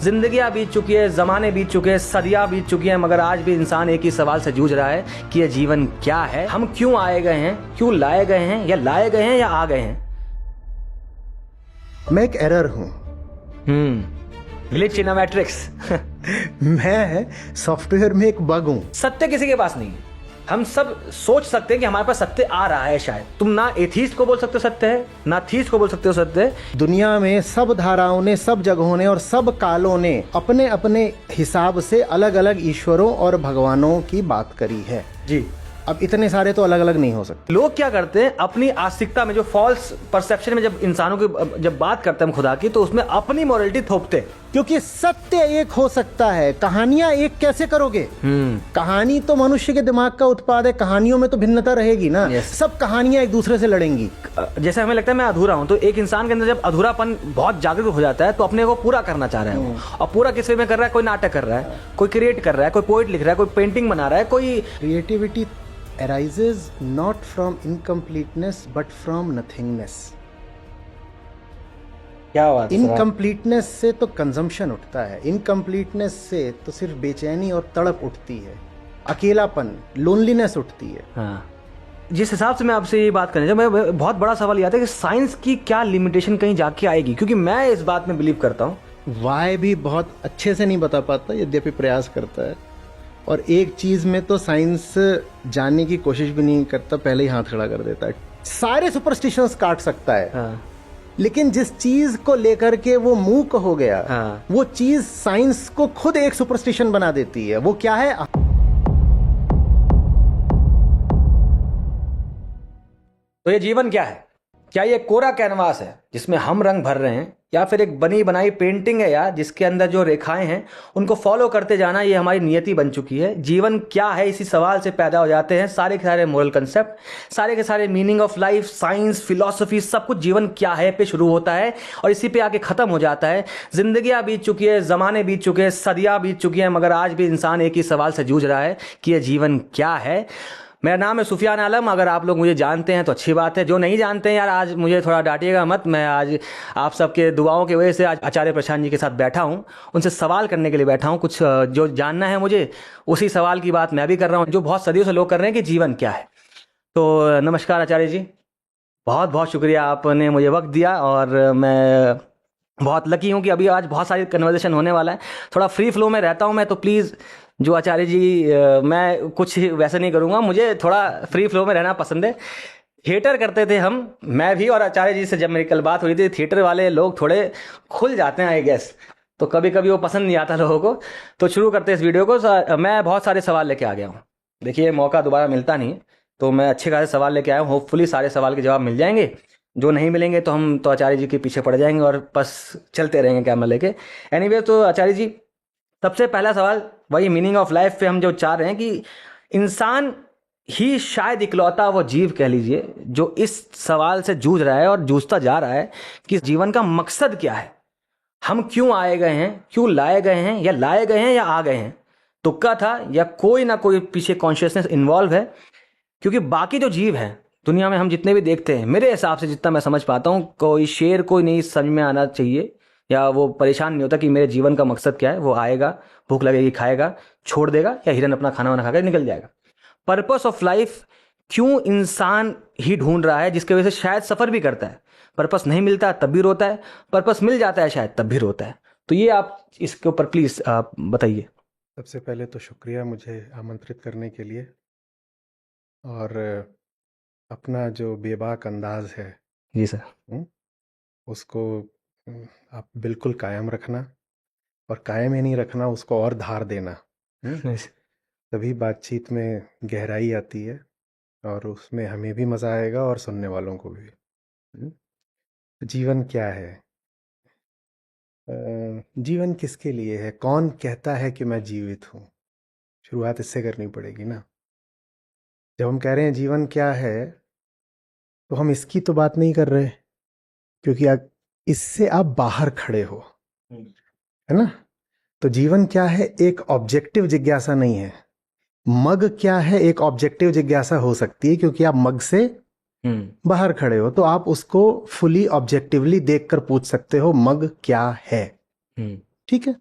जिंदगियां बीत चुकी है, जमाने बीत चुके हैं, सदियां बीत चुकी हैं, मगर आज भी इंसान एक ही सवाल से जूझ रहा है कि ये जीवन क्या है, हम क्यों आए गए हैं, क्यों लाए गए हैं, या लाए गए हैं या आ गए हैं। मैं एक एरर हूं। Glitch in a matrix. मैं सॉफ्टवेयर में एक बग हूं। सत्य किसी के पास नहीं है। हम सब सोच सकते हैं कि हमारे पास सत्य आ रहा है, शायद तुम ना एथीस्ट को बोल सकते हो सत्य है, ना थीस्ट को बोल सकते हो सत्य है। दुनिया में सब धाराओं ने, सब जगहों ने और सब कालों ने अपने अपने हिसाब से अलग अलग ईश्वरों और भगवानों की बात करी है जी। अब इतने सारे तो अलग अलग नहीं हो सकते। लोग क्या करते हैं, अपनी आस्तिकता में, जो फॉल्स परसेप्शन में जब इंसानों की जब बात करते हैं खुदा की, तो उसमें अपनी मॉरलिटी थोपते हैं। क्योंकि सत्य एक हो सकता है, कहानियां एक कैसे करोगे। कहानी तो मनुष्य के दिमाग का उत्पाद है, कहानियों में तो भिन्नता रहेगी ना। सब कहानियां एक दूसरे से लड़ेंगी। जैसे हमें लगता है मैं अधूरा हूं, तो एक इंसान के अंदर जब अधूरापन बहुत जागरूक हो जाता है तो अपने को पूरा करना चाह रहा है वो। और पूरा किस वे में कर रहा है, कोई नाटक कर रहा है, कोई क्रिएट कर रहा है, कोई पोएट लिख रहा है, कोई पेंटिंग बना रहा है, कोई। Creativity arises not from incompleteness but from nothingness। क्या बात है। इनकम्प्लीटनेस से तो कंजम्पशन उठता है, इनकम्प्लीटनेस से तो सिर्फ बेचैनी और तड़प उठती है, अकेलापन, लोनलीनेस उठती है। हाँ। जिस हिसाब से मैं आपसे ये बात करने मैं बहुत बड़ा सवाल ये आता है कि साइंस की क्या लिमिटेशन कहीं जाके आएगी, क्योंकि मैं इस बात में बिलीव करता हूँ। वाई भी बहुत अच्छे से नहीं बता पाता, यद्यपि प्रयास करता है। और एक चीज में तो साइंस जानने की कोशिश भी नहीं करता, पहले ही हाथ खड़ा कर देता है। सारे सुपरस्टिशंस काट सकता है। हाँ। लेकिन जिस चीज को लेकर के वो मूक हो गया, हाँ। वो चीज साइंस को खुद एक सुपरस्टिशन बना देती है। वो क्या है? तो ये जीवन क्या है? क्या ये कोरा कैनवास है जिसमें हम रंग भर रहे हैं, या फिर एक बनी बनाई पेंटिंग है यार, जिसके अंदर जो रेखाएं हैं उनको फॉलो करते जाना ये हमारी नियति बन चुकी है। जीवन क्या है, इसी सवाल से पैदा हो जाते हैं सारे के सारे मोरल कंसेप्ट, सारे के सारे meaning of life, science, philosophy, सब कुछ जीवन क्या है पे शुरू होता है और इसी पे आके खत्म हो जाता है। जिंदगियां बीत चुकी है, जमाने बीत चुके हैं, सदियां बीत चुकी हैं, मगर आज भी इंसान एक ही सवाल से जूझ रहा है कि यह जीवन क्या है। मेरा नाम है सुफियान आलम। अगर आप लोग मुझे जानते हैं तो अच्छी बात है, जो नहीं जानते हैं यार, आज मुझे थोड़ा डांटिएगा मत। मैं आज आप सबके दुआओं की वजह से आज आचार्य प्रशांत जी के साथ बैठा हूं, उनसे सवाल करने के लिए बैठा हूं। कुछ जो जानना है मुझे, उसी सवाल की बात मैं भी कर रहा हूं जो बहुत सदियों से लोग कर रहे हैं कि जीवन क्या है। तो नमस्कार आचार्य जी, बहुत बहुत शुक्रिया, आपने मुझे वक्त दिया और मैं बहुत लकी हूँ कि अभी आज बहुत सारी कन्वर्सेशन होने वाला है। थोड़ा फ्री फ्लो में रहता हूँ मैं, तो प्लीज़ जो आचार्य जी, मैं कुछ वैसे नहीं करूँगा, मुझे थोड़ा फ्री फ्लो में रहना पसंद है। थिएटर करते थे हम, मैं भी और आचार्य जी से जब मेरी कल बात हुई थी, थिएटर वाले लोग थोड़े खुल जाते हैं आई गेस, तो कभी कभी वो पसंद नहीं आता लोगों को। तो शुरू करते हैं इस वीडियो को। मैं बहुत सारे सवाल लेके आ गया हूँ। देखिए, मौका दोबारा मिलता नहीं, तो मैं अच्छे खासे सवाल लेके आया हूँ। होपफुली सारे सवाल के जवाब मिल जाएंगे, जो नहीं मिलेंगे तो हम तो आचार्य जी के पीछे पड़ जाएंगे और बस चलते रहेंगे कैमरा लेके। एनीवे, तो आचार्य जी, सबसे पहला सवाल वही मीनिंग ऑफ लाइफ पे हम जो चाह रहे हैं कि इंसान ही शायद इकलौता वो जीव कह लीजिए जो इस सवाल से जूझ रहा है और जूझता जा रहा है कि जीवन का मकसद क्या है, हम क्यों आए गए हैं, क्यों लाए गए हैं, या लाए गए हैं या आ गए हैं, तुक्का था या कोई ना कोई पीछे कॉन्शियसनेस इन्वॉल्व है। क्योंकि बाकी जो जीव हैं दुनिया में, हम जितने भी देखते हैं, मेरे हिसाब से जितना मैं समझ पाता हूँ, कोई शेर कोई नहीं समझ में आना चाहिए या वो परेशान नहीं होता कि मेरे जीवन का मकसद क्या है। वो आएगा, भूख लगेगी खाएगा, छोड़ देगा, या हिरन अपना खाना वाना खाकर निकल जाएगा। पर्पस ऑफ लाइफ क्यों इंसान ही ढूंढ रहा है, जिसकी वजह से शायद सफ़र भी करता है। पर्पस नहीं मिलता तब भी रोता है, पर्पस मिल जाता है शायद तब भी रोता है। तो ये आप इसके ऊपर प्लीज़ आप बताइए। सबसे पहले तो शुक्रिया मुझे आमंत्रित करने के लिए, और अपना जो बेबाक अंदाज है जी सर, उसको आप बिल्कुल कायम रखना, और कायम ही नहीं रखना, उसको और धार देना। तभी बातचीत में गहराई आती है और उसमें हमें भी मज़ा आएगा और सुनने वालों को भी। जीवन क्या है? जीवन किसके लिए है? कौन कहता है कि मैं जीवित हूँ? शुरुआत इससे करनी पड़ेगी ना। जब हम कह रहे हैं जीवन क्या है, तो हम इसकी तो बात नहीं कर रहे, क्योंकि इससे आप बाहर खड़े हो, है ना। तो जीवन क्या है? एक ऑब्जेक्टिव जिज्ञासा नहीं है। मग क्या है? एक ऑब्जेक्टिव जिज्ञासा हो सकती है, क्योंकि आप मग से बाहर खड़े हो, तो आप उसको फुली ऑब्जेक्टिवली देखकर पूछ सकते हो, मग क्या है। ठीक है।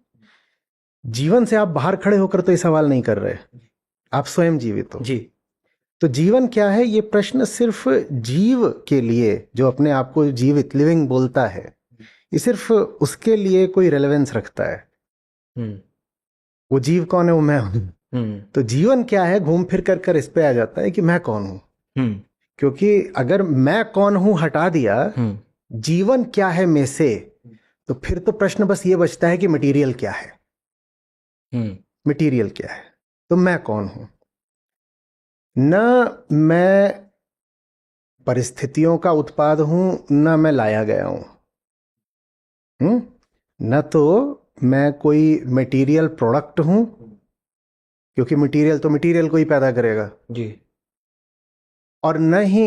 जीवन से आप बाहर खड़े होकर तो ये सवाल नहीं कर रहे, आप स्वयं जीवित हो जी। तो जीवन क्या है ये प्रश्न सिर्फ जीव के लिए, जो अपने आप को जीवित लिविंग बोलता है, ये सिर्फ उसके लिए कोई रेलेवेंस रखता है। हम्म। वो जीव कौन है? वो मैं हूं। तो जीवन क्या है, घूम फिर कर इस पे आ जाता है कि मैं कौन हूं। क्योंकि अगर मैं कौन हूं हटा दिया, जीवन क्या है में से, तो फिर तो प्रश्न बस ये बचता है कि मटेरियल क्या है। मटेरियल क्या है? तो मैं कौन हूं? न मैं परिस्थितियों का उत्पाद हूं, न मैं लाया गया हूं। न तो मैं कोई मटेरियल प्रोडक्ट हूं, क्योंकि मटेरियल तो मटेरियल को ही पैदा करेगा जी। और न ही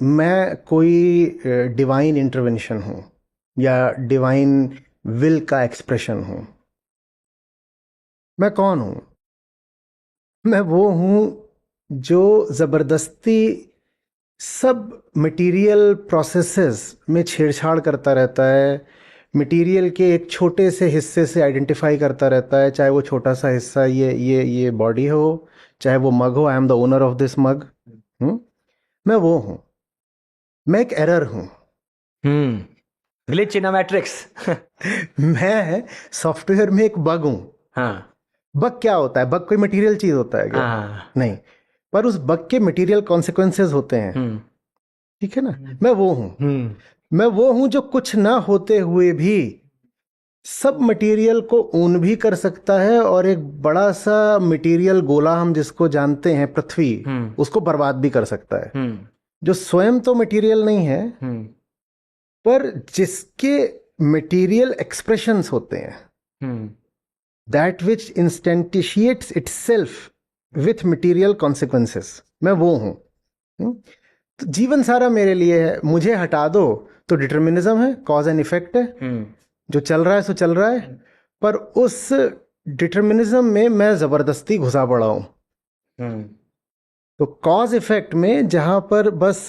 मैं कोई डिवाइन इंटरवेंशन हूं या डिवाइन विल का एक्सप्रेशन हूं। मैं कौन हूं? मैं वो हूं जो जबरदस्ती सब मटेरियल प्रोसेसेस में छेड़छाड़ करता रहता है, मटेरियल के एक छोटे से हिस्से से आइडेंटिफाई करता रहता है, चाहे वो छोटा सा हिस्सा ये बॉडी हो, चाहे वो मग हो, I am the owner of this mug. मैं वो हूं। मैं एक एरर हूं। Glitch in a matrix. मैं सॉफ्टवेयर में एक बग हूं। हाँ। बग क्या होता है? बग कोई मटेरियल चीज होता है क्या? हाँ। नहीं, पर उस बग के मटेरियल कॉन्सिक्वेंसेस होते हैं। ठीक है ना? मैं वो हूं। मैं वो हूं जो कुछ ना होते हुए भी सब मटेरियल को ओन भी कर सकता है और एक बड़ा सा मटेरियल गोला हम जिसको जानते हैं पृथ्वी, उसको बर्बाद भी कर सकता है। जो स्वयं तो मटेरियल नहीं है, पर जिसके मटेरियल एक्सप्रेशंस होते हैं, that which instantiates itself with material consequences, मैं वो हूं। तो जीवन सारा मेरे लिए है। मुझे हटा दो तो डिटर्मिनिज्म है, कॉज एंड इफेक्ट है, जो चल रहा है सो चल रहा है, पर उस डिटर्मिनिज्म में मैं जबरदस्ती घुसा पड़ा हूं। तो कॉज इफेक्ट में जहां पर बस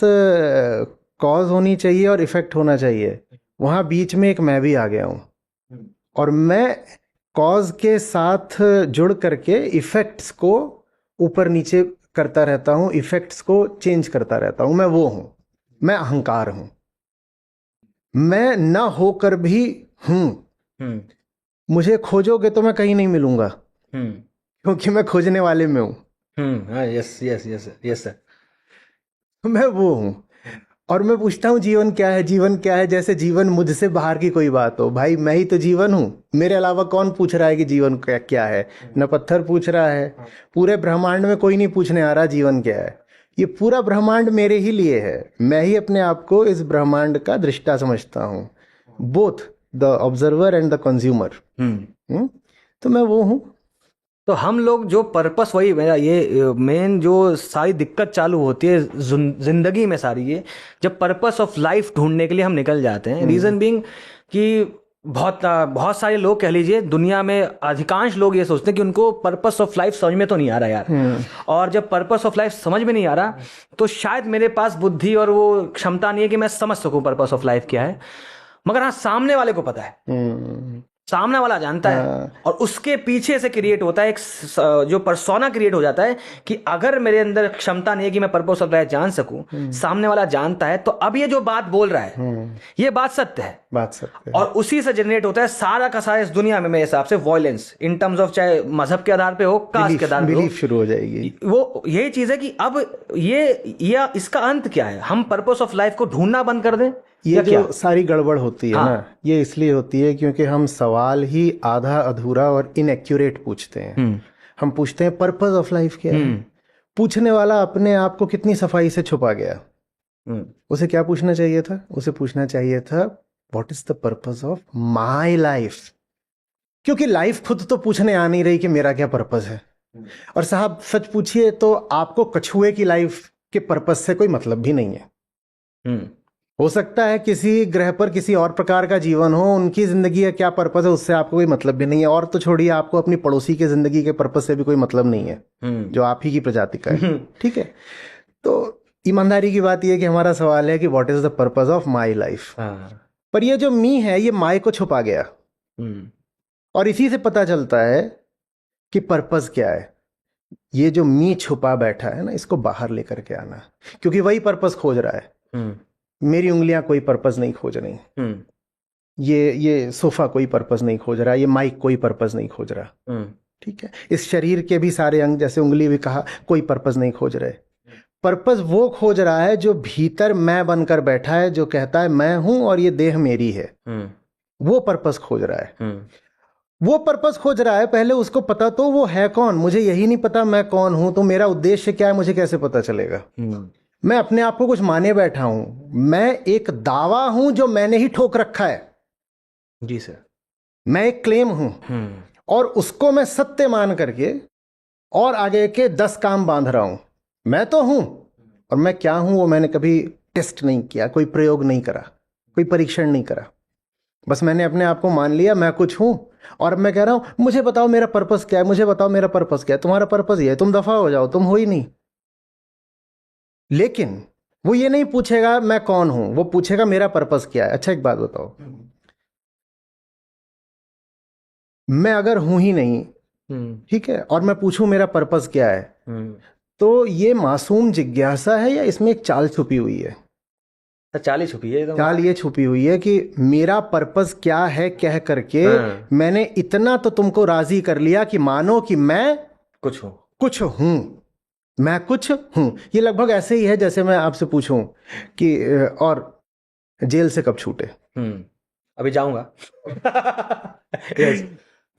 कॉज होनी चाहिए और इफेक्ट होना चाहिए, वहां बीच में एक मैं भी आ गया हूं और मैं कॉज के साथ जुड़ करके इफेक्ट्स को ऊपर नीचे करता रहता हूं, इफेक्ट्स को चेंज करता रहता हूं। मैं वो हूं। मैं अहंकार हूं। मैं ना होकर भी हूं। मुझे खोजोगे तो मैं कहीं नहीं मिलूंगा, क्योंकि मैं खोजने वाले में हूं। Yes yes yes yes sir. मैं वो हूं। और मैं पूछता हूँ जीवन क्या है? जीवन क्या है? जैसे जीवन मुझसे बाहर की कोई बात हो। भाई मैं ही तो जीवन हूँ, मेरे अलावा कौन पूछ रहा है कि जीवन क्या है? न पत्थर पूछ रहा है, पूरे ब्रह्मांड में कोई नहीं पूछने आ रहा जीवन क्या है। ये पूरा ब्रह्मांड मेरे ही लिए है। मैं ही अपने आप को इस ब्रह्मांड का दृष्टा समझता हूँ, both the observer and the consumer. तो मैं वो हूँ। तो हम लोग जो पर्पस, वही मेरा ये मेन जो सारी दिक्कत चालू होती है जिंदगी में सारी, ये जब पर्पस ऑफ लाइफ ढूंढने के लिए हम निकल जाते हैं, रीजन बीइंग कि बहुत सारे लोग कह लीजिए दुनिया में अधिकांश लोग ये सोचते हैं कि उनको पर्पस ऑफ लाइफ समझ में तो नहीं आ रहा यार। और जब पर्पस ऑफ लाइफ समझ में नहीं आ रहा तो शायद मेरे पास बुद्धि और वो क्षमता नहीं है कि मैं समझ सकूं पर्पस ऑफ लाइफ क्या है। मगर हाँ, सामने वाले को पता है, सामने वाला जानता है, और उसके पीछे से क्रिएट होता है एक जो पर्सोना क्रिएट हो जाता है कि अगर मेरे अंदर क्षमता नहीं है कि मैं पर्पस ऑफ लाइफ जान सकूं, सामने वाला जानता है, तो अब ये जो बात बोल रहा है ये बात सत्य है। बात सत्य है। और उसी से जनरेट होता है सारा का सारा इस दुनिया में मेरे हिसाब से वॉयलेंस, इन टर्म्स ऑफ चाहे मजहब के आधार पे हो, कास्ट के आधार पे हो, बिलीफ शुरू हो जाएगी। वो यही चीज है कि अब ये इसका अंत क्या है? हम पर्पस ऑफ लाइफ को ढूंढना बंद कर दें? ये जो सारी गड़बड़ होती है ना, ये इसलिए होती है क्योंकि हम सवाल ही आधा अधूरा और इनएक्यूरेट पूछते हैं। हम पूछते हैं पर्पस ऑफ लाइफ क्या है। पूछने वाला अपने आप को कितनी सफाई से छुपा गया। उसे क्या पूछना चाहिए था? उसे पूछना चाहिए था what is the purpose of my life. क्योंकि लाइफ खुद तो पूछने आ नहीं रही कि मेरा क्या पर्पस है। और साहब सच पूछिए तो आपको कछुए की लाइफ के पर्पस से कोई मतलब भी नहीं है। हो सकता है किसी ग्रह पर किसी और प्रकार का जीवन हो, उनकी जिंदगी का क्या पर्पस है उससे आपको कोई मतलब भी नहीं है। और तो छोड़िए, आपको अपनी पड़ोसी की जिंदगी के पर्पस से भी कोई मतलब नहीं है जो आप ही की प्रजाति का है। ठीक है, तो ईमानदारी की बात यह है कि हमारा सवाल है कि what is the purpose of my life. पर ये जो मी है, ये माई को छुपा गया। और इसी से पता चलता है कि पर्पस क्या है। ये जो मी छुपा बैठा है ना, इसको बाहर लेकर के आना, क्योंकि वही पर्पस खोज रहा है। मेरी उंगलियां कोई पर्पस नहीं खोज रही, ये सोफा कोई पर्पस नहीं खोज रहा, ये माइक कोई पर्पस नहीं खोज रहा, ठीक है। इस शरीर के भी सारे अंग, जैसे उंगली भी कहा, कोई पर्पस नहीं खोज रहे। पर्पस वो खोज रहा है जो भीतर मैं बनकर बैठा है, जो कहता है मैं हूं और ये देह मेरी है। वो पर्पस खोज रहा है। वो पर्पस खोज रहा है, पहले उसको पता तो वो है कौन। मुझे यही नहीं पता मैं कौन हूं, तो मेरा उद्देश्य क्या है मुझे कैसे पता चलेगा। मैं अपने आप को कुछ माने बैठा हूं, मैं एक दावा हूं जो मैंने ही ठोक रखा है। जी सर। मैं एक क्लेम हूं और उसको मैं सत्य मान करके और आगे के 10 काम बांध रहा हूं। मैं तो हूं, और मैं क्या हूं वो मैंने कभी टेस्ट नहीं किया, कोई प्रयोग नहीं करा, कोई परीक्षण नहीं करा। बस मैंने अपने आप को मान लिया मैं कुछ हूं, और अब मैं कह रहा हूं मुझे बताओ मेरा पर्पस क्या है, मुझे बताओ मेरा पर्पस क्या है। तुम्हारा पर्पस ये है, तुम दफा हो जाओ, तुम हो ही नहीं। लेकिन वो ये नहीं पूछेगा मैं कौन हूं, वो पूछेगा मेरा पर्पस क्या है। अच्छा एक बात बताओ, मैं अगर हूं ही नहीं, ठीक है, और मैं पूछूं मेरा पर्पस क्या है, तो ये मासूम जिज्ञासा है या इसमें एक चाल छुपी हुई है? चाल ही छुपी है। चाल ये छुपी हुई है कि मेरा पर्पस क्या है कह करके मैंने इतना तो तुमको राजी कर लिया कि मानो कि मैं कुछ हूं, कुछ हूं, मैं कुछ हूं। ये लगभग ऐसे ही है जैसे मैं आपसे पूछूं कि और जेल से कब छूटे। अभी जाऊंगा। yes.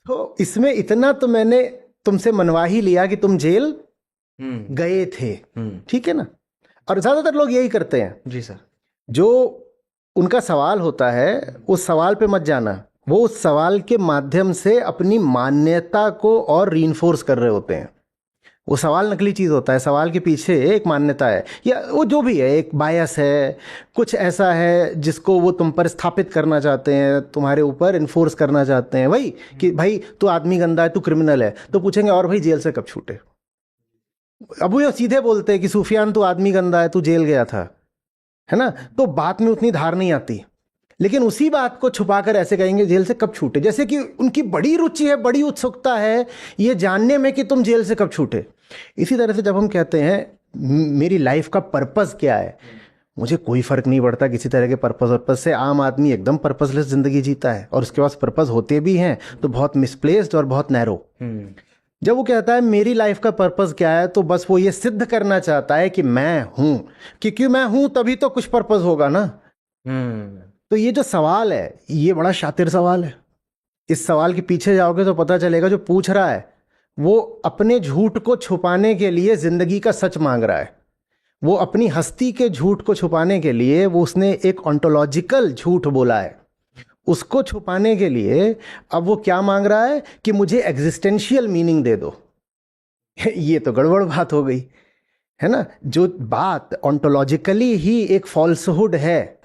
तो इसमें इतना तो मैंने तुमसे मनवा ही लिया कि तुम जेल गए थे, ठीक है ना। और ज्यादातर लोग यही करते हैं। जी सर। जो उनका सवाल होता है उस सवाल पे मत जाना, वो उस सवाल के माध्यम से अपनी मान्यता को और रीइंफोर्स कर रहे होते हैं। वो सवाल नकली चीज़ होता है, सवाल के पीछे एक मान्यता है, या वो जो भी है, एक बायस है, कुछ ऐसा है जिसको वो तुम पर स्थापित करना चाहते हैं, तुम्हारे ऊपर इन्फोर्स करना चाहते हैं। वही कि भाई तू आदमी गंदा है, तू क्रिमिनल है, तो पूछेंगे और भाई जेल से कब छूटे। अब वो सीधे बोलते हैं कि सूफियान तू आदमी गंदा है, तू जेल गया था, है ना। तो बात में उतनी धार नहीं आती, लेकिन उसी बात को छुपाकर ऐसे कहेंगे जेल से कब छूटे, जैसे कि उनकी बड़ी रुचि है, बड़ी उत्सुकता है ये जानने में कि तुम जेल से कब छूटे। इसी तरह से जब हम कहते हैं मेरी लाइफ का पर्पस क्या है, मुझे कोई फर्क नहीं पड़ता किसी तरह के पर्पस से। आम आदमी एकदम पर्पसलेस जिंदगी जीता है, और उसके पास पर्पस होते भी हैं तो बहुत मिसप्लेस्ड और बहुत नैरो। जब वो कहता है मेरी लाइफ का पर्पस क्या है, तो बस वो ये सिद्ध करना चाहता है कि मैं हूं, क्योंकि मैं हूं तभी तो कुछ पर्पस होगा ना। तो ये जो सवाल है ये बड़ा शातिर सवाल है। इस सवाल के पीछे जाओगे तो पता चलेगा जो पूछ रहा है वो अपने झूठ को छुपाने के लिए जिंदगी का सच मांग रहा है। वो अपनी हस्ती के झूठ को छुपाने के लिए वो उसने एक ऑन्टोलॉजिकल झूठ बोला है, उसको छुपाने के लिए अब वो क्या मांग रहा है कि मुझे एग्जिस्टेंशियल मीनिंग दे दो। ये तो गड़बड़ बात हो गई, है ना। जो बात ऑन्टोलॉजिकली ही एक फॉल्सहुड है,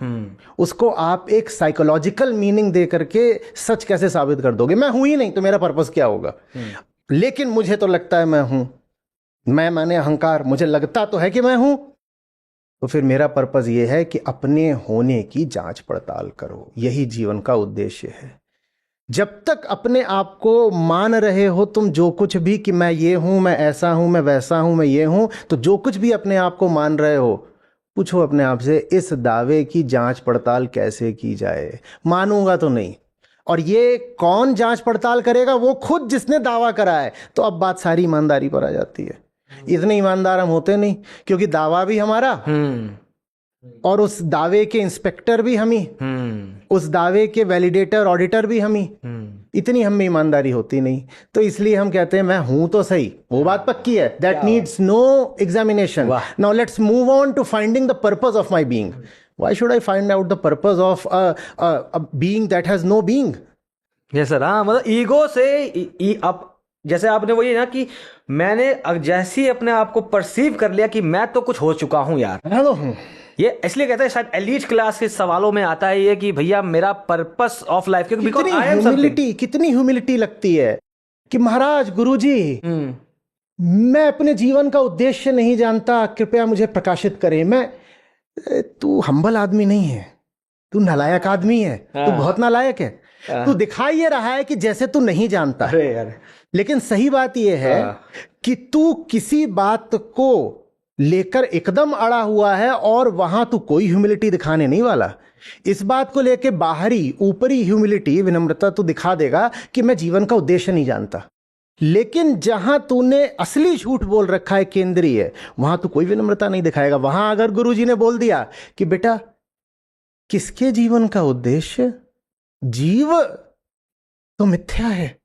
उसको आप एक साइकोलॉजिकल मीनिंग दे करके सच कैसे साबित कर दोगे। मैं हूं ही नहीं तो मेरा पर्पस क्या होगा। लेकिन मुझे तो लगता है मैं हूं, मैं माने अहंकार, मुझे लगता तो है कि मैं हूं, तो फिर मेरा पर्पस ये है कि अपने होने की जांच पड़ताल करो। यही जीवन का उद्देश्य है। जब तक अपने आप को मान रहे हो तुम जो कुछ भी कि मैं ये हूं, मैं ऐसा हूं, मैं वैसा हूं, मैं ये हूं, तो जो कुछ भी अपने आप को मान रहे हो, पूछो अपने आप से इस दावे की जांच पड़ताल कैसे की जाए। मानूंगा तो नहीं। और ये कौन जांच पड़ताल करेगा? वो खुद जिसने दावा करा है। तो अब बात सारी ईमानदारी पर आ जाती है। इतने ईमानदार हम होते नहीं, क्योंकि दावा भी हमारा और उस दावे के इंस्पेक्टर भी हम ही, उस दावे के वैलिडेटर ऑडिटर भी हम ही। इतनी हम में ईमानदारी होती नहीं, तो इसलिए हम कहते हैं मैं हूं तो सही। वो बात पक्की है, that needs no examination. Now let's move on to finding the purpose of my being. Why should I find out the purpose of a being that has no being? Yes sir. हाँ, मतलब ego से अब जैसे आपने वही ना कि मैंने जैसे ही अपने आप को परसीव कर लिया कि मैं तो कुछ हो चुका हूं यार, मैं तो हूं। ये इसलिए कहते हैं शायद एलीट क्लास के सवालों में आता है ये कि भैया मेरा पर्पस ऑफ लाइफ, क्योंकि कितनी ह्यूमिलिटी, कितनी ह्यूमिलिटी लगती है कि महाराज गुरुजी मैं अपने जीवन का उद्देश्य नहीं जानता, कृपया मुझे प्रकाशित करें। तू हम्बल आदमी नहीं है, तू नालायक आदमी है। तू बहुत नालायक है। तू दिखा ये रहा है कि जैसे तू नहीं जानता, अरे यार, लेकिन सही बात यह है कि तू किसी बात को लेकर एकदम अड़ा हुआ है और वहां तू कोई ह्यूमिलिटी दिखाने नहीं वाला। इस बात को लेकर बाहरी ऊपरी ह्यूमिलिटी, विनम्रता तू दिखा देगा कि मैं जीवन का उद्देश्य नहीं जानता, लेकिन जहां तूने असली झूठ बोल रखा है केंद्रीय, वहां तू कोई विनम्रता नहीं दिखाएगा। वहां अगर गुरुजी ने बोल दिया कि बेटा किसके जीवन का उद्देश्य, जीव तो मिथ्या है,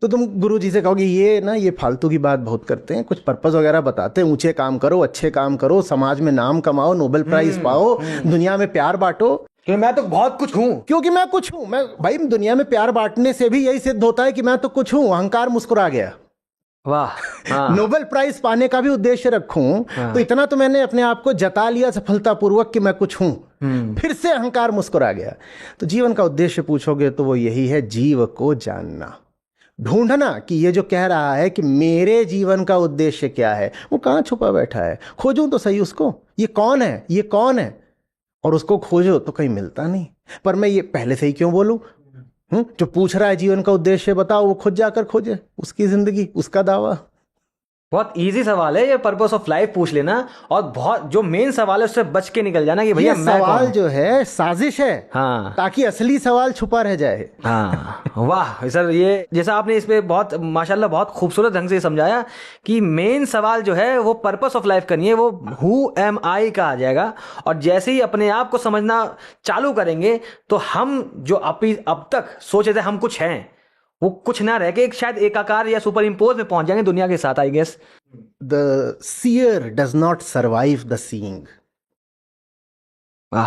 तो तुम गुरुजी से कहोगे ये फालतू की बात बहुत करते हैं, कुछ पर्पस वगैरह बताते हैं, ऊंचे काम करो, अच्छे काम करो, समाज में नाम कमाओ, नोबेल प्राइज पाओ, दुनिया में प्यार बांटो, कि मैं तो बहुत कुछ हूं, क्योंकि मैं कुछ हूं। मैं भाई दुनिया में प्यार बांटने से भी यही सिद्ध होता है कि मैं तो कुछ हूं। अहंकार मुस्कुरा गया। वाह, हाँ। नोबेल प्राइज पाने का भी उद्देश्य रखूं तो इतना तो मैंने अपने आप को जता लिया सफलतापूर्वक कि मैं कुछ हूं, फिर से अहंकार मुस्कुरा गया। तो जीवन का उद्देश्य पूछोगे तो वो यही है, जीव को जानना, ढूंढना कि ये जो कह रहा है कि मेरे जीवन का उद्देश्य क्या है, वो कहां छुपा बैठा है। खोजूं तो सही उसको, ये कौन है, ये कौन है, और उसको खोजो तो कहीं मिलता नहीं। पर मैं ये पहले से ही क्यों बोलूं, जो पूछ रहा है जीवन का उद्देश्य बताओ, वो खुद जाकर खोजे, उसकी जिंदगी, उसका दावा। बहुत इजी सवाल है ये, पर्पस ऑफ लाइफ पूछ लेना, और बहुत जो मेन सवाल है उससे बच के निकल जाना कि भैया ये मैं सवाल कौन? जो है साजिश है, हाँ, ताकि असली सवाल छुपा रह जाए। हाँ। वाह सर, ये जैसा आपने इस पे बहुत माशाल्लाह बहुत खूबसूरत ढंग से समझाया कि मेन सवाल जो है वो पर्पस ऑफ लाइफ करनी है, वो हु एम आई का आ जाएगा। और जैसे ही अपने आप को समझना चालू करेंगे तो हम जो अब तक सोचे थे हम कुछ हैं, वो कुछ ना रह के एक शायद एकाकार या सुपर इम्पोज में पहुंच जाएंगे दुनिया के साथ, I guess. The seer does not survive the seeing. वाह।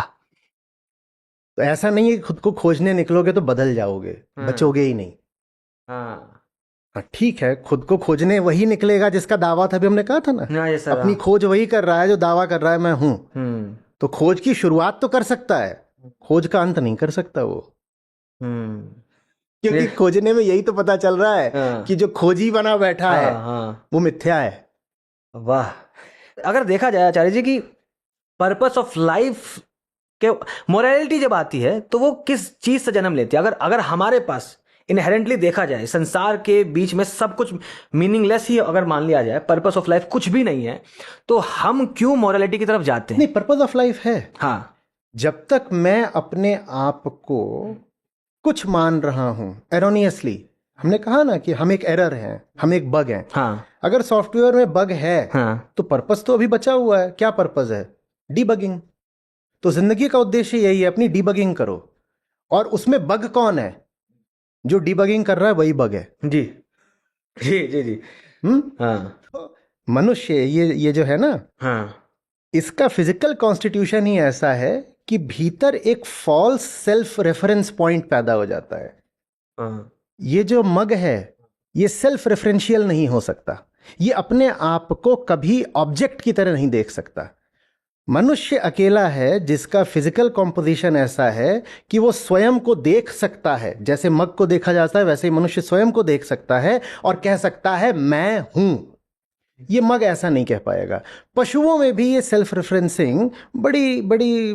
तो ऐसा नहीं है कि खुद को खोजने निकलोगे तो बदल जाओगे, बचोगे ही नहीं। हाँ, ठीक है, खुद को खोजने वही निकलेगा जिसका दावा था, अभी हमने कहा था ना, ये सर, अपनी खोज वही कर रहा है जो दावा कर रहा है मैं हूं। तो खोज की शुरुआत तो कर सकता है, खोज का अंत नहीं कर सकता वो, क्योंकि खोजने में यही तो पता चल रहा है कि जो खोजी बना बैठा है वो मिथ्या है। वाह। अगर देखा जाए आचार्य जी की पर्पस ऑफ लाइफ के मोरालिटी जब आती है तो वो किस चीज से जन्म लेती है? अगर हमारे पास इनहेरेंटली देखा जाए, संसार के बीच में सब कुछ मीनिंगलेस ही अगर मान लिया जाए, पर्पस ऑफ लाइफ कुछ भी नहीं है, तो हम क्यों मोरालिटी की तरफ जाते हैं? नहीं, पर्पस ऑफ लाइफ है। हाँ, जब तक मैं अपने आप को कुछ मान रहा हूं एरोनियसली, हमने कहा ना कि हम एक एरर हैं, हम एक बग हैं। हाँ, अगर सॉफ्टवेयर में बग है हाँ, तो पर्पस तो अभी बचा हुआ है। क्या पर्पस है? डीबगिंग। तो जिंदगी का उद्देश्य यही है, अपनी डीबगिंग करो। और उसमें बग कौन है? जो डीबगिंग कर रहा है वही बग है। जी जी जी जी। हाँ, तो मनुष्य ये जो है ना, हाँ, इसका फिजिकल कॉन्स्टिट्यूशन ही ऐसा है कि भीतर एक फॉल्स सेल्फ रेफरेंस पॉइंट पैदा हो जाता है। हाँ, ये जो मग है ये सेल्फ रेफरेंशियल नहीं हो सकता, ये अपने आप को कभी ऑब्जेक्ट की तरह नहीं देख सकता। मनुष्य अकेला है जिसका फिजिकल कॉम्पोजिशन ऐसा है कि वो स्वयं को देख सकता है। जैसे मग को देखा जाता है वैसे ही मनुष्य स्वयं को देख सकता है और कह सकता है मैं हूं। ये मग ऐसा नहीं कह पाएगा। पशुओं में भी ये सेल्फ रेफरेंसिंग बड़ी बड़ी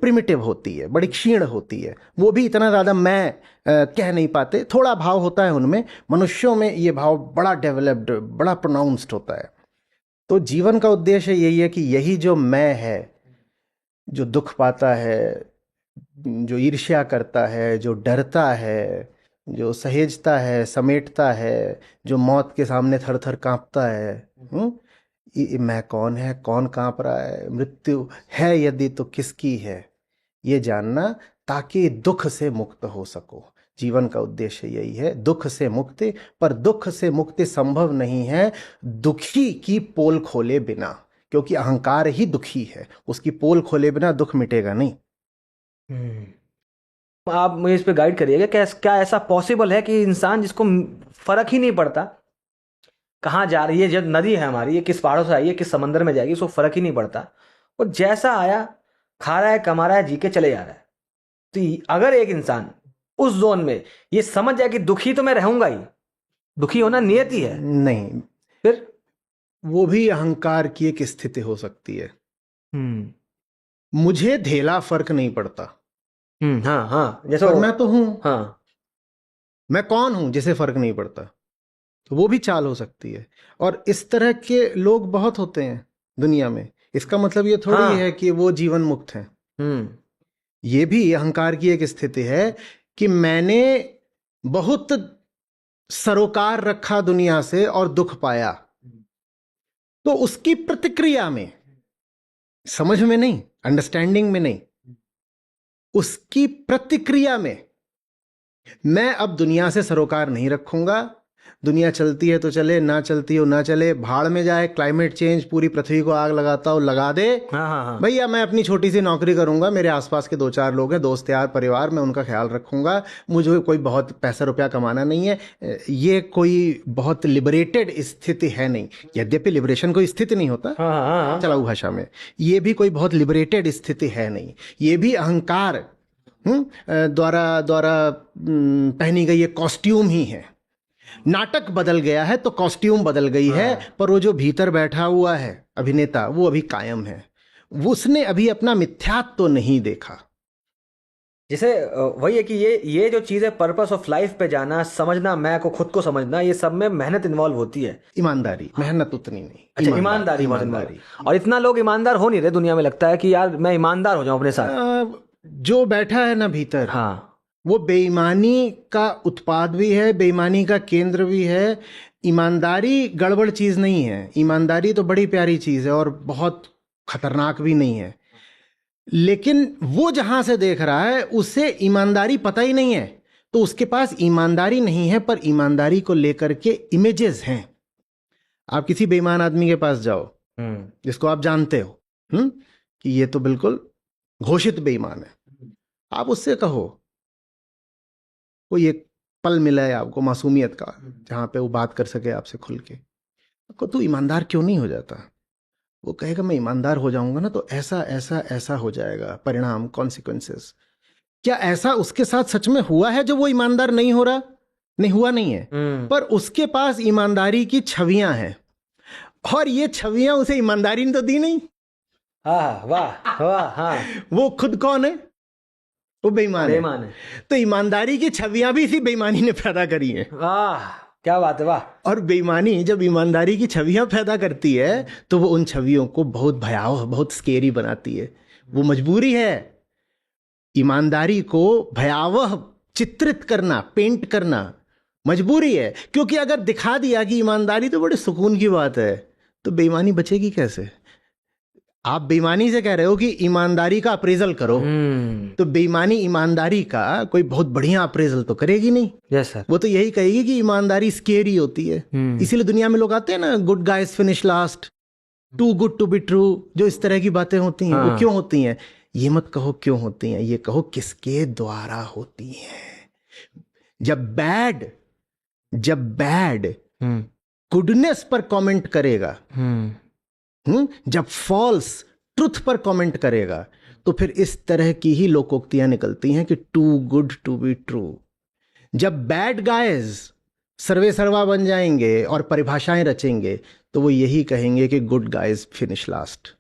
प्रिमिटिव होती है, बड़ी क्षीण होती है। वो भी इतना ज़्यादा मैं कह नहीं पाते, थोड़ा भाव होता है उनमें। मनुष्यों में ये भाव बड़ा डेवलप्ड, बड़ा प्रोनाउंस्ड होता है। तो जीवन का उद्देश्य यही है कि यही जो मैं है, जो दुख पाता है, जो ईर्ष्या करता है, जो डरता है, जो सहेजता है, समेटता है, जो मौत के सामने थर थर कांपता है, ये मैं कौन है, कौन कांप रहा है, मृत्यु है यदि तो किसकी है, ये जानना, ताकि दुख से मुक्त हो सको। जीवन का उद्देश्य यही है, दुख से मुक्ति। पर दुख से मुक्ति संभव नहीं है दुखी की पोल खोले बिना, क्योंकि अहंकार ही दुखी है, उसकी पोल खोले बिना दुख मिटेगा नहीं। आप मुझे इस पे गाइड करिएगा, क्या ऐसा पॉसिबल है कि इंसान जिसको फर्क ही नहीं पड़ता कहाँ जा रही है, जब नदी है हमारी, ये किस पहाड़ों से आई है, किस समंदर में जाएगी, उसको फर्क ही नहीं पड़ता, वो जैसा आया खा रहा है, कमा रहा है, जी के चले जा रहा है। तो अगर एक इंसान उस जोन में ये समझ जाए कि दुखी तो मैं रहूंगा ही, दुखी होना नियति है, नहीं, फिर वो भी अहंकार की एक स्थिति हो सकती है। मुझे धेला फर्क नहीं पड़ता, हाँ हाँ, जैसे पर मैं तो हूं, हाँ मैं कौन हूं जिसे फर्क नहीं पड़ता। तो वो भी चाल हो सकती है। और इस तरह के लोग बहुत होते हैं दुनिया में। इसका मतलब ये थोड़ी है हाँ। कि वो जीवन मुक्त हैं। हम्म। ये भी अहंकार की एक स्थिति है कि मैंने बहुत सरोकार रखा दुनिया से और दुख पाया, तो उसकी प्रतिक्रिया में, समझ में नहीं, अंडरस्टैंडिंग में नहीं, उसकी प्रतिक्रिया में मैं अब दुनिया से सरोकार नहीं रखूंगा। दुनिया चलती है तो चले, ना चलती हो ना चले, भाड़ में जाए, क्लाइमेट चेंज पूरी पृथ्वी को आग लगाता हो लगा दे, हाँ हाँ हाँ। भैया मैं अपनी छोटी सी नौकरी करूंगा, मेरे आसपास के 2-4 लोग हैं, दोस्त यार परिवार, मैं उनका ख्याल रखूंगा, मुझे कोई बहुत पैसा रुपया कमाना नहीं है। ये कोई बहुत लिबरेटेड स्थिति है नहीं। यद्यपि लिबरेशन कोई स्थिति नहीं होता हाँ हाँ हाँ। चलाऊ भाषा में, ये भी कोई बहुत लिबरेटेड स्थिति है नहीं। ये भी अहंकार द्वारा द्वारा पहनी गई एक कॉस्ट्यूम ही है। नाटक बदल गया है तो कॉस्ट्यूम बदल गई है, पर वो जो भीतर बैठा हुआ है अभिनेता, वो अभी कायम है। उसने अभी अपना मिथ्यात्व तो नहीं देखा। जैसे वही है कि ये जो चीज़ है, पर्पस ऑफ लाइफ पे जाना, समझना, मैं को खुद को समझना, ये सब में मेहनत इन्वॉल्व होती है। ईमानदारी, मेहनत उतनी नहीं। अच्छा, ईमानदारी बहुत involve। और इतना लोग ईमानदार हो नहीं रहे दुनिया में, लगता है कि यार मैं ईमानदार हो जाऊं अपने साथ। जो बैठा है ना भीतर, हाँ। वो बेईमानी का उत्पाद भी है, बेईमानी का केंद्र भी है। ईमानदारी गड़बड़ चीज नहीं है, ईमानदारी तो बड़ी प्यारी चीज है और बहुत खतरनाक भी नहीं है। लेकिन वो जहां से देख रहा है उसे ईमानदारी पता ही नहीं है, तो उसके पास ईमानदारी नहीं है, पर ईमानदारी को लेकर के इमेजेस हैं। आप किसी बेईमान आदमी के पास जाओ जिसको आप जानते हो कि ये तो बिल्कुल घोषित बेईमान है, आप उससे कहो, कोई एक पल मिला है आपको मासूमियत का जहां पे वो बात कर सके आपसे खुल के, आपको तू ईमानदार क्यों नहीं हो जाता? वो कहेगा मैं ईमानदार हो जाऊंगा ना तो ऐसा ऐसा ऐसा हो जाएगा, परिणाम, कॉन्सिक्वेंसेस। क्या ऐसा उसके साथ सच में हुआ है जो वो ईमानदार नहीं हो रहा? नहीं हुआ नहीं है, पर उसके पास ईमानदारी की छवियां हैं, और ये छवियां उसे ईमानदारी ने तो दी नहीं। हाँ, वाह वाह। हाँ, वो खुद कौन है? वो बेईमान है। तो ईमानदारी की छवियां भी इसी बेईमानी ने पैदा करी हैं। वाह, क्या बात है, वाह। और बेईमानी जब ईमानदारी की छवियां पैदा करती है तो वो उन छवियों को बहुत भयावह, बहुत स्केरी बनाती है। वो मजबूरी है ईमानदारी को भयावह चित्रित करना, पेंट करना मजबूरी है। क्योंकि अगर दिखा दिया कि ईमानदारी तो बड़े सुकून की बात है, तो बेईमानी बचेगी कैसे? आप बेईमानी से कह रहे हो कि ईमानदारी का अप्रेजल करो, तो बेईमानी ईमानदारी का कोई बहुत बढ़िया अप्रेजल तो करेगी नहीं। Yes sir. वो तो यही कहेगी कि ईमानदारी स्केरी होती है। इसीलिए दुनिया में लोग आते हैं ना, good guys finish last, too good to be true, जो इस तरह की बातें होती हैं, वो क्यों होती हैं? ये मत कहो क्यों होती हैं, ये कहो किसके द्वारा होती हैं। जब बैड गुडनेस पर कमेंट करेगा, जब फॉल्स ट्रुथ पर कमेंट करेगा, तो फिर इस तरह की ही लोकोक्तियां निकलती हैं कि too good to be true. जब बैड गाइज सर्वे सर्वा बन जाएंगे और परिभाषाएं रचेंगे, तो वो यही कहेंगे कि गुड गाइज फिनिश लास्ट।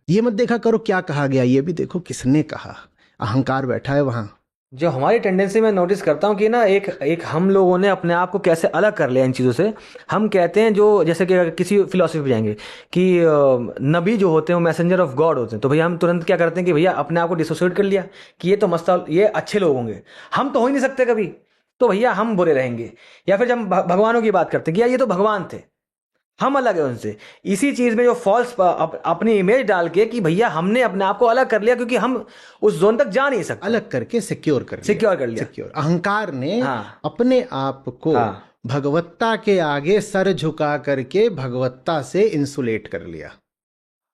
ये मत देखा करो क्या कहा गया, ये भी देखो किसने कहा। अहंकार बैठा है वहां। जो हमारी टेंडेंसी मैं नोटिस करता हूँ कि ना, एक हम लोगों ने अपने आप को कैसे अलग कर लिया इन चीज़ों से। हम कहते हैं, जो जैसे कि अगर किसी फिलॉसफी पे जाएंगे कि नबी जो होते हैं वो मैसेंजर ऑफ गॉड होते हैं, तो भैया हम तुरंत क्या करते हैं कि भैया अपने आप को डिसोसिएट कर लिया कि ये तो मस्त, ये अच्छे लोग होंगे, हम तो हो ही नहीं सकते कभी, तो भैया हम बुरे रहेंगे। या फिर जब हम भगवानों की बात करते हैं कि यार ये तो भगवान थे, हम अलग है उनसे। इसी चीज में जो फॉल्स अपनी इमेज डाल के कि भैया हमने अपने आप को अलग कर लिया, क्योंकि हम उस जोन तक जा नहीं सकते, अलग करके सिक्योर कर लिया। अहंकार ने अपने आप को भगवत्ता के आगे सर झुका करके भगवत्ता से इंसुलेट कर लिया।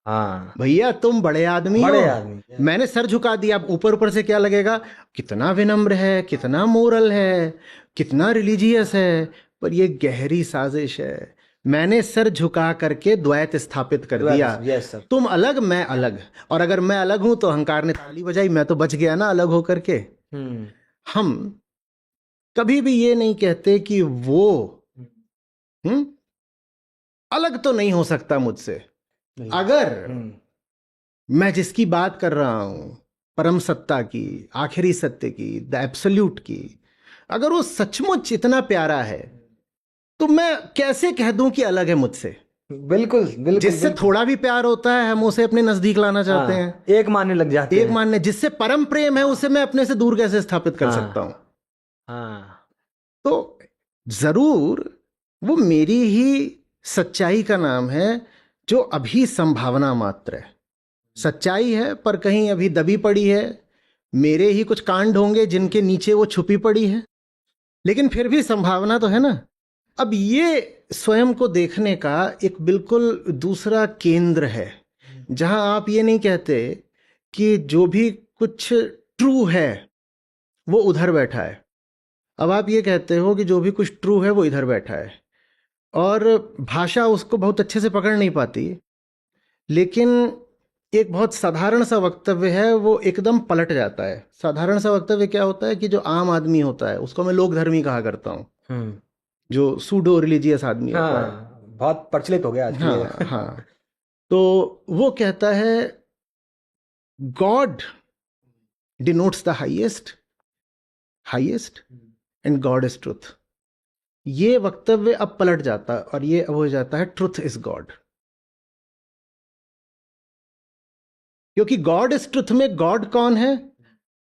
हाँ भैया तुम बड़े आदमी हो, मैंने सर झुका दिया। ऊपर ऊपर से क्या लगेगा, कितना विनम्र है, कितना मोरल है, कितना रिलीजियस है, पर ये गहरी साजिश है। मैंने सर झुका करके द्वैत स्थापित कर दिया। तुम अलग, मैं अलग, और अगर मैं अलग हूं तो अहंकार ने ताली बजाई, मैं तो बच गया ना अलग होकर के। हम कभी भी ये नहीं कहते कि वो अलग तो नहीं हो सकता मुझसे। अगर मैं जिसकी बात कर रहा हूं परम सत्ता की, आखिरी सत्य की, द एब्सोल्यूट की, अगर वो सचमुच इतना प्यारा है तो मैं कैसे कह दूं कि अलग है मुझसे? बिल्कुल बिल्कुल जिससे बिल्कुल। थोड़ा भी प्यार होता है हम उसे अपने नजदीक लाना चाहते हाँ, हैं, एक मानने लग जाते एक हैं। मानने। जिससे परम प्रेम है उसे मैं अपने से दूर कैसे स्थापित कर सकता हूं? हाँ हाँ। तो जरूर वो मेरी ही सच्चाई का नाम है जो अभी संभावना मात्र है। सच्चाई है पर कहीं अभी दबी पड़ी है, मेरे ही कुछ कांड होंगे जिनके नीचे वो छुपी पड़ी है, लेकिन फिर भी संभावना तो है ना। अब ये स्वयं को देखने का एक बिल्कुल दूसरा केंद्र है, जहां आप ये नहीं कहते कि जो भी कुछ ट्रू है वो उधर बैठा है। अब आप ये कहते हो कि जो भी कुछ ट्रू है वो इधर बैठा है, और भाषा उसको बहुत अच्छे से पकड़ नहीं पाती, लेकिन एक बहुत साधारण सा वक्तव्य है वो एकदम पलट जाता है। साधारण सा वक्तव्य क्या होता है कि जो आम आदमी होता है उसको मैं लोक धर्मी कहा करता हूँ, हम्म। जो सूडो रिलीजियस आदमी होता है। हाँ, बहुत प्रचलित हो गया आजकल ये। हाँ हाँ। तो वो कहता है God denotes the highest, highest, and God is truth. ये वक्तव्य अब पलट जाता है और ये अब हो जाता है ट्रुथ इज गॉड। क्योंकि गॉड इज ट्रुथ में गॉड कौन है?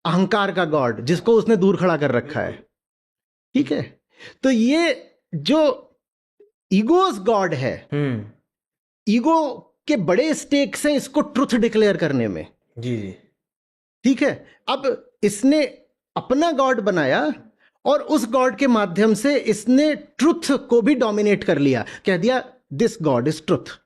अहंकार का गॉड, जिसको उसने दूर खड़ा कर रखा है। ठीक है, तो ये जो ईगोस गॉड है, ईगो के बड़े स्टेक्स हैं इसको ट्रुथ डिक्लेयर करने में। जी जी। ठीक है, अब इसने अपना गॉड बनाया और उस गॉड के माध्यम से इसने ट्रुथ को भी डोमिनेट कर लिया, कह दिया this God is truth,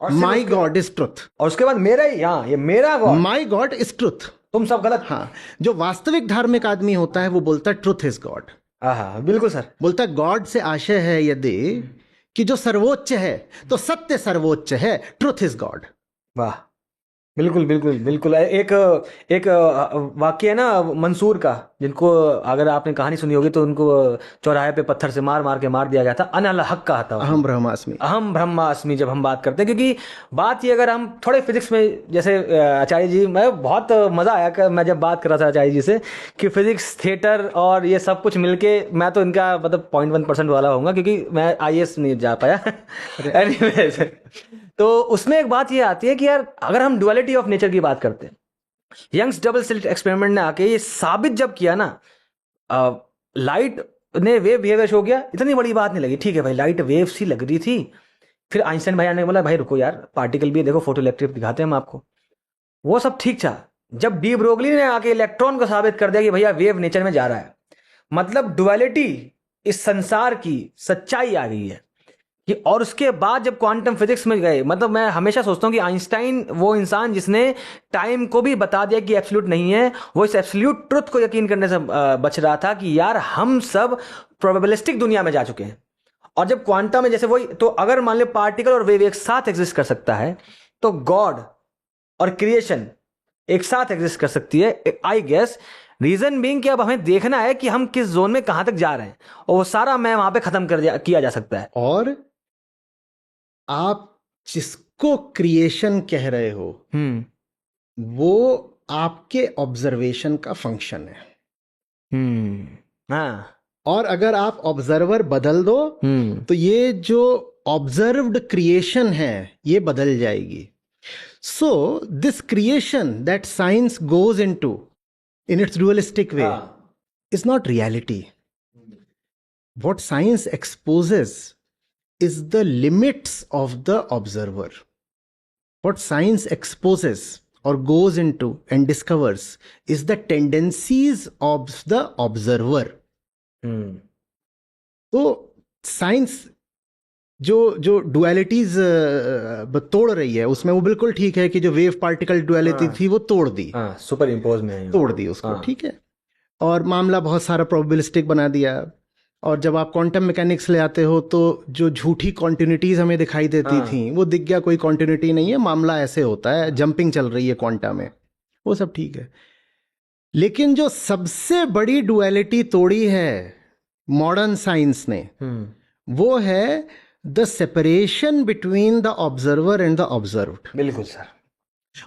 my God is truth. और उसके बाद मेरा ही, हाँ ये मेरा God, my God is truth, तुम सब गलत। हाँ, जो वास्तविक धार्मिक आदमी होता है वो बोलता है ट्रुथ इज गॉड। हाँ बिल्कुल सर। बोलता है गॉड से आशय है यदि कि जो सर्वोच्च है तो सत्य सर्वोच्च है, ट्रुथ इज गॉड। वाह, बिल्कुल बिल्कुल बिल्कुल। एक वाक्य है ना मंसूर का, जिनको अगर आपने कहानी सुनी होगी तो उनको चौराहे पे पत्थर से मार मार के मार दिया गया था। अनल हक कहा था, अहम ब्रह्मास्मि, अहम ब्रह्मास्मि। जब हम बात करते हैं, क्योंकि बात ये अगर हम थोड़े फिजिक्स में, जैसे आचार्य जी, मैं बहुत मज़ा आया कि मैं जब बात कर रहा था आचार्य जी से कि फिजिक्स, थिएटर और ये सब कुछ मिलके, मैं तो इनका मतलब 0.1% वाला होऊंगा क्योंकि मैं IAS नहीं जा पाया। एनीवेज, तो उसमें एक बात ये आती है कि यार अगर हम डुअलिटी ऑफ नेचर की बात करते हैं, यंग्स डबल स्लिट एक्सपेरिमेंट ने आके ये साबित जब किया ना, लाइट ने वेव बिहेवियर शो किया, इतनी बड़ी बात नहीं लगी, ठीक है भाई लाइट वेव सी लग रही थी। फिर आइंस्टाइन भैया ने बोला भाई रुको यार, पार्टिकल भी देखो, फोटो इलेक्ट्रिक दिखाते हैं हम आपको, वो सब ठीक था। जब डी ब्रोगली ने आके इलेक्ट्रॉन को साबित कर दिया कि भैया वेव नेचर में जा रहा है, मतलब डुअलिटी इस संसार की सच्चाई आ गई है कि। और उसके बाद जब क्वांटम फिजिक्स में गए, मतलब मैं हमेशा सोचता हूँ कि आइंस्टाइन वो इंसान जिसने टाइम को भी बता दिया कि एब्सोल्यूट नहीं है, वो इस एब्सोल्यूट ट्रुथ को यकीन करने से बच रहा था कि यार हम सब प्रोबेबिलिस्टिक दुनिया में जा चुके हैं। और जब क्वांटम में जैसे वही, तो अगर मान लो पार्टिकल और वेव एक साथ एग्जिस्ट कर सकता है, तो गॉड और क्रिएशन एक साथ एग्जिस्ट कर सकती है, आई गेस। रीजन बीइंग कि अब हमें देखना है कि हम किस जोन में कहां तक जा रहे हैं, और वो सारा मैं वहां पे खत्म किया जा सकता है। और आप जिसको क्रिएशन कह रहे हो वो आपके ऑब्जर्वेशन का फंक्शन है। हाँ। और अगर आप ऑब्जर्वर बदल दो तो ये जो ऑब्जर्व्ड क्रिएशन है ये बदल जाएगी। So this creation that science goes into in its dualistic way is not reality. What science exposes is the limits of the observer. What science exposes or goes into and discovers is the tendencies of the observer. तो science जो dualities तोड़ रही है उसमें वो बिल्कुल ठीक है कि जो वेव पार्टिकल डुअलिटी थी वो तोड़ दी, सुपर इम्पोज में तोड़ दी उसको, ठीक है, और मामला बहुत सारा प्रोबेबिलिस्टिक बना दिया। और जब आप क्वांटम मैकेनिक्स ले आते हो तो जो झूठी कॉन्टिन्यूटीज हमें दिखाई देती थी वो दिख गया कोई कॉन्टिन्यूटी नहीं है, मामला ऐसे होता है, जंपिंग चल रही है क्वांटम में, वो सब ठीक है। लेकिन जो सबसे बड़ी डुअलिटी तोड़ी है मॉडर्न साइंस ने, वो है the separation between the observer and the observed. बिल्कुल सर।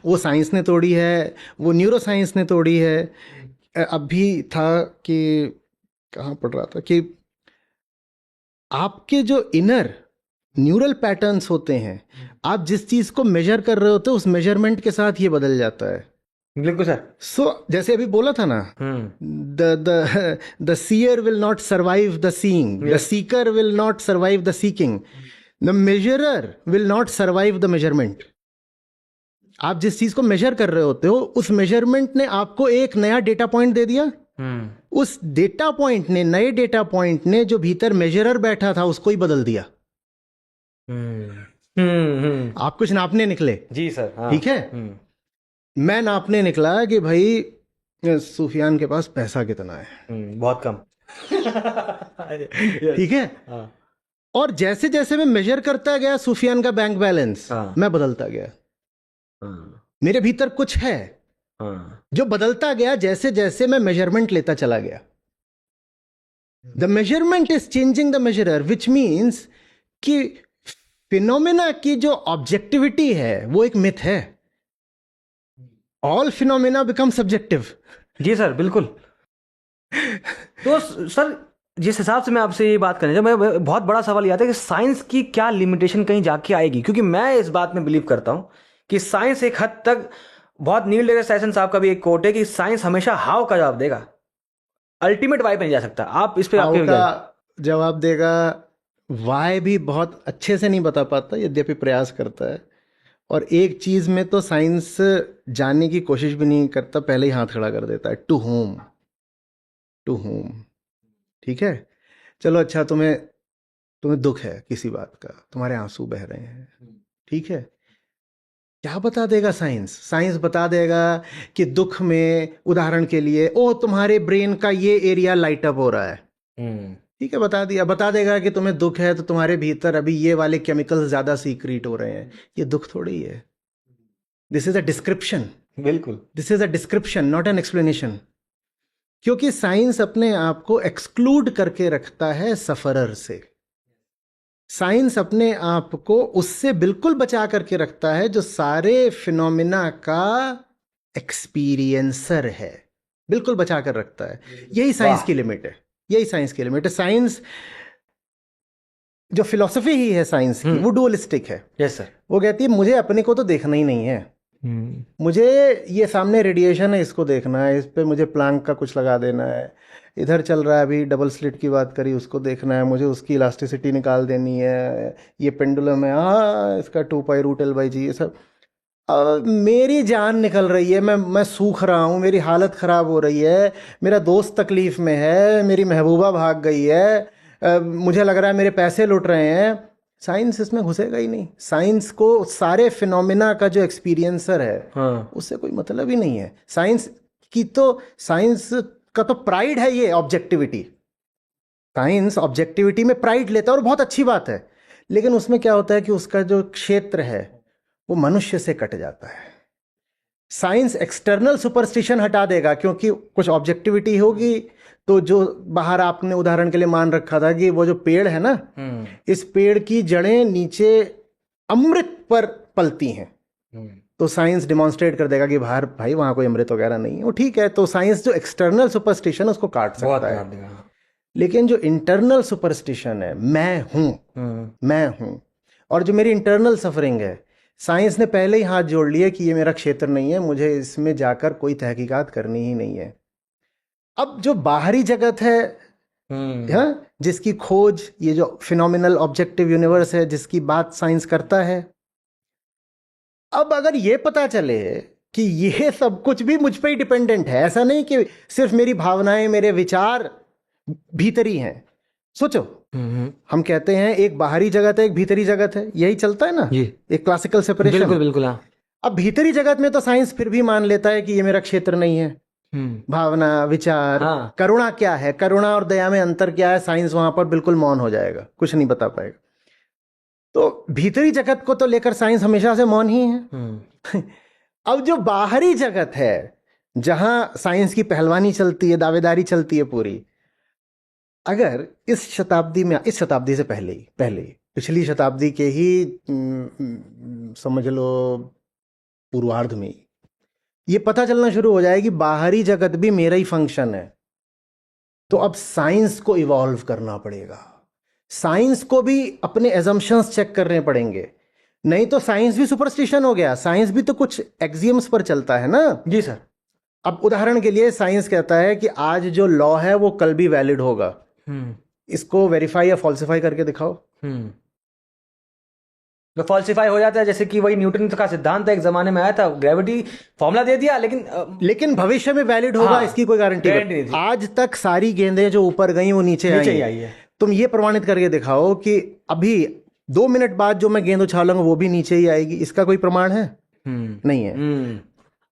वो साइंस ने तोड़ी है, वो न्यूरो साइंस ने तोड़ी है। अभी था कि कहाँ पढ़ रहा था कि आपके जो इनर न्यूरल पैटर्न्स होते हैं, आप जिस चीज को मेजर कर रहे होते हो उस मेजरमेंट के साथ ये बदल जाता है। बिल्कुल सर। जैसे अभी बोला था ना, the seer will not survive the seeing, the seeker will not survive the seeking, the measurer will not survive the measurement. आप जिस चीज को मेजर कर रहे होते हो उस मेजरमेंट ने आपको एक नया डेटा पॉइंट दे दिया, उस डेटा पॉइंट ने, नए डेटा पॉइंट ने जो भीतर मेजरर बैठा था उसको ही बदल दिया। आप कुछ नापने निकले, जी सर, हाँ। ठीक है, मैं नापने निकला कि भाई सुफियान के पास पैसा कितना है, बहुत कम। ठीक है, हाँ। और जैसे जैसे मैं मेजर करता गया सुफियान का बैंक बैलेंस, हाँ। मैं बदलता गया। हाँ। मेरे भीतर कुछ है जो बदलता गया जैसे जैसे मैं मेजरमेंट लेता चला गया। The measurement is changing the measurer, which means कि फिनोमेना की जो ऑब्जेक्टिविटी है वो एक मिथ है। All phenomena become subjective. जी सर, बिल्कुल। तो सर, जिस हिसाब से मैं आपसे ये बात करने जब मैं बहुत बड़ा सवाल ये आता है कि साइंस की क्या लिमिटेशन कहीं जाके आएगी, क्योंकि मैं इस बात में बिलीव करता हूं कि साइंस एक हद तक, बहुत नील डीग्रास टायसन साहब का भी एक कोट है कि साइंस हमेशा हाउ का जवाब देगा, अल्टीमेट वाई पे नहीं जा सकता। आप इस पे हाउ का जवाब देगा, वाई भी बहुत अच्छे से नहीं बता पाता, यद्यपि प्रयास करता है। और एक चीज में तो साइंस जानने की कोशिश भी नहीं करता, पहले ही हाथ खड़ा कर देता है, टू होम, टू होम। ठीक है, चलो अच्छा, तुम्हें दुख है किसी बात का, तुम्हारे आंसू बह रहे हैं, ठीक है, क्या बता देगा साइंस? साइंस बता देगा कि दुख में, उदाहरण के लिए, ओ तुम्हारे ब्रेन का ये एरिया लाइट अप हो रहा है, ठीक है, बता दिया। बता देगा कि तुम्हें दुख है तो तुम्हारे भीतर अभी ये वाले केमिकल्स ज्यादा सीक्रेट हो रहे हैं। ये दुख थोड़ी है, दिस इज अ डिस्क्रिप्शन। बिल्कुल, this is a description, not an explanation. क्योंकि साइंस अपने आप को एक्सक्लूड करके रखता है सफरर से। साइंस अपने आप को उससे बिल्कुल बचा करके रखता है जो सारे फिनोमिना का एक्सपीरियंसर है, बिल्कुल बचा कर रखता है। यही साइंस की लिमिट है, यही साइंस की लिमिट है। साइंस जो फिलॉसफी ही है साइंस की, वो डुअलिस्टिक है। Yes sir. वो कहती है मुझे अपने को तो देखना ही नहीं है, मुझे ये सामने रेडिएशन है इसको देखना है, इस पे मुझे प्लांक का कुछ लगा देना है, इधर चल रहा है अभी डबल स्लिट की बात करी उसको देखना है, मुझे उसकी इलास्टिसिटी निकाल देनी है, ये पेंडुलम है, हाँ इसका 2π√L/g, ये सब। मेरी जान निकल रही है, मैं सूख रहा हूँ, मेरी हालत ख़राब हो रही है, मेरा दोस्त तकलीफ़ में है, मेरी महबूबा भाग गई है, मुझे लग रहा है मेरे पैसे लुट रहे हैं। साइंस इसमें घुसेगा ही नहीं। साइंस को सारे फिनोमिना का जो एक्सपीरियंसर है, हाँ, उससे कोई मतलब ही नहीं है। साइंस का तो प्राइड है ये ऑब्जेक्टिविटी। साइंस ऑब्जेक्टिविटी में प्राइड लेता है और बहुत अच्छी बात है, लेकिन उसमें क्या होता है कि उसका जो क्षेत्र है वो मनुष्य से कट जाता है। साइंस एक्सटर्नल सुपरस्टिशन हटा देगा, क्योंकि कुछ ऑब्जेक्टिविटी होगी तो जो बाहर आपने उदाहरण के लिए मान रखा था कि वो जो पेड़ है ना, इस पेड़ की जड़ें नीचे अमृत पर पलती हैं, तो साइंस डिमॉन्स्ट्रेट कर देगा कि बाहर भाई वहां कोई अमृत वगैरह नहीं है, वो ठीक है। तो साइंस जो एक्सटर्नल सुपरस्टिशन उसको काट सकता है, लेकिन जो इंटरनल सुपरस्टिशन है, मैं हूं और जो मेरी इंटरनल सफरिंग है, साइंस ने पहले ही हाथ जोड़ लिए कि ये मेरा क्षेत्र नहीं है, मुझे इसमें जाकर कोई तहकीकात करनी ही नहीं है। अब जो बाहरी जगत है, हाँ, जिसकी खोज, ये जो फिनोमिनल ऑब्जेक्टिव यूनिवर्स है जिसकी बात साइंस करता है, अब अगर ये पता चले कि ये सब कुछ भी मुझ पे ही डिपेंडेंट है, ऐसा नहीं कि सिर्फ मेरी भावनाएं, मेरे विचार भीतरी हैं। सोचो, हम कहते हैं एक बाहरी जगत है, एक भीतरी जगत है, यही चलता है ना, एक क्लासिकल सेपरेशन। बिल्कुल बिल्कुल, हाँ। अब भीतरी जगत में तो साइंस फिर भी मान लेता है कि ये मेरा क्षेत्र नहीं है। भावना, विचार, हाँ। करुणा क्या है, करुणा और दया में अंतर क्या है, साइंस वहां पर बिल्कुल मौन हो जाएगा, कुछ नहीं बता पाएगा। तो भीतरी जगत को तो लेकर साइंस हमेशा से मौन ही है। अब जो बाहरी जगत है, जहां साइंस की पहलवानी चलती है, दावेदारी चलती है पूरी, अगर इस शताब्दी में, इस शताब्दी से पहले पिछली शताब्दी के ही समझ लो पूर्वार्ध में ही ये पता चलना शुरू हो जाए कि बाहरी जगत भी मेरा ही फंक्शन है। तो अब साइंस को इवॉल्व करना पड़ेगा, साइंस को भी अपने एजम्पशंस चेक करने पड़ेंगे, नहीं तो साइंस भी सुपरस्टिशन हो गया। साइंस भी तो कुछ एक्सियम्स पर चलता है ना। जी सर। अब उदाहरण के लिए साइंस कहता है कि आज जो लॉ है वो कल भी वैलिड होगा, इसको वेरीफाई या फॉल्सिफाई करके दिखाओ। तो फॉल्सिफाई हो जाता है, जैसे कि वही न्यूटन का सिद्धांत एक जमाने में आया था, ग्रेविटी फॉर्मूला दे दिया, लेकिन भविष्य में वैलिड होगा, हाँ, इसकी कोई गारंटी नहीं। आज तक सारी गेंदें जो ऊपर गई वो नीचे आई है। तुम ये प्रमाणित करके दिखाओ कि अभी 2 मिनट बाद जो मैं गेंद उछालूंगा वो भी नीचे ही आएगी, इसका कोई प्रमाण है? नहीं है।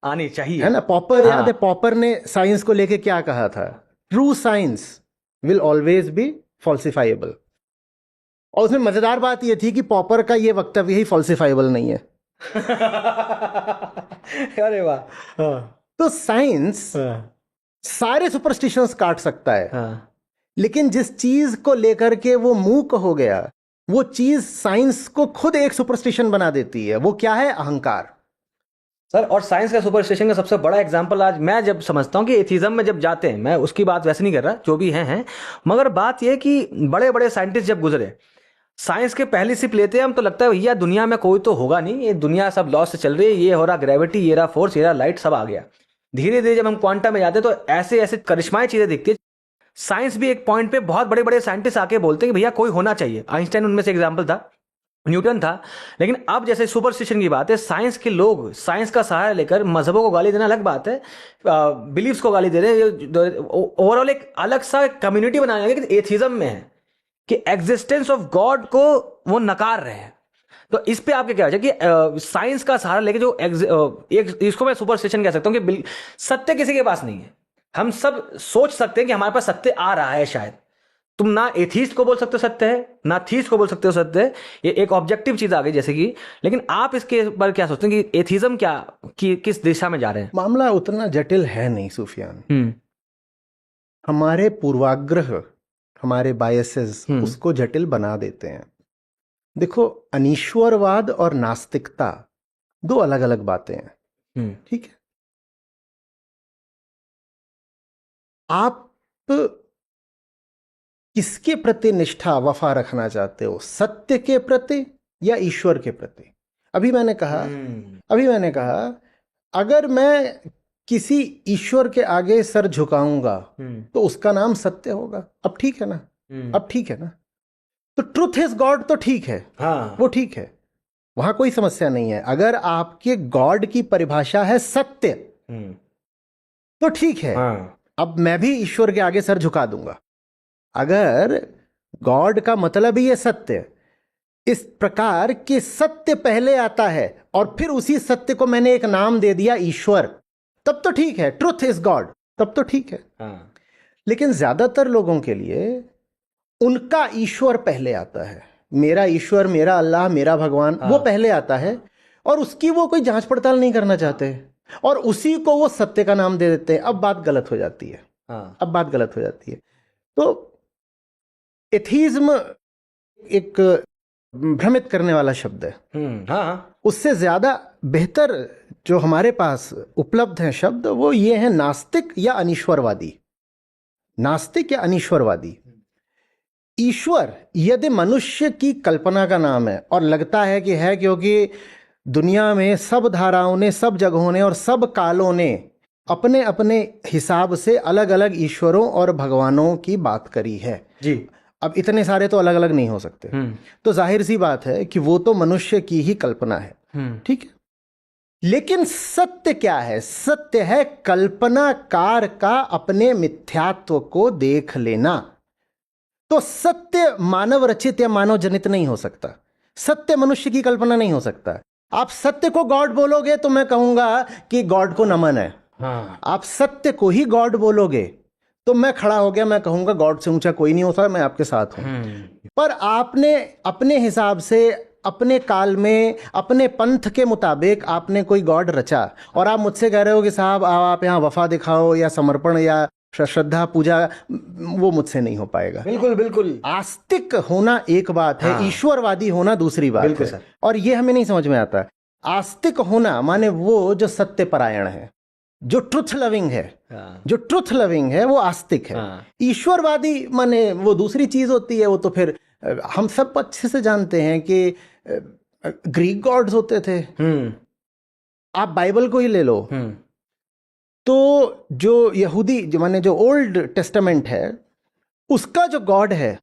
आनी चाहिए, है ना। पॉपर, याद है पॉपर ने साइंस को लेके क्या कहा था? True science will always be falsifiable. और उसमें मजेदार बात यह थी कि पॉपर का ये वक्तव्य ही फॉल्सिफाइबल नहीं है। अरे वाह। तो साइंस सारे सुपरस्टिशंस काट सकता है, लेकिन जिस चीज को लेकर के वो मूक हो गया, वो चीज साइंस को खुद एक सुपरस्टिशन बना देती है। वो क्या है? अहंकार। सर, और साइंस का सुपरस्टिशन का सबसे बड़ा एग्जांपल आज मैं जब समझता हूँ कि एथिज्म में जब जाते हैं, मैं उसकी बात वैसे नहीं कर रहा, जो भी हैं, मगर बात यह कि बड़े बड़े साइंटिस्ट जब गुजरे, साइंस के पहली सिप लेते हैं हम तो लगता है भैया दुनिया में कोई तो होगा नहीं, ये दुनिया सब लॉ से चल रही है, ये हो रहा ग्रेविटी, ये रहा फोर्स, ये रहा लाइट, सब आ गया। धीरे धीरे जब हम क्वांटम में जाते हैं तो ऐसे ऐसे करिश्माई चीजें दिखती है। साइंस भी एक पॉइंट पे बहुत बड़े बड़े साइंटिस्ट आके बोलते हैं कि भैया कोई होना चाहिए। आइंस्टाइन उनमें से एग्जाम्पल था, न्यूटन था। लेकिन अब जैसे सुपरस्टिशन की बात है, साइंस के लोग साइंस का सहारा लेकर मजहबों को गाली देना अलग बात है, बिलीफ्स को गाली दे रहे हैं। ओवरऑल एक अलग सा कम्युनिटी बनाने लगे एथिज्म में है कि एग्जिस्टेंस ऑफ गॉड को वो नकार रहे हैं। तो इस पे आपके क्या है कि साइंस का सहारा लेके जो एक इसको मैं सुपरस्टिशन कह सकता हूं कि सत्य किसी के पास नहीं है। हम सब सोच सकते हैं कि हमारे पास सत्य आ रहा है, शायद तुम ना एथीस्ट को बोल सकते हो सत्य है, ना थीस्ट को बोल सकते हो सत्य है, ये एक ऑब्जेक्टिव चीज आ गई जैसे कि। लेकिन आप इसके पर क्या सोचते हैं कि एथिज्म क्या किस दिशा में जा रहे हैं? मामला उतना जटिल है नहीं सुफियान। हमारे पूर्वाग्रह, हमारे बायसेस उसको जटिल बना देते हैं। देखो, अनीश्वरवाद और नास्तिकता 2 अलग अलग बातें हैं, ठीक है। आप किसके प्रति निष्ठा, वफा रखना चाहते हो? सत्य के प्रति या ईश्वर के प्रति? अभी मैंने कहा अगर मैं किसी ईश्वर के आगे सर झुकाऊंगा तो उसका नाम सत्य होगा। अब ठीक है ना? अब ठीक है ना? तो ट्रुथ इज गॉड तो ठीक है, हाँ, वो ठीक है, वहां कोई समस्या नहीं है। अगर आपके गॉड की परिभाषा है सत्य तो ठीक है, हाँ। अब मैं भी ईश्वर के आगे सर झुका दूंगा। अगर गॉड का मतलब ही है सत्य, इस प्रकार के सत्य पहले आता है और फिर उसी सत्य को मैंने एक नाम दे दिया ईश्वर, तब तो ठीक है, ट्रुथ इज गॉड, तब तो ठीक है, हाँ। लेकिन ज्यादातर लोगों के लिए उनका ईश्वर पहले आता है। मेरा ईश्वर, मेरा अल्लाह, मेरा भगवान, वो पहले आता है और उसकी वो कोई जांच पड़ताल नहीं करना चाहते और उसी को वो सत्य का नाम दे देते हैं। अब बात गलत हो जाती है, हाँ। अब बात गलत हो जाती है। तो एथीज्म एक भ्रमित करने वाला शब्द है, हाँ। उससे ज्यादा बेहतर जो हमारे पास उपलब्ध है शब्द, वो ये है नास्तिक या अनीश्वरवादी। नास्तिक या अनीश्वरवादी। ईश्वर यदि मनुष्य की कल्पना का नाम है, और लगता है कि है, क्योंकि दुनिया में सब धाराओं ने, सब जगहों ने और सब कालों ने अपने अपने हिसाब से अलग अलग ईश्वरों और भगवानों की बात करी है जी। अब इतने सारे तो अलग अलग नहीं हो सकते, तो जाहिर सी बात है कि वो तो मनुष्य की ही कल्पना है, ठीक है। लेकिन सत्य क्या है? सत्य है कल्पनाकार का अपने मिथ्यात्व को देख लेना। तो सत्य मानव रचित या मानव जनित नहीं हो सकता, सत्य मनुष्य की कल्पना नहीं हो सकता। आप सत्य को गॉड बोलोगे तो मैं कहूंगा कि गॉड को नमन है, हाँ। आप सत्य को ही गॉड बोलोगे तो मैं खड़ा हो गया, मैं कहूंगा गॉड से ऊंचा कोई नहीं होता, मैं आपके साथ हूं। पर आपने अपने हिसाब से, अपने काल में, अपने पंथ के मुताबिक आपने कोई गॉड रचा और आप मुझसे कह रहे हो कि साहब आप यहाँ वफा दिखाओ या समर्पण या श्रद्धा पूजा, वो मुझसे नहीं हो पाएगा। बिल्कुल बिल्कुल। आस्तिक होना एक बात है, हाँ। ईश्वरवादी होना दूसरी बात है, सर। और ये हमें नहीं समझ में आता। आस्तिक होना माने वो जो सत्य परायण है, जो ट्रुथ लविंग है, जो ट्रुथ लविंग है वो आस्तिक है। ईश्वरवादी माने वो दूसरी चीज होती है। वो तो फिर हम सब अच्छे से जानते हैं कि ग्रीक गॉड्स होते थे। आप बाइबल को ही ले लो, तो जो यहूदी जो माने जो ओल्ड टेस्टामेंट है उसका जो गॉड है,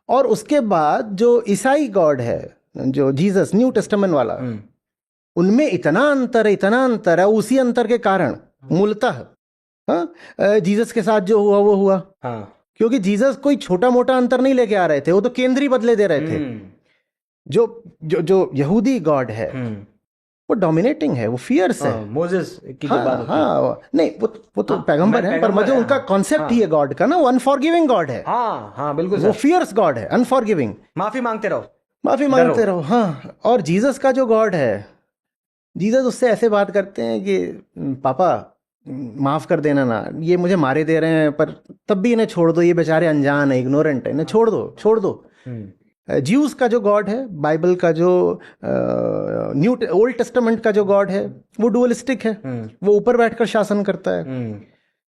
और उसके बाद जो ईसाई गॉड है, जो जीसस न्यू टेस्टामेंट वाला, उनमें इतना अंतर है। उसी अंतर के कारण मूलतः जीसस के साथ जो हुआ वो हुआ। क्योंकि जीसस कोई छोटा मोटा अंतर नहीं लेके आ रहे थे, वो तो केंद्रीय बदले दे रहे थे। जो जो जो यहूदी गॉड है वो डोमिनेटिंग है, वो फियर्स है। मोसेस की जो बात होती है, नहीं वो तो पैगंबर है, पर मुझे उनका कॉन्सेप्ट ही है गॉड का ना, वो अनफॉरगिविंग गॉड है। बिल्कुल वो फियर्स गॉड है, अनफॉरगिविंग, माफी मांगते रहो। हाँ, और जीसस का जो गॉड है, जीसस उससे ऐसे बात करते हैं कि पापा माफ कर देना ना, ये मुझे मारे दे रहे हैं, पर तब भी इन्हें छोड़ दो, ये बेचारे अनजान है, इग्नोरेंट है, इन्हें छोड़ दो। ज्यूज का जो गॉड है, बाइबल का जो न्यू ओल्ड टेस्टामेंट का जो गॉड है, वो डुअलिस्टिक है, वो ऊपर बैठकर शासन करता है।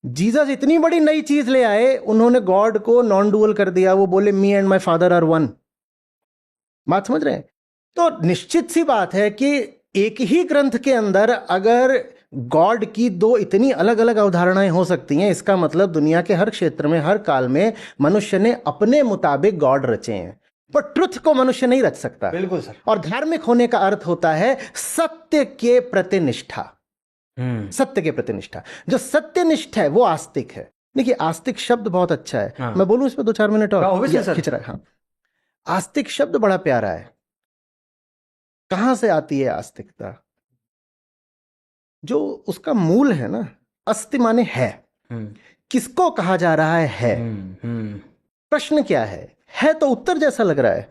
जीसस इतनी बड़ी नई चीज ले आए, उन्होंने गॉड को नॉन डुअल कर दिया। वो बोले me and my father are one. बात समझ रहे हैं? तो निश्चित सी बात है कि एक ही ग्रंथ के अंदर अगर गॉड की दो इतनी अलग अलग अवधारणाएं हो सकती हैं, इसका मतलब दुनिया के हर क्षेत्र में, हर काल में मनुष्य ने अपने मुताबिक गॉड रचे हैं, पर ट्रुथ को मनुष्य नहीं रच सकता। बिल्कुल सर। और धार्मिक होने का अर्थ होता है सत्य के प्रति निष्ठा। सत्य के प्रति निष्ठा। जो सत्यनिष्ठ है वो आस्तिक है। देखिए, आस्तिक शब्द बहुत अच्छा है। मैं बोलूं इस पे 2-4 मिनट और? खिंच रहा है। हाँ, आस्तिक शब्द बड़ा प्यारा है। कहां से आती है आस्तिकता? जो उसका मूल है ना, अस्ति माने है। किसको कहा जा रहा है? प्रश्न क्या है तो उत्तर जैसा लग रहा है,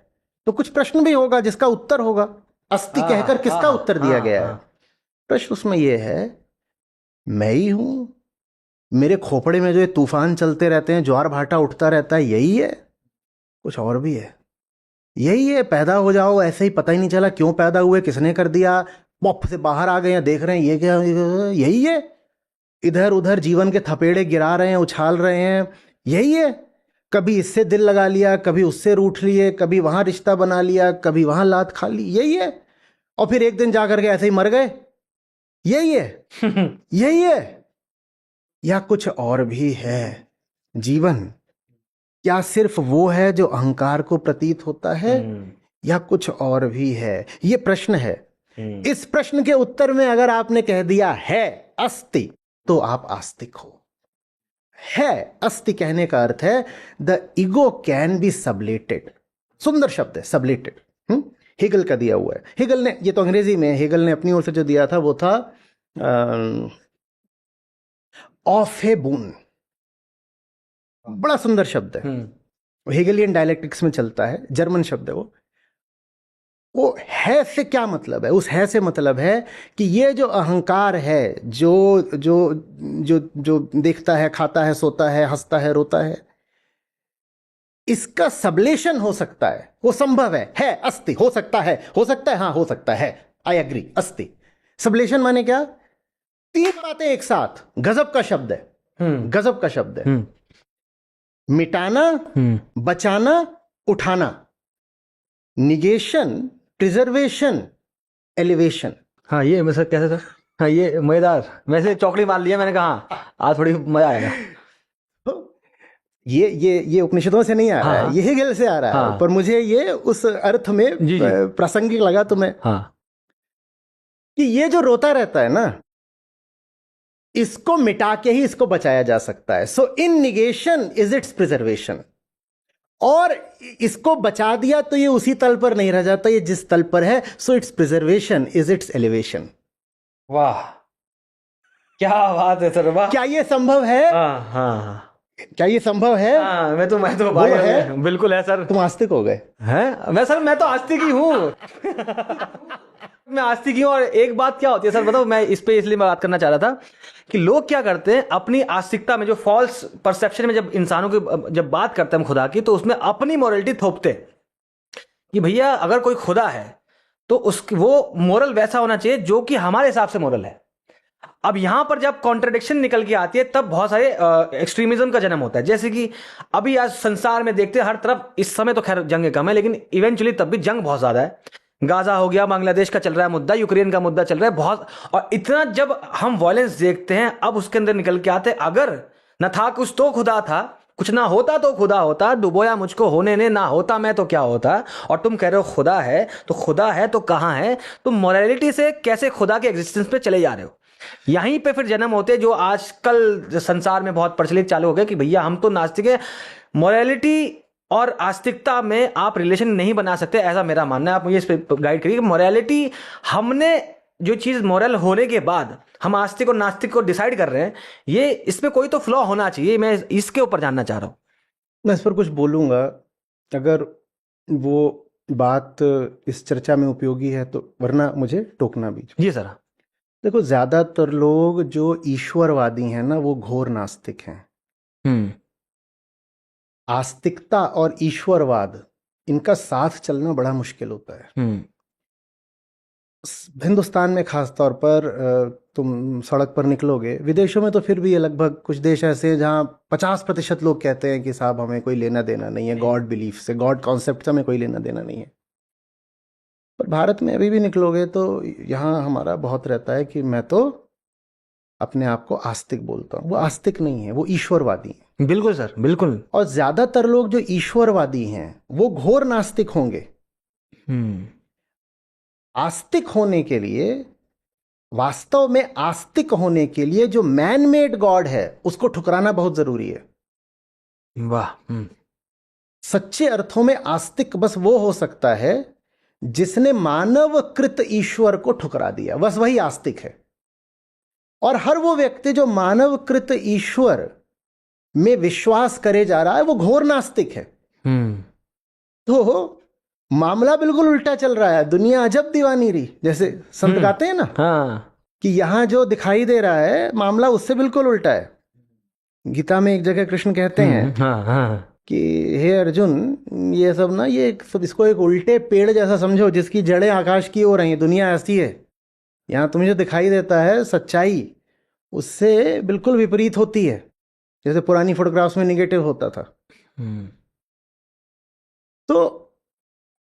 तो कुछ प्रश्न भी होगा जिसका उत्तर होगा। अस्ति कहकर किसका उत्तर दिया गया है? प्रश्न उसमें यह है, मैं ही हूं, मेरे खोपड़े में जो ये तूफान चलते रहते हैं, ज्वार भाटा उठता रहता है, यही है? कुछ और भी है? यही है पैदा हो जाओ ऐसे ही, पता ही नहीं चला क्यों पैदा हुए, किसने कर दिया, पॉप से बाहर आ गए हैं, देख रहे हैं ये क्या, यही है? इधर उधर जीवन के थपेड़े गिरा रहे हैं, उछाल रहे हैं, यही है? कभी इससे दिल लगा लिया, कभी उससे रूठ लिए, कभी वहां रिश्ता बना लिया, कभी वहां लात खा ली, यही है? और फिर एक दिन जाकर के ऐसे ही मर गए, यही है? यही है या कुछ और भी है? जीवन क्या सिर्फ वो है जो अहंकार को प्रतीत होता है, या कुछ और भी है? ये प्रश्न है। इस प्रश्न के उत्तर में अगर आपने कह दिया है अस्ति, तो आप आस्तिक हो। है अस्ति कहने का अर्थ है द ईगो कैन बी सबलेटेड। सुंदर शब्द है, सबलेटेड। हेगल का दिया हुआ है। हेगल ने, ये तो अंग्रेजी में, हेगल ने अपनी ओर से जो दिया था वो था ऑफ ए बून। बड़ा सुंदर शब्द है, हेगलियन डायलेक्टिक्स में चलता है, जर्मन शब्द है वो है से क्या मतलब है? उस है से मतलब है कि ये जो अहंकार है, जो जो जो जो देखता है, खाता है, सोता है, हंसता है, रोता है, इसका सबलेशन हो सकता है, वो संभव है अस्ति, हो सकता है, हाँ हो सकता है, आई एग्री, अस्ति। सबलेशन माने क्या? 3 बातें एक साथ। गजब का शब्द है, गजब का शब्द है। मिटाना, बचाना, उठाना, निगेशन, प्रिजर्वेशन, एलिवेशन। हाँ, ये मैं सर कैसे सर? हाँ, ये मजेदार। वैसे चौकड़ी मार लिया मैंने, कहा आज थोड़ी मजा आएगा। ये उपनिषदों से नहीं आ रहा है, ये हेगल से आ रहा है, पर मुझे ये उस अर्थ में प्रासंगिक लगा। तो मैं कि ये जो रोता रहता है ना, इसको मिटा के ही इसको बचाया जा सकता है। सो इन निगेशन इज इट्स प्रिजर्वेशन। और इसको बचा दिया तो ये उसी तल पर नहीं रह जाता, ये जिस तल पर है, so it's preservation is it's elevation. वाह, क्या बात है सर, वाह। क्या ये संभव है? क्या ये संभव है? मैं तो भाई है, बिल्कुल है सर। तुम आस्तिक हो गए हैं? मैं तो आस्तिक ही हूँ। मैं आस्तिक ही हूँ। और एक बात क्या होती है सर, बताओ, मैं इस पे इसलिए मैं बात करना चाह रहा था कि लोग क्या करते हैं अपनी आस्तिकता में, जो फॉल्स परसेप्शन में जब इंसानों की जब बात करते हैं खुदा की, तो उसमें अपनी मॉरलिटी थोपते हैं कि भैया अगर कोई खुदा है तो उसकी वो मोरल वैसा होना चाहिए जो कि हमारे हिसाब से मोरल है। अब यहां पर जब कॉन्ट्रडिक्शन निकल के आती है तब बहुत सारे एक्सट्रीमिज्म का जन्म होता है। जैसे कि अभी आज संसार में देखते हैं हर तरफ, इस समय तो खैर जंग कम है, लेकिन इवेंचुअली तब भी जंग बहुत ज्यादा है। गाजा हो गया, बांग्लादेश का चल रहा है मुद्दा, यूक्रेन का मुद्दा चल रहा है बहुत, और इतना जब हम वायलेंस देखते हैं अब उसके अंदर निकल के आते हैं, अगर न था कुछ तो खुदा था, कुछ ना होता तो खुदा होता, डुबोया मुझको होने ने, ना होता मैं तो क्या होता। और तुम कह रहे हो खुदा है, तो खुदा है तो कहां है? तुम मोरालिटी से कैसे खुदा के एग्जिस्टेंस पे चले जा रहे हो? यहीं पे फिर जन्म होते जो आजकल संसार में बहुत प्रचलित चालू हो गया कि भैया हम तो नास्तिक है, मोरालिटी और आस्तिकता में आप रिलेशन नहीं बना सकते, ऐसा मेरा मानना है। आप मुझे इस पर गाइड करिए कि मोरालिटी, हमने जो चीज मोरल होने के बाद हम आस्तिक और नास्तिक को डिसाइड कर रहे हैं, ये इसमें कोई तो फ्लॉ होना चाहिए। मैं इसके ऊपर जानना चाह रहा हूँ। मैं इस पर कुछ बोलूँगा, अगर वो बात इस चर्चा में उपयोगी है तो, वरना मुझे टोकना भी। जी सर। देखो, ज्यादातर लोग जो ईश्वरवादी हैं ना, वो घोर नास्तिक हैं। आस्तिकता और ईश्वरवाद, इनका साथ चलना बड़ा मुश्किल होता है। हिंदुस्तान में खास तौर पर तुम सड़क पर निकलोगे, विदेशों में तो फिर भी लगभग कुछ देश ऐसे हैं जहाँ 50% लोग कहते हैं कि साहब हमें कोई लेना देना नहीं है गॉड बिलीफ से, गॉड कॉन्सेप्ट से हमें कोई लेना देना नहीं है। पर भारत में अभी भी निकलोगे तो यहाँ हमारा बहुत रहता है कि मैं तो अपने आप को आस्तिक बोलता हूँ। वो आस्तिक नहीं है, वो ईश्वरवादी है। बिल्कुल सर, बिल्कुल। और ज्यादातर लोग जो ईश्वरवादी हैं वो घोर नास्तिक होंगे। आस्तिक होने के लिए, वास्तव में आस्तिक होने के लिए जो मैन मेड गॉड है उसको ठुकराना बहुत जरूरी है। वाह। सच्चे अर्थों में आस्तिक बस वो हो सकता है जिसने मानवकृत ईश्वर को ठुकरा दिया, बस वही आस्तिक है। और हर वो व्यक्ति जो मानवकृत ईश्वर में विश्वास करे जा रहा है वो घोर नास्तिक है। तो मामला बिल्कुल उल्टा चल रहा है, दुनिया अजब दीवानी रही, जैसे संत गाते हैं ना। हाँ। कि यहां जो दिखाई दे रहा है मामला उससे बिल्कुल उल्टा है। गीता में एक जगह कृष्ण कहते हैं कि हे अर्जुन, ये सब ना, ये सब इसको एक उल्टे पेड़ जैसा समझो जिसकी जड़ें आकाश की ओर हैं। दुनिया ऐसी है, यहाँ तुम्हें जो दिखाई देता है सच्चाई उससे बिल्कुल विपरीत होती है, जैसे पुरानी फोटोग्राफ्स में निगेटिव होता था। तो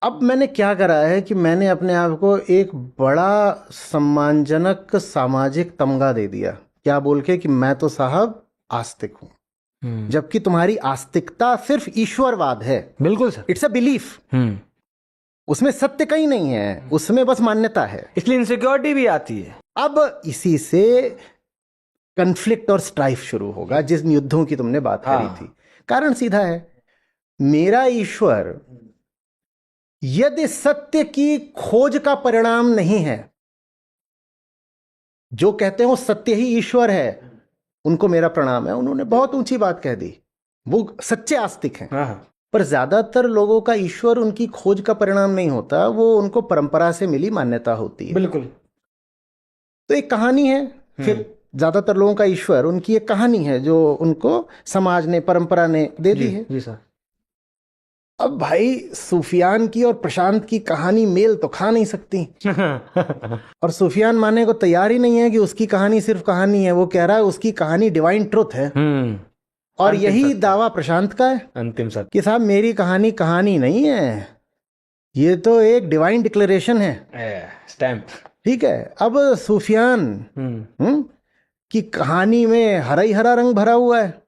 अब मैंने क्या करा है कि मैंने अपने आप को एक बड़ा सम्मानजनक सामाजिक तमगा दे दिया, क्या बोल के कि मैं तो साहब आस्तिक हूं। जबकि तुम्हारी आस्तिकता सिर्फ ईश्वरवाद है। बिल्कुल सर, इट्स अ बिलीफ। उसमें सत्य कहीं नहीं है, उसमें बस मान्यता है, इसलिए इनसिक्योरिटी भी आती है। अब इसी से कन्फ्लिक्ट और स्ट्राइफ शुरू होगा, जिस युद्धों की तुमने बात करी थी। कारण सीधा है, मेरा ईश्वर यदि सत्य की खोज का परिणाम नहीं है, जो कहते हो सत्य ही ईश्वर है, उनको मेरा प्रणाम है, उन्होंने बहुत ऊंची बात कह दी, वो सच्चे आस्तिक हैं। पर ज्यादातर लोगों का ईश्वर उनकी खोज का परिणाम नहीं होता, वो उनको परंपरा से मिली मान्यता होती है। बिल्कुल। तो एक कहानी है, फिर ज्यादातर लोगों का ईश्वर उनकी एक कहानी है जो उनको समाज ने, परंपरा ने दे दी है। जी सर। अब भाई, सुफियान की और प्रशांत की कहानी मेल तो खा नहीं सकती। और सुफियान मानने को तैयार ही नहीं है कि उसकी कहानी सिर्फ कहानी है, वो कह रहा है उसकी कहानी डिवाइन ट्रुथ है। और यही दावा प्रशांत का है, अंतिम सत्य, कि साहब मेरी कहानी कहानी नहीं है, ये तो एक डिवाइन डिक्लेरेशन है, स्टैम्प। ठीक है। अब सुफियान की कहानी में हरा ही हरा रंग भरा हुआ है।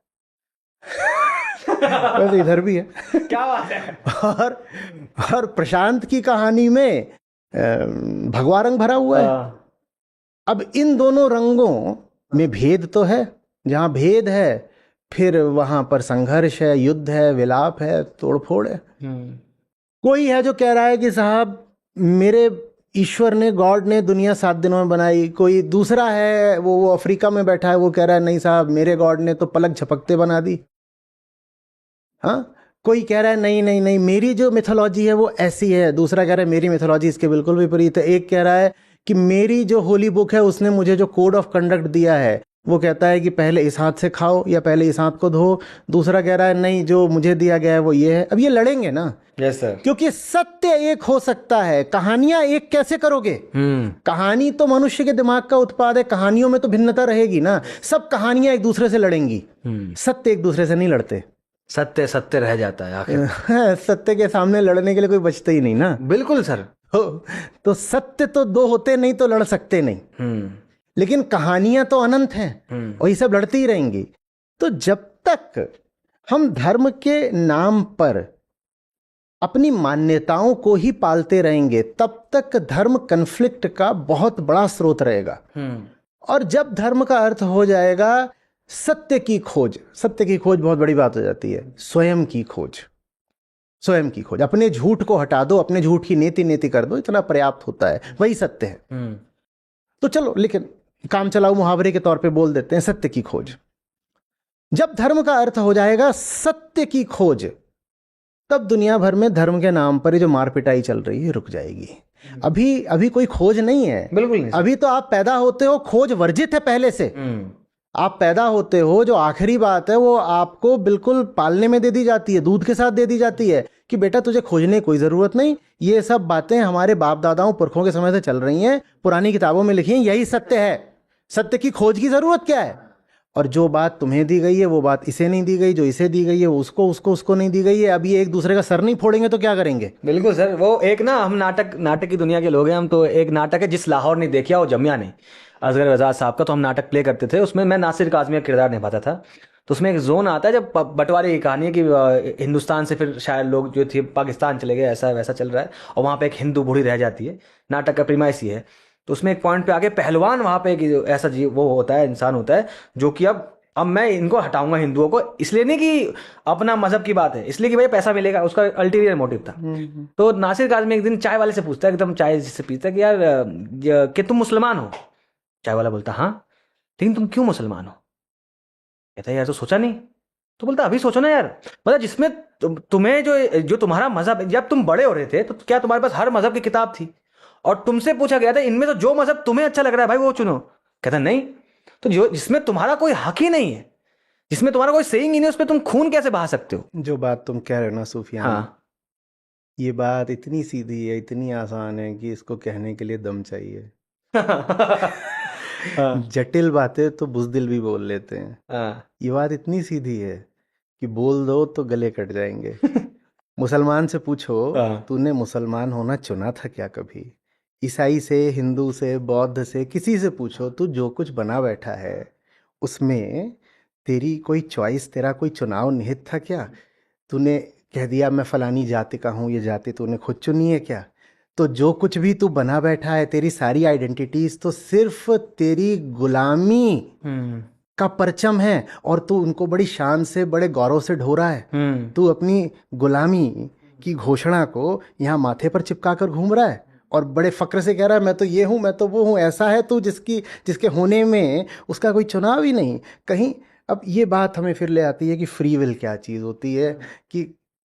वैसे इधर भी है। क्या बात है। और प्रशांत की कहानी में भगवा रंग भरा हुआ है। अब इन दोनों रंगों में भेद तो है, जहां भेद है फिर वहां पर संघर्ष है, युद्ध है, विलाप है, तोड़फोड़ है। कोई है जो कह रहा है कि साहब मेरे ईश्वर ने, गॉड ने दुनिया 7 दिनों में बनाई। कोई दूसरा है, वो अफ्रीका में बैठा है, वो कह रहा है नहीं साहब मेरे गॉड ने तो पलक झपकते बना दी। हाँ, कोई कह रहा है नहीं नहीं नहीं मेरी जो मिथोलॉजी है वो ऐसी है, दूसरा कह रहा है मेरी मिथोलॉजी इसके बिल्कुल विपरीत है। एक कह रहा है कि मेरी जो होली बुक है उसने मुझे जो कोड ऑफ कंडक्ट दिया है वो कहता है कि पहले इस हाथ से खाओ या पहले इस हाथ को धो, दूसरा कह रहा है नहीं जो मुझे दिया गया है वो ये है। अब ये लड़ेंगे ना, यस सर। क्योंकि सत्य एक हो सकता है, कहानियां एक कैसे करोगे? कहानी तो मनुष्य के दिमाग का उत्पाद है, कहानियों में तो भिन्नता रहेगी ना। सब कहानियां एक दूसरे से लड़ेंगी, सत्य एक दूसरे से नहीं लड़ते। सत्य सत्य रह जाता है आखिर। सत्य के सामने लड़ने के लिए कोई बचता ही नहीं ना। बिल्कुल सर। तो सत्य तो दो होते नहीं तो लड़ सकते नहीं, लेकिन कहानियां तो अनंत हैं और ये सब लड़ती ही रहेंगी। तो जब तक हम धर्म के नाम पर अपनी मान्यताओं को ही पालते रहेंगे तब तक धर्म कन्फ्लिक्ट का बहुत बड़ा स्रोत रहेगा। और जब धर्म का अर्थ हो जाएगा सत्य की खोज, सत्य की खोज बहुत बड़ी बात हो जाती है। स्वयं की खोज, स्वयं की खोज, अपने झूठ को हटा दो, अपने झूठ की नेति नेति कर दो, इतना पर्याप्त होता है, वही सत्य है। तो चलो, लेकिन काम चलाऊ मुहावरे के तौर पे बोल देते हैं सत्य की खोज। जब धर्म का अर्थ हो जाएगा सत्य की खोज, तब दुनिया भर में धर्म के नाम पर ये जो मार पिटाई चल रही है रुक जाएगी। अभी कोई खोज नहीं है, बिल्कुल नहीं। अभी तो आप पैदा होते हो, खोज वर्जित है पहले से। आप पैदा होते हो, जो आखिरी बात है वो आपको बिल्कुल पालने में दे दी जाती है, दूध के साथ दे दी जाती है कि बेटा तुझे खोजने की कोई ज़रूरत नहीं। ये सब बातें हमारे बाप दादाओं पुरखों के समय से चल रही हैं, पुरानी किताबों में लिखी हैं, यही सत्य है। सत्य की खोज की ज़रूरत क्या है? और जो बात तुम्हें दी गई है वो बात इसे नहीं दी गई, जो इसे दी गई है वो उसको नहीं दी गई है। अब ये एक दूसरे का सर नहीं फोड़ेंगे तो क्या करेंगे? बिल्कुल सर। वो एक ना, हम नाटक की दुनिया के लोग हैं हम, तो एक नाटक है जिस लाहौर नहीं देखा वो जमिया नहीं, असगर रज़ा साहब का। तो हम नाटक प्ले करते थे, उसमें मैं नासिर काज़मी का किरदार निभाता था। तो उसमें एक जोन आता है जब बंटवारे की कहानी है कि हिंदुस्तान से फिर शायद लोग जो थे पाकिस्तान चले गए, ऐसा वैसा चल रहा है, और वहाँ पे एक हिंदू बूढ़ी रह जाती है। नाटक का प्रीमाइस ही है। तो उसमें एक पॉइंट पे आके पहलवान वहाँ पे ऐसा वो होता है, इंसान होता है जो कि अब मैं इनको हटाऊंगा हिंदुओं को, इसलिए नहीं कि अपना मजहब की बात है, इसलिए कि भाई पैसा मिलेगा, उसका अल्टीरियर मोटिव था। तो नासिर काज़मी एक दिन चाय वाले से पूछता है, एकदम चाय जिससे पीता है, कि यार कि तुम मुसलमान हो? चाय वाला बोलता हाँ, लेकिन तुम क्यों मुसलमान हो? कहता है यार तो सोचा नहीं। तो बोलता अभी सोचो ना यार, मतलब जिसमें तुम्हें जो तुम्हारा मजहब, जब तुम बड़े हो रहे थे तो क्या तुम्हारे पास हर मजहब की किताब थी? और तुमसे पूछा गया था इनमें तो जो मजहब तुम्हें अच्छा लग रहा है भाई वो चुनो। कहता नहीं, तो जो जिसमें तुम्हारा कोई हक ही नहीं है, जिसमें तुम्हारा कोई सेइंग ही नहीं, उस पर तुम खून कैसे बहा सकते हो? जो बात तुम कह रहे हो ना सूफियान, हाँ। ये बात इतनी सीधी है, इतनी आसान है कि इसको कहने के लिए दम चाहिए। जटिल बातें तो बुज़दिल भी बोल लेते हैं। ये बात इतनी सीधी है कि बोल दो तो गले कट जाएंगे। मुसलमान से पूछो, तूने मुसलमान होना चुना था क्या कभी? ईसाई से, हिंदू से, बौद्ध से, किसी से पूछो, तू जो कुछ बना बैठा है उसमें तेरी कोई चॉइस, तेरा कोई चुनाव निहित था क्या? तूने कह दिया मैं फलानी जाति का हूँ, ये जाति तूने खुद चुनी है क्या? तो जो कुछ भी तू बना बैठा है, तेरी सारी आइडेंटिटीज तो सिर्फ तेरी गुलामी का परचम है, और तू उनको बड़ी शान से, बड़े गौरव से ढो रहा है। तू अपनी गुलामी की घोषणा को यहाँ माथे पर चिपका कर घूम रहा है और बड़े फक्र से कह रहा है मैं तो ये हूँ, मैं तो वो हूँ। ऐसा है तू जिसके होने में उसका कोई चुनाव ही नहीं कहीं। अब ये बात हमें फिर ले आती है कि फ्री विल क्या चीज़ होती है, कि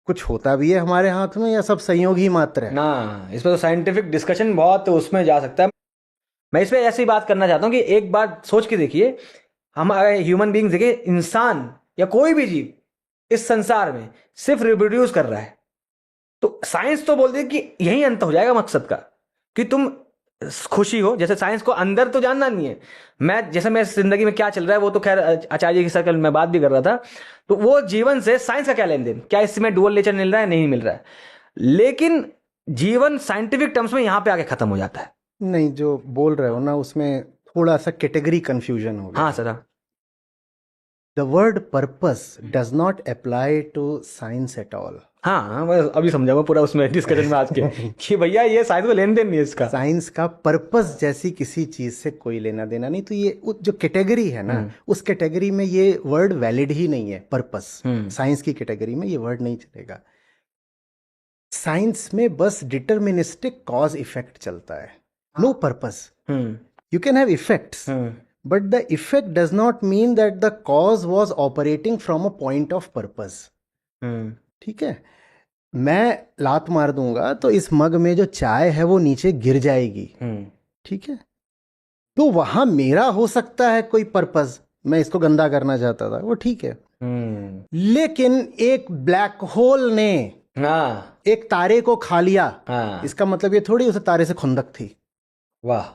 कुछ होता भी है हमारे हाथ में या सब संयोग ही मात्र है ना। इस पर तो साइंटिफिक डिस्कशन बहुत उसमें जा सकता है। मैं इस पर ऐसी बात करना चाहता हूँ कि एक बात सोच के देखिए, हम ह्यूमन बीइंग्स देखिए, इंसान या कोई भी जीव इस संसार में सिर्फ रिप्रोड्यूस कर रहा है। तो साइंस तो बोलती है कि यही अंत हो जाएगा मकसद का, कि तुम खुशी हो। जैसे साइंस को अंदर तो जानना नहीं है, मैं जिंदगी में क्या चल रहा है वो तो खैर आचार्य की सर्कल में बात भी कर रहा था। तो वो जीवन से साइंस का क्या लेन देन, क्या इसमें डुअल नेचर मिल रहा है, नहीं मिल रहा है। लेकिन जीवन साइंटिफिक टर्म्स में यहां पे आके खत्म हो जाता है। नहीं, जो बोल रहे हो ना उसमें थोड़ा सा कैटेगरी कंफ्यूजन हो गया। हाँ sir. The word purpose does not apply to science at all. हाँ, मैं अभी समझाऊंगा पूरा उसमें डिस्कशन में आज के कि भैया ये साइंस में लेन देन नहीं है इसका। साइंस का पर्पस जैसी किसी चीज से कोई लेना देना नहीं। तो ये जो कैटेगरी है ना, उस कैटेगरी में ये वर्ड वैलिड ही नहीं है। पर्पस साइंस की कैटेगरी में ये वर्ड नहीं चलेगा। साइंस में बस डिटर्मिनिस्टिक कॉज इफेक्ट चलता है, no purpose. You can have effects, but the effect does not mean that the cause was operating from a point of purpose. ठीक है, मैं लात मार दूंगा तो इस मग में जो चाय है वो नीचे गिर जाएगी। ठीक है, तो वहां मेरा हो सकता है कोई पर्पस, मैं इसको गंदा करना चाहता था, वो ठीक है। हम्म। लेकिन एक ब्लैक होल ने हाँ एक तारे को खा लिया, हाँ। इसका मतलब ये थोड़ी उस तारे से खुंदक थी, वाह।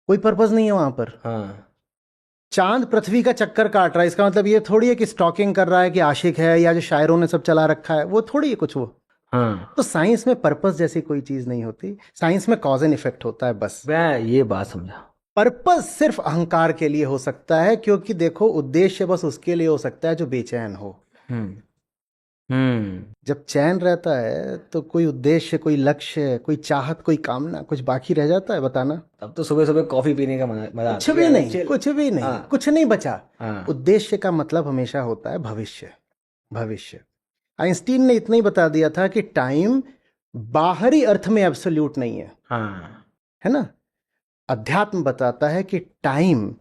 कोई पर्पस नहीं है वहां पर। हाँ। चांद पृथ्वी का चक्कर काट रहा है, इसका मतलब ये थोड़ी है कि स्टॉकिंग कर रहा है, कि आशिक है, या जो शायरों ने सब चला रखा है, वो थोड़ी है कुछ वो। हाँ, तो साइंस में पर्पस जैसी कोई चीज नहीं होती, साइंस में कॉज एंड इफेक्ट होता है बस। मैं ये बात समझा। पर्पस सिर्फ अहंकार के लिए हो सकता है, क्योंकि देखो उद्देश्य बस उसके लिए हो सकता है जो बेचैन हो। हम्म। हम्म। जब चैन रहता है तो कोई उद्देश्य, कोई लक्ष्य, कोई चाहत, कोई कामना, कुछ बाकी रह जाता है, बताना? अब तो सुबह सुबह कॉफी पीने का मजा कुछ आता भी है। नहीं, चिल। कुछ भी नहीं, हाँ कुछ नहीं बचा। हाँ। उद्देश्य का मतलब हमेशा होता है भविष्य। भविष्य। आइंस्टीन ने इतना ही बता दिया था कि टाइम बाहरी अर्थ में एब्सोल्यूट नहीं है, हाँ। है ना? अध्यात्म बताता है कि टाइम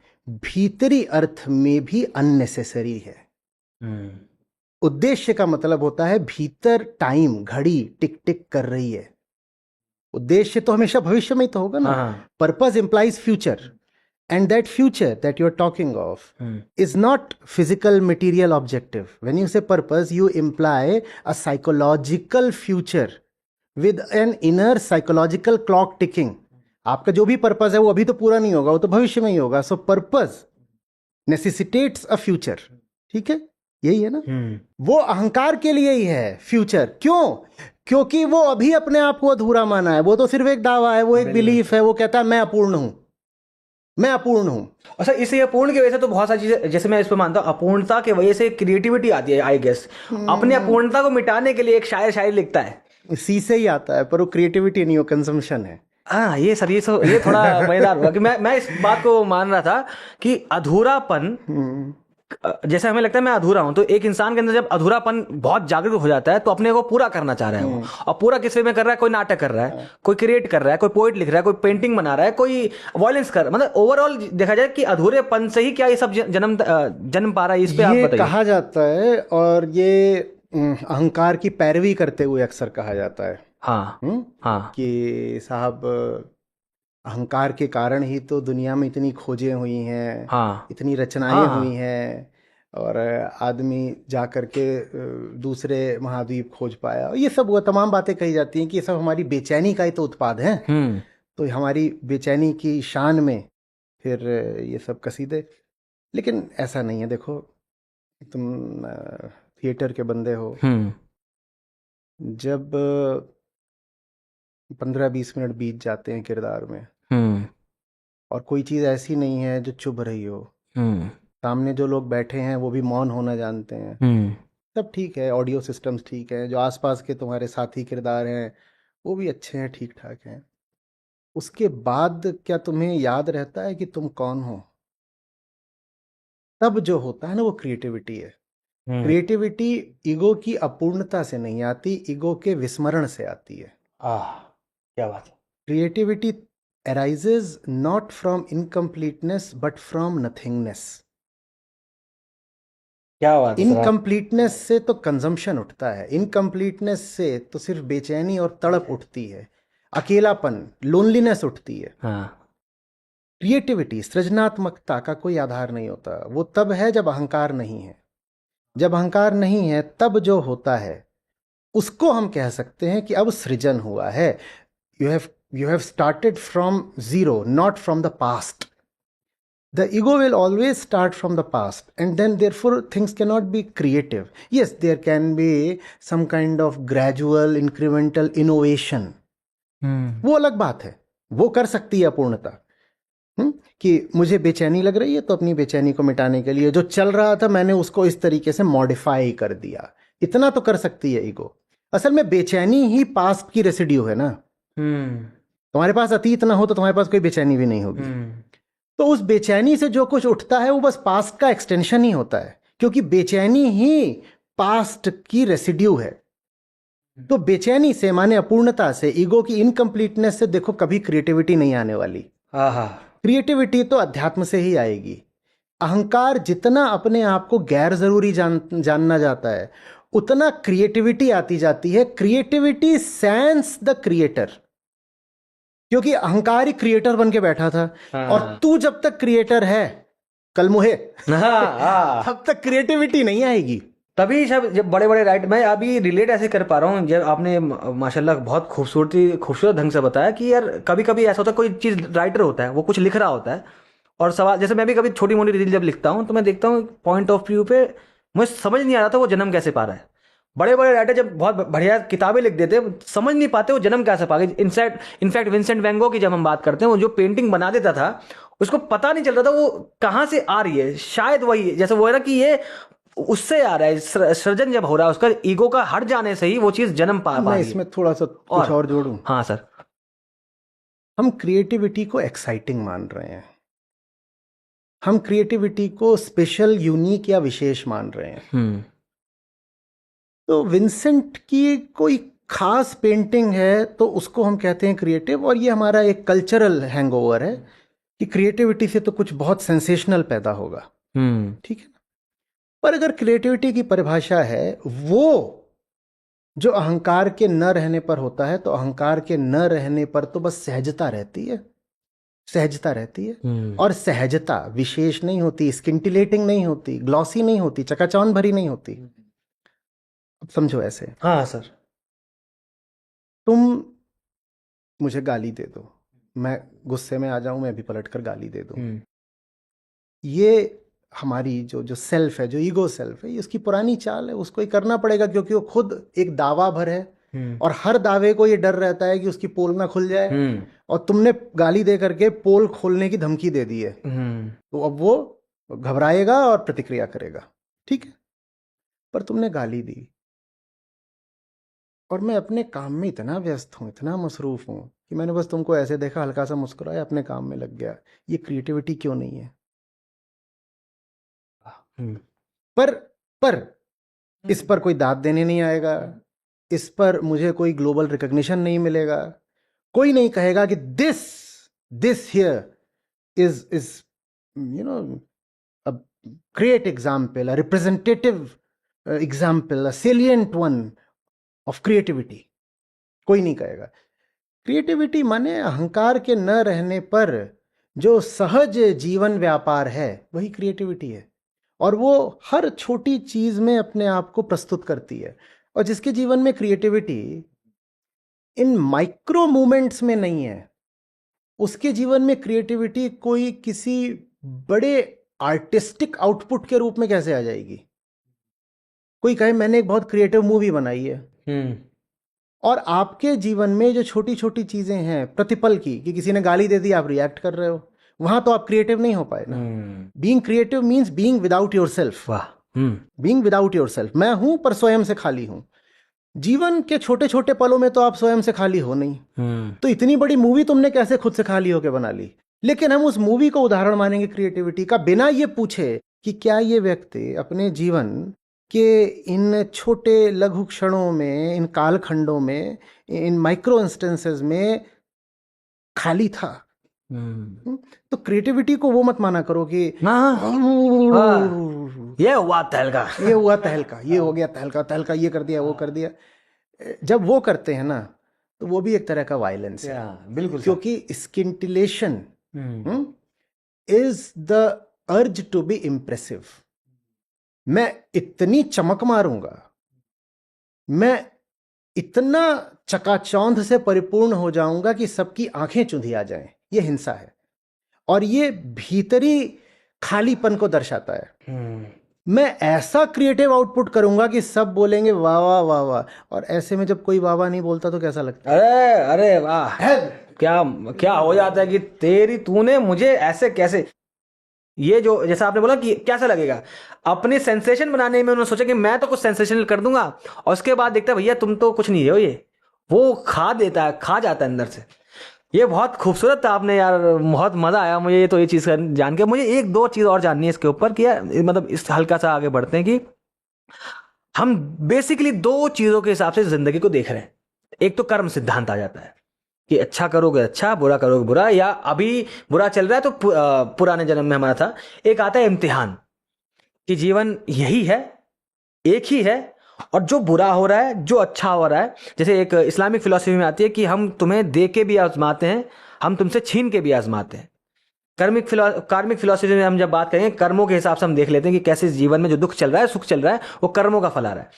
भीतरी अर्थ में भी अननेसेसरी है। हम्म। उद्देश्य का मतलब होता है भीतर टाइम, घड़ी टिक टिक कर रही है। उद्देश्य तो हमेशा भविष्य में ही तो होगा ना। हाँ। Purpose implies future, and that future that you're talking of is not physical material objective. When you say purpose, you imply a psychological future with an inner psychological clock ticking. आपका जो भी पर्पस है वो अभी तो पूरा नहीं होगा, वो तो भविष्य में ही होगा। सो पर्पस नेसेसिटेट्स अ फ्यूचर, ठीक है? यही है ना। वो अहंकार के लिए ही है फ्यूचर। क्यों? क्योंकि वो अभी अपने आप को अधूरा माना है, वो तो सिर्फ एक दावा है, वो एक बिलीफ है, वो कहता है मैं अपूर्ण हूं, मैं अपूर्ण हूं। अच्छा, इसे अपूर्ण की वजह से तो बहुत सारी चीजें, जैसे मैं इस पर मानता हूँ, अपूर्णता की वजह से क्रिएटिविटी आती है आई गेस। अपनी अपूर्णता को मिटाने के लिए एक शायर शायरी लिखता है। सी से ही आता है, पर वो क्रिएटिविटी नहीं, वो कंजम्पशन है। हाँ, ये सर, ये थोड़ा मजेदार हुआ कि मैं इस बात को मान रहा था कि अधूरापन, जैसे हमें लगता है मैं अधूरा हूं, तो एक इंसान के अंदर जब अधूरापन बहुत जागृत हो जाता है तो अपने को पूरा करना चाह रहा है वो। और पूरा किस वे में कर रहा है? कोई नाटक कर रहा है, कोई क्रिएट कर रहा है, कोई पोइट लिख रहा है, कोई पेंटिंग बना रहा है, कोई वॉयलेंस कर, मतलब ओवरऑल देखा जाए कि अधूरेपन से ही क्या ये सब जन्म पा रहा है। इस पे आप ये बताइए। कहा जाता है, और ये अहंकार की पैरवी करते हुए अक्सर कहा जाता है। हाँ हाँ कि साहब अहंकार के कारण ही तो दुनिया में इतनी खोजें हुई हैं, हाँ इतनी रचनाएं हाँ हुई हैं, और आदमी जा कर के दूसरे महाद्वीप खोज पाया। ये सब वो तमाम बातें कही जाती हैं कि ये सब हमारी बेचैनी का ही तो उत्पाद है। तो हमारी बेचैनी की शान में फिर ये सब कसीदे। लेकिन ऐसा नहीं है। देखो, तुम थिएटर के बंदे हो, जब 15-20 मिनट बीत जाते हैं किरदार में, और कोई चीज़ ऐसी नहीं है जो चुभ रही हो, सामने जो लोग बैठे हैं वो भी मौन होना जानते हैं, सब ठीक है, ऑडियो सिस्टम्स ठीक है, जो आसपास के तुम्हारे साथी किरदार हैं वो भी अच्छे हैं, ठीक ठाक हैं, उसके बाद क्या तुम्हें याद रहता है कि तुम कौन हो? तब जो होता है ना, वो क्रिएटिविटी है। क्रिएटिविटी ईगो की अपूर्णता से नहीं आती, ईगो के विस्मरण से आती है। क्या बात है। Creativity arises not from incompleteness but from nothingness. क्या बात है। इनकम्प्लीटनेस से तो कंजम्पशन उठता है, इनकम्प्लीटनेस से तो सिर्फ बेचैनी और तड़प उठती है, अकेलापन, लोनलीनेस उठती है। क्रिएटिविटी, सृजनात्मकता का कोई आधार नहीं होता। वो तब है जब अहंकार नहीं है। जब अहंकार नहीं है तब जो होता है उसको हम कह सकते हैं कि अब सृजन हुआ है। You have started from zero, not from the past. The ego will always start from the past, and then therefore things cannot be creative. Yes, there can be some kind of gradual incremental innovation. वो अलग बात है, वो कर सकती है अपूर्णता। कि मुझे बेचैनी लग रही है तो अपनी बेचैनी को मिटाने के लिए जो चल रहा था मैंने उसको इस तरीके से मॉडिफाई कर दिया, इतना तो कर सकती है ईगो। असल में बेचैनी ही पास्ट की रेसिड्यू है ना। तुम्हारे पास अतीत ना हो तो तुम्हारे पास कोई बेचैनी भी नहीं होगी। तो उस बेचैनी से जो कुछ उठता है वो बस पास्ट का एक्सटेंशन ही होता है, क्योंकि बेचैनी ही पास्ट की रेसिड्यू है। तो बेचैनी से, माने अपूर्णता से, ईगो की इनकम्प्लीटनेस से देखो कभी क्रिएटिविटी नहीं आने वाली। क्रिएटिविटी तो अध्यात्म से ही आएगी। अहंकार जितना अपने आप को गैर जरूरी जानना जाता है उतना क्रिएटिविटी आती जाती है। क्रिएटिविटी सेंस द क्रिएटर, क्योंकि अहंकार ही क्रिएटर बन के बैठा था। और तू जब तक क्रिएटर है कलमुहे, हाँ तब तक क्रिएटिविटी नहीं आएगी। तभी जब बड़े बड़े राइट, मैं अभी रिलेट ऐसे कर पा रहा हूँ जब आपने माशाल्लाह बहुत खूबसूरत ढंग से बताया कि यार कभी कभी ऐसा होता है, कोई चीज़ राइटर होता है वो कुछ लिख रहा होता है और सवाल, जैसे मैं भी कभी छोटी मोटी रील जब लिखता हूँ तो मैं देखता हूँ पॉइंट ऑफ व्यू पे मुझे समझ नहीं आ रहा था वो जन्म कैसे पा रहा है। बड़े बड़े राइटर जब बहुत बढ़िया किताबें लिख देते हैं समझ नहीं पाते वो जन्म कैसे पा गए। इनफैक्ट विंसेंट वैन गॉग की जब हम बात करते हैं, वो जो पेंटिंग बना देता था उसको पता नहीं चल रहा था वो कहाँ से आ रही है। शायद वही जैसे वो है ना कि ये उससे आ रहा है, सृजन जब हो रहा है उसका ईगो का हट जाने से ही वो चीज जन्म पा मैं रही है। इसमें थोड़ा सा कुछ और जोड़ूं। हाँ सर। हम क्रिएटिविटी को एक्साइटिंग मान रहे हैं, हम क्रिएटिविटी को स्पेशल, यूनिक या विशेष मान रहे हैं। तो विंसेंट की कोई खास पेंटिंग है तो उसको हम कहते हैं क्रिएटिव, और ये हमारा एक कल्चरल हैंगओवर है कि क्रिएटिविटी से तो कुछ बहुत सेंसेशनल पैदा होगा। ठीक है ना। पर अगर क्रिएटिविटी की परिभाषा है वो जो अहंकार के न रहने पर होता है, तो अहंकार के न रहने पर तो बस सहजता रहती है, सहजता रहती है। और सहजता विशेष नहीं होती, स्किंटिलेटिंग नहीं होती, ग्लॉसी नहीं होती, चकाचौंध भरी नहीं होती। अब समझो ऐसे, हाँ सर, तुम मुझे गाली दे दो, मैं गुस्से में आ जाऊं, मैं भी पलट कर गाली दे दूं, ये हमारी जो सेल्फ है, जो ईगो सेल्फ है, ये उसकी पुरानी चाल है, उसको ही करना पड़ेगा क्योंकि वो खुद एक दावा भर है और हर दावे को ये डर रहता है कि उसकी पोल ना खुल जाए, और तुमने गाली दे करके पोल खोलने की धमकी दे दी है, तो अब वो घबराएगा और प्रतिक्रिया करेगा। ठीक है, पर तुमने गाली दी और मैं अपने काम में इतना व्यस्त हूं, इतना मसरूफ हूं कि मैंने बस तुमको ऐसे देखा, हल्का सा मुस्कुराया, अपने काम में लग गया। ये क्रिएटिविटी क्यों नहीं है? पर इस पर कोई दाद देने नहीं आएगा, इस पर मुझे कोई ग्लोबल रिकॉग्निशन नहीं मिलेगा, कोई नहीं कहेगा कि this here is you know a great example, a representative example, a salient one of creativity. कोई नहीं कहेगा। क्रिएटिविटी माने अहंकार के न रहने पर जो सहज जीवन व्यापार है वही क्रिएटिविटी है, और वो हर छोटी चीज में अपने आप को प्रस्तुत करती है। और जिसके जीवन में क्रिएटिविटी इन माइक्रो मूवमेंट्स में नहीं है, उसके जीवन में क्रिएटिविटी कोई किसी बड़े आर्टिस्टिक आउटपुट के रूप में कैसे आ जाएगी? कोई कहे मैंने एक बहुत क्रिएटिव मूवी बनाई है, और आपके जीवन में जो छोटी छोटी चीजें हैं प्रतिपल की, कि किसी ने गाली दे दी आप रिएक्ट कर रहे हो, वहां तो आप क्रिएटिव नहीं हो पाए ना। Being creative means being without yourself. वाह। बीइंग विदाउट योरसेल्फ, मैं हूं पर स्वयं से खाली हूं। जीवन के छोटे छोटे पलों में तो आप स्वयं से खाली हो नहीं, तो इतनी बड़ी मूवी तुमने कैसे खुद से खाली होकर बना ली? लेकिन हम उस मूवी को उदाहरण मानेंगे क्रिएटिविटी का, बिना ये पूछे कि क्या ये व्यक्ति अपने जीवन के इन छोटे लघु क्षणों में, इन कालखंडों में, इन माइक्रो इंस्टेंसेस में खाली था। तो क्रिएटिविटी को वो मत माना करो कि ये हुआ तहलका, ये हुआ तहलका, ये हो गया तहलका, तहलका ये कर दिया, वो कर दिया। जब वो करते हैं ना तो वो भी एक तरह का वायलेंस है, बिल्कुल, क्योंकि scintillation is the urge to be impressive. मैं इतनी चमक मारूंगा, मैं इतना चकाचौंध से परिपूर्ण हो जाऊंगा कि सबकी आंखें चुंधी आ जाएं। ये हिंसा है, और ये भीतरी खालीपन को दर्शाता है। मैं ऐसा क्रिएटिव आउटपुट करूंगा कि सब बोलेंगे वाह वाह वाह वाह, और ऐसे में जब कोई वाह वाह नहीं बोलता तो कैसा लगता है? अरे अरे वाह, क्या क्या हो जाता है कि तूने मुझे ऐसे कैसे। ये जो जैसा आपने बोला कि कैसा लगेगा, अपनी सेंसेशन बनाने में उन्होंने सोचा कि मैं तो कुछ सेंसेशनल कर दूंगा, और उसके बाद देखता है भैया तुम तो कुछ नहीं हो, ये वो खा देता है, खा जाता है अंदर से। ये बहुत खूबसूरत था आपने यार, बहुत मजा आया मुझे ये तो ये चीज़ जान के। मुझे एक दो चीज़ और जाननी है इसके ऊपर कि यार मतलब इस हल्का सा आगे बढ़ते हैं कि हम बेसिकली दो चीज़ों के हिसाब से जिंदगी को देख रहे हैं। एक तो कर्म सिद्धांत आ जाता है कि अच्छा करोगे अच्छा, बुरा करोगे बुरा, या अभी बुरा चल रहा है तो पुराने जन्म में हमारा था। एक आता है इम्तिहान कि जीवन यही है, एक ही है, और जो बुरा हो रहा है जो अच्छा हो रहा है, जैसे एक इस्लामिक फिलॉसफी में आती है कि हम तुम्हें दे के भी आजमाते हैं, हम तुमसे छीन के भी आजमाते हैं। कार्मिक फिलॉसफी में हम जब बात करेंगे कर्मों के हिसाब से हम देख लेते हैं कि कैसे इस जीवन में जो दुख चल रहा है, सुख चल रहा है, वो कर्मों का फल आ रहा है।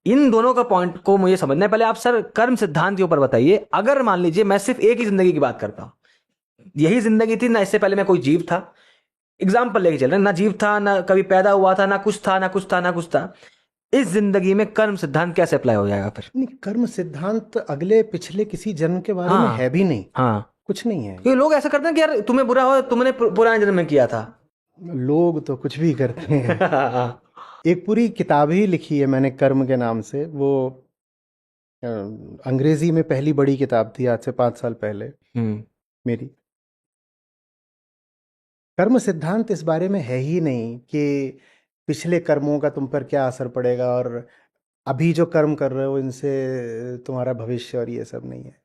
इन दोनों का पॉइंट को मुझे समझना है। पहले आप सर कर्म सिद्धांत के ऊपर बताइए। अगर मान लीजिए मैं सिर्फ एक ही जिंदगी की बात करता हूं, यही जिंदगी थी, ना इससे पहले मैं कोई जीव था, एग्जाम्पल लेके चल रहे हैं, ना जीव था, ना कभी पैदा हुआ था, ना कुछ था, ना कुछ था, ना कुछ था, इस जिंदगी में कर्म सिद्धांत कैसे अप्लाई हो जाएगा फिर? नहीं, कर्म सिद्धांत अगले पिछले किसी जन्म के बारे में हाँ है भी नहीं, हाँ, कुछ नहीं है। क्योंकि लोग ऐसा करते हैं कि यार तुम्हें बुरा हो, तुमने पुराने जन्म में किया था। लोग तो कुछ भी करते हैं। एक पूरी किताब ही लिखी है मैंने कर्म के नाम से। वो अंग्रेजी में पहली बड़ी किताब थी, आज से 5 साल पहले मेरी। कर्म सिद्धांत इस बारे में है ही नहीं कि पिछले कर्मों का तुम पर क्या असर पड़ेगा और अभी जो कर्म कर रहे हो इनसे तुम्हारा भविष्य, और ये सब नहीं है।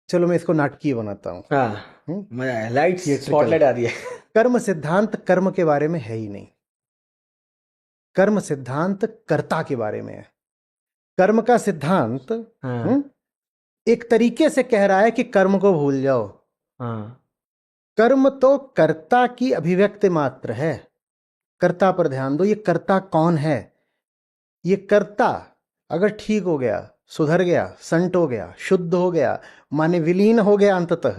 चलो मैं इसको नाटकीय बनाता हूँ। हाँ, मजा आया, लाइट थिएट्रिकल। स्पॉटलाइट आ रही है। कर्म सिद्धांत कर्म के बारे में है ही नहीं। कर्म सिद्धांत कर्ता के बारे में है। कर्म का सिद्धांत हाँ एक तरीके से कह रहा है कि कर्म को भूल जाओ। हाँ, कर्म तो कर्ता की अभिव्यक्ति मात्र है। कर्ता पर ध्यान दो। ये कर्ता कौन है? ये कर्ता अगर ठीक हो गया, सुधर गया, संट हो गया, शुद्ध हो गया, माने विलीन हो गया अंततः,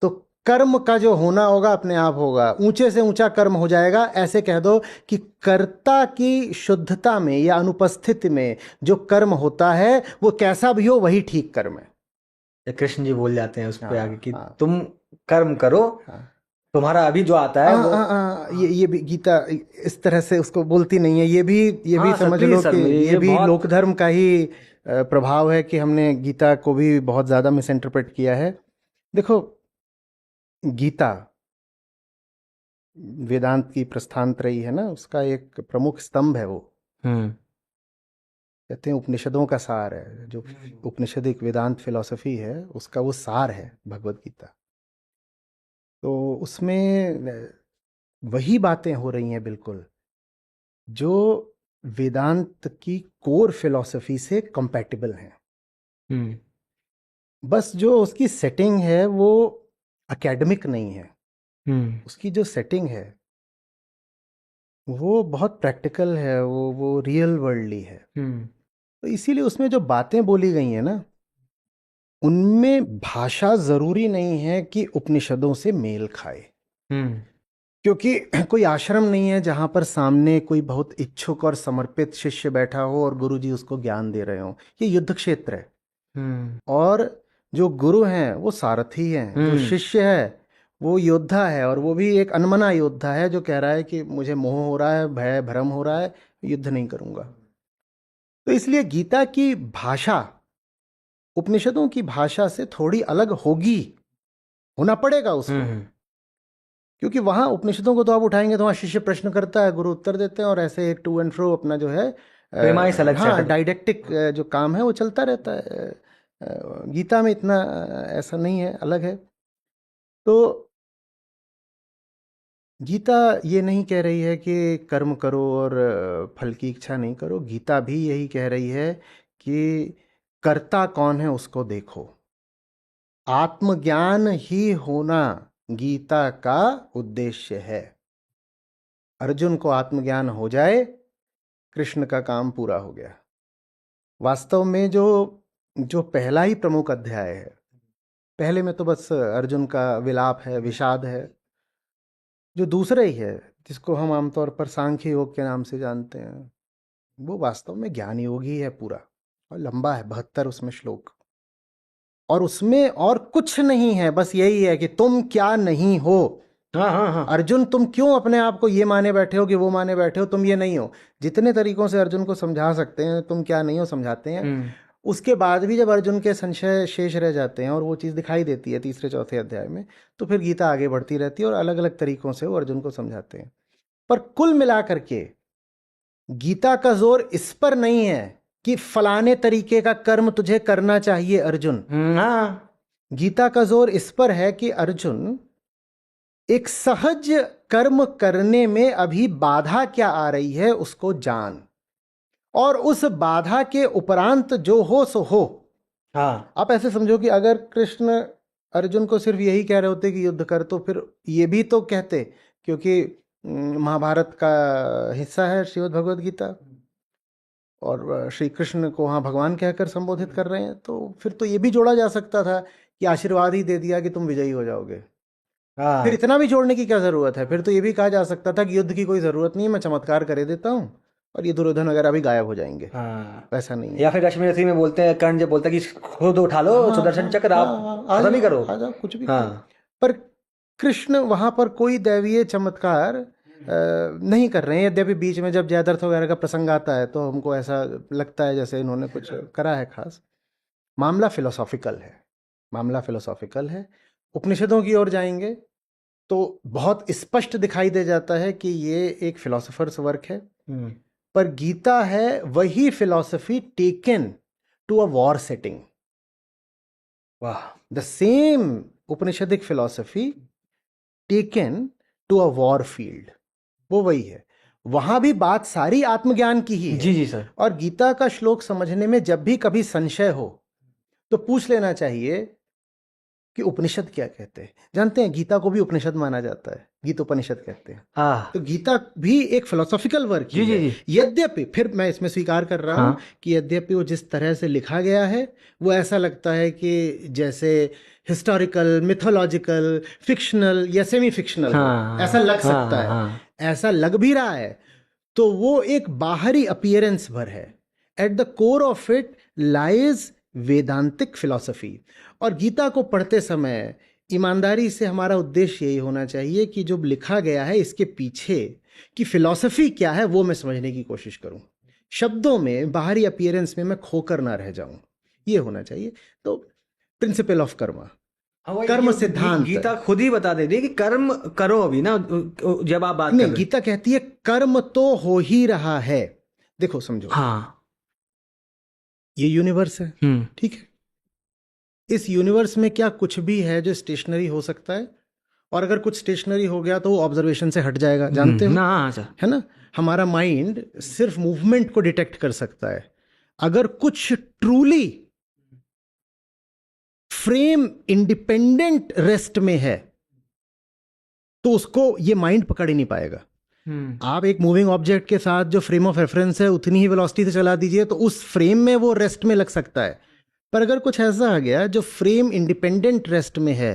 तो कर्म का जो होना होगा अपने आप होगा, ऊंचे से ऊंचा कर्म हो जाएगा। ऐसे कह दो कि कर्ता की शुद्धता में या अनुपस्थिति में जो कर्म होता है वो कैसा भी हो, वही ठीक कर्म है। कृष्ण जी बोल जाते हैं उस पे हाँ, आगे कि हाँ, तुम कर्म करो, हाँ, तुम्हारा अभी जो आता है वो। ये भी गीता इस तरह से उसको बोलती नहीं है। ये भी हाँ सर, समझ प्लीज लो सर, कि ये भी बहुत लोक धर्म का ही प्रभाव है कि हमने गीता को भी बहुत ज़्यादा मिस इंटरप्रेट किया है। देखो, गीता वेदांत की प्रस्थानत्रयी है ना, उसका एक प्रमुख स्तंभ है वो। कहते हैं उपनिषदों का सार है। जो उपनिषदिक वेदांत फिलॉसफी है उसका वो सार है भगवत गीता। तो उसमें वही बातें हो रही हैं बिल्कुल जो वेदांत की कोर फिलॉसफी से कंपैटिबल हैं। बस जो उसकी सेटिंग है वो एकेडमिक नहीं है। उसकी जो सेटिंग है वो बहुत प्रैक्टिकल है, वो रियल वर्ल्डली है। तो इसीलिए उसमें जो बातें बोली गई हैं ना, उनमें भाषा जरूरी नहीं है कि उपनिषदों से मेल खाए। क्योंकि कोई आश्रम नहीं है जहां पर सामने कोई बहुत इच्छुक और समर्पित शिष्य बैठा हो और गुरुजी उसको ज्ञान दे रहे हो। ये युद्ध क्षेत्र है। और जो गुरु हैं वो सारथी हैं, जो शिष्य है वो योद्धा है, और वो भी एक अनमना योद्धा है जो कह रहा है कि मुझे मोह हो रहा है, भय भ्रम हो रहा है, युद्ध नहीं करूंगा। तो इसलिए गीता की भाषा उपनिषदों की भाषा से थोड़ी अलग होगी, होना पड़ेगा उसको। क्योंकि वहां उपनिषदों को तो आप उठाएंगे तो वहां शिष्य प्रश्न करता है, गुरु उत्तर देते हैं, और ऐसे एक टू एंड फ्रो अपना जो है हाँ डाइडेक्टिक जो काम है वो चलता रहता है। गीता में इतना ऐसा नहीं है, अलग है। तो गीता ये नहीं कह रही है कि कर्म करो और फल की इच्छा नहीं करो। गीता भी यही कह रही है कि कर्ता कौन है उसको देखो। आत्मज्ञान ही होना गीता का उद्देश्य है। अर्जुन को आत्मज्ञान हो जाए, कृष्ण का काम पूरा हो गया। वास्तव में जो पहला ही प्रमुख अध्याय है, पहले में तो बस अर्जुन का विलाप है, विषाद है। जो दूसरा ही है जिसको हम आमतौर पर सांख्य योग के नाम से जानते हैं, वो वास्तव में ज्ञान योग ही है पूरा, और लंबा है, 72 उसमें श्लोक। और उसमें और कुछ नहीं है, बस यही है कि तुम क्या नहीं हो। हाँ। अर्जुन, तुम क्यों अपने आप को ये माने बैठे हो कि वो माने बैठे हो, तुम ये नहीं हो। जितने तरीकों से अर्जुन को समझा सकते हैं तुम क्या नहीं हो समझाते हैं। उसके बाद भी जब अर्जुन के संशय शेष रह जाते हैं और वो चीज़ दिखाई देती है तीसरे चौथे अध्याय में, तो फिर गीता आगे बढ़ती रहती है और अलग अलग तरीकों से वो अर्जुन को समझाते हैं। पर कुल मिलाकर के गीता का जोर इस पर नहीं है कि फलाने तरीके का कर्म तुझे करना चाहिए अर्जुन। गीता का जोर इस पर है कि अर्जुन, एक सहज कर्म करने में अभी बाधा क्या आ रही है उसको जान, और उस बाधा के उपरांत जो हो सो हो। आप ऐसे समझो कि अगर कृष्ण अर्जुन को सिर्फ यही कह रहे होते कि युद्ध कर, तो फिर ये भी तो कहते, क्योंकि महाभारत का हिस्सा है श्रीमद् भगवद गीता, और श्री कृष्ण को वहाँ भगवान कहकर संबोधित कर रहे हैं, तो फिर तो ये भी जोड़ा जा सकता था कि आशीर्वाद ही दे दिया कि तुम विजयी हो जाओगे। फिर हाँ इतना भी जोड़ने की क्या जरूरत है? फिर तो ये भी कहा जा सकता था कि युद्ध की कोई जरूरत नहीं है, मैं चमत्कार करे देता हूँ और ये दुर्योधन वगैरह भी गायब हो जाएंगे। हाँ। वैसा नहीं है। या फिर लक्ष्मी नरसिंह में बोलते हैं, कर्ण जब बोलता है कि खुद उठा लो हाँ, सुदर्शन हाँ, चक्र, हाँ, आप हाँ, आ खत्म ही जाओ, करो। आ जाओ, कुछ भी करो। हाँ पर कृष्ण वहां पर कोई दैवीय चमत्कार नहीं कर रहे हैं। यद्यपि बीच में जब जयद्रथ वगैरह का प्रसंग आता है तो हमको ऐसा लगता है जैसे इन्होंने कुछ करा है खास। मामला फिलोसॉफिकल है, मामला फिलोसॉफिकल है। उपनिषदों की ओर जाएंगे तो बहुत स्पष्ट दिखाई दे जाता है कि ये एक फिलोसोफर्स वर्क है, पर गीता है वही philosophy taken to a war setting. वाह। The same Upanishadic philosophy taken to a war field, वो वही है। वहां भी बात सारी आत्मज्ञान की ही है। जी जी सर। और गीता का श्लोक समझने में जब भी कभी संशय हो तो पूछ लेना चाहिए कि उपनिषद क्या कहते हैं। जानते हैं गीता को भी उपनिषद माना जाता है, गीतोपनिषद कहते हैं। हाँ तो गीता भी एक फिलोसॉफिकल वर्क ही जी जी है। जी। यद्यपि फिर मैं इसमें स्वीकार कर रहा हूं हाँ कि यद्यपि वो जिस तरह से लिखा गया है वो ऐसा लगता है कि जैसे हिस्टोरिकल, मिथोलॉजिकल, फिक्शनल या सेमी फिक्शनल हो, हाँ ऐसा लग हाँ सकता है। हाँ। ऐसा लग भी रहा है तो वो एक बाहरी अपीयरेंस भर है। At the core of it lies वेदांतिक philosophy. और गीता को पढ़ते समय ईमानदारी से हमारा उद्देश्य यही होना चाहिए कि जो लिखा गया है इसके पीछे की फिलॉसफी क्या है वो मैं समझने की कोशिश करूं। शब्दों में, बाहरी अपीयरेंस में मैं खोकर ना रह जाऊं, ये होना चाहिए। तो प्रिंसिपल ऑफ कर्मा, हाँ, वही कर्म ये सिद्धांत। गीता खुद ही बता देती है कि कर्म करो अभी ना, जब आप बात कर नहीं, रहे गीता कहती है कर्म तो हो ही रहा है। देखो समझो, हाँ। ये यूनिवर्स है, ठीक है। इस यूनिवर्स में क्या कुछ भी है जो स्टेशनरी हो सकता है? और अगर कुछ स्टेशनरी हो गया तो वो ऑब्जर्वेशन से हट जाएगा, जानते हो ना। हाँ सर। है ना। हमारा माइंड सिर्फ मूवमेंट को डिटेक्ट कर सकता है। अगर कुछ ट्रूली फ्रेम इंडिपेंडेंट रेस्ट में है तो उसको ये माइंड पकड़ ही नहीं पाएगा। आप एक मूविंग ऑब्जेक्ट के साथ जो फ्रेम ऑफ रेफरेंस है उतनी ही वेलोसिटी से चला दीजिए तो उस फ्रेम में वो रेस्ट में लग सकता है। पर अगर कुछ ऐसा आ गया जो फ्रेम इंडिपेंडेंट रेस्ट में है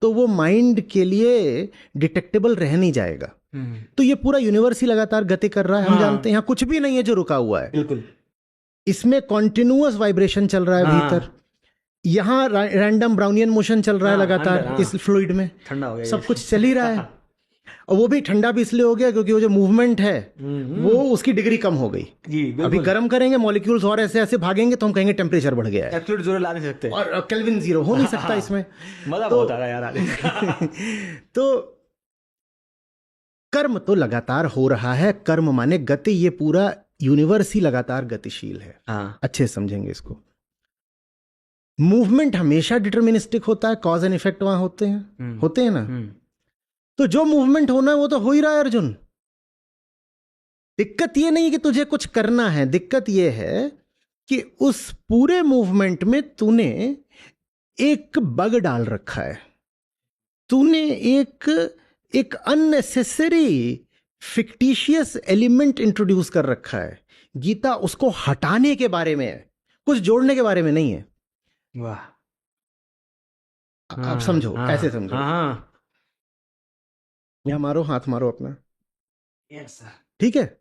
तो वो माइंड के लिए डिटेक्टेबल रह नहीं जाएगा। तो ये पूरा यूनिवर्स ही लगातार गति कर रहा है। हम जानते हैं यहाँ कुछ भी नहीं है जो रुका हुआ है, बिल्कुल। इसमें कॉन्टिन्यूअस वाइब्रेशन चल रहा है भीतर। यहाँ रैंडम ब्राउनियन मोशन चल रहा है लगातार इस फ्लूइड में, ठंडा हो गया सब कुछ चल ही रहा है। और वो भी ठंडा भी इसलिए हो गया क्योंकि वो जो मूवमेंट है वो उसकी डिग्री कम हो गई। जी अभी गर्म करेंगे मॉलिक्यूल्स और ऐसे ऐसे भागेंगे तो हम कहेंगे टेम्परेचर बढ़ गया है। एब्सोल्यूट जीरो ला नहीं सकते और केल्विन जीरो हो नहीं सकता इसमें। मजा तो बहुत आ रहा है यार आज। तो कर्म तो लगातार हो रहा है। कर्म माने गति, ये पूरा यूनिवर्स ही लगातार गतिशील है। हाँ। अच्छे समझेंगे इसको। मूवमेंट हमेशा डिटर्मिनिस्टिक होता है, कॉज एंड इफेक्ट वहां होते हैं ना। तो जो मूवमेंट होना है वो तो हो ही रहा है अर्जुन। दिक्कत ये नहीं कि तुझे कुछ करना है, दिक्कत ये है कि उस पूरे मूवमेंट में तूने एक बग डाल रखा है। तूने एक अननेसेसरी फिक्टिशियस एलिमेंट इंट्रोड्यूस कर रखा है। गीता उसको हटाने के बारे में है, कुछ जोड़ने के बारे में नहीं है। वाह। आप समझो, ऐसे समझो। या मारो, हाथ मारो अपना। Yes sir. ठीक है,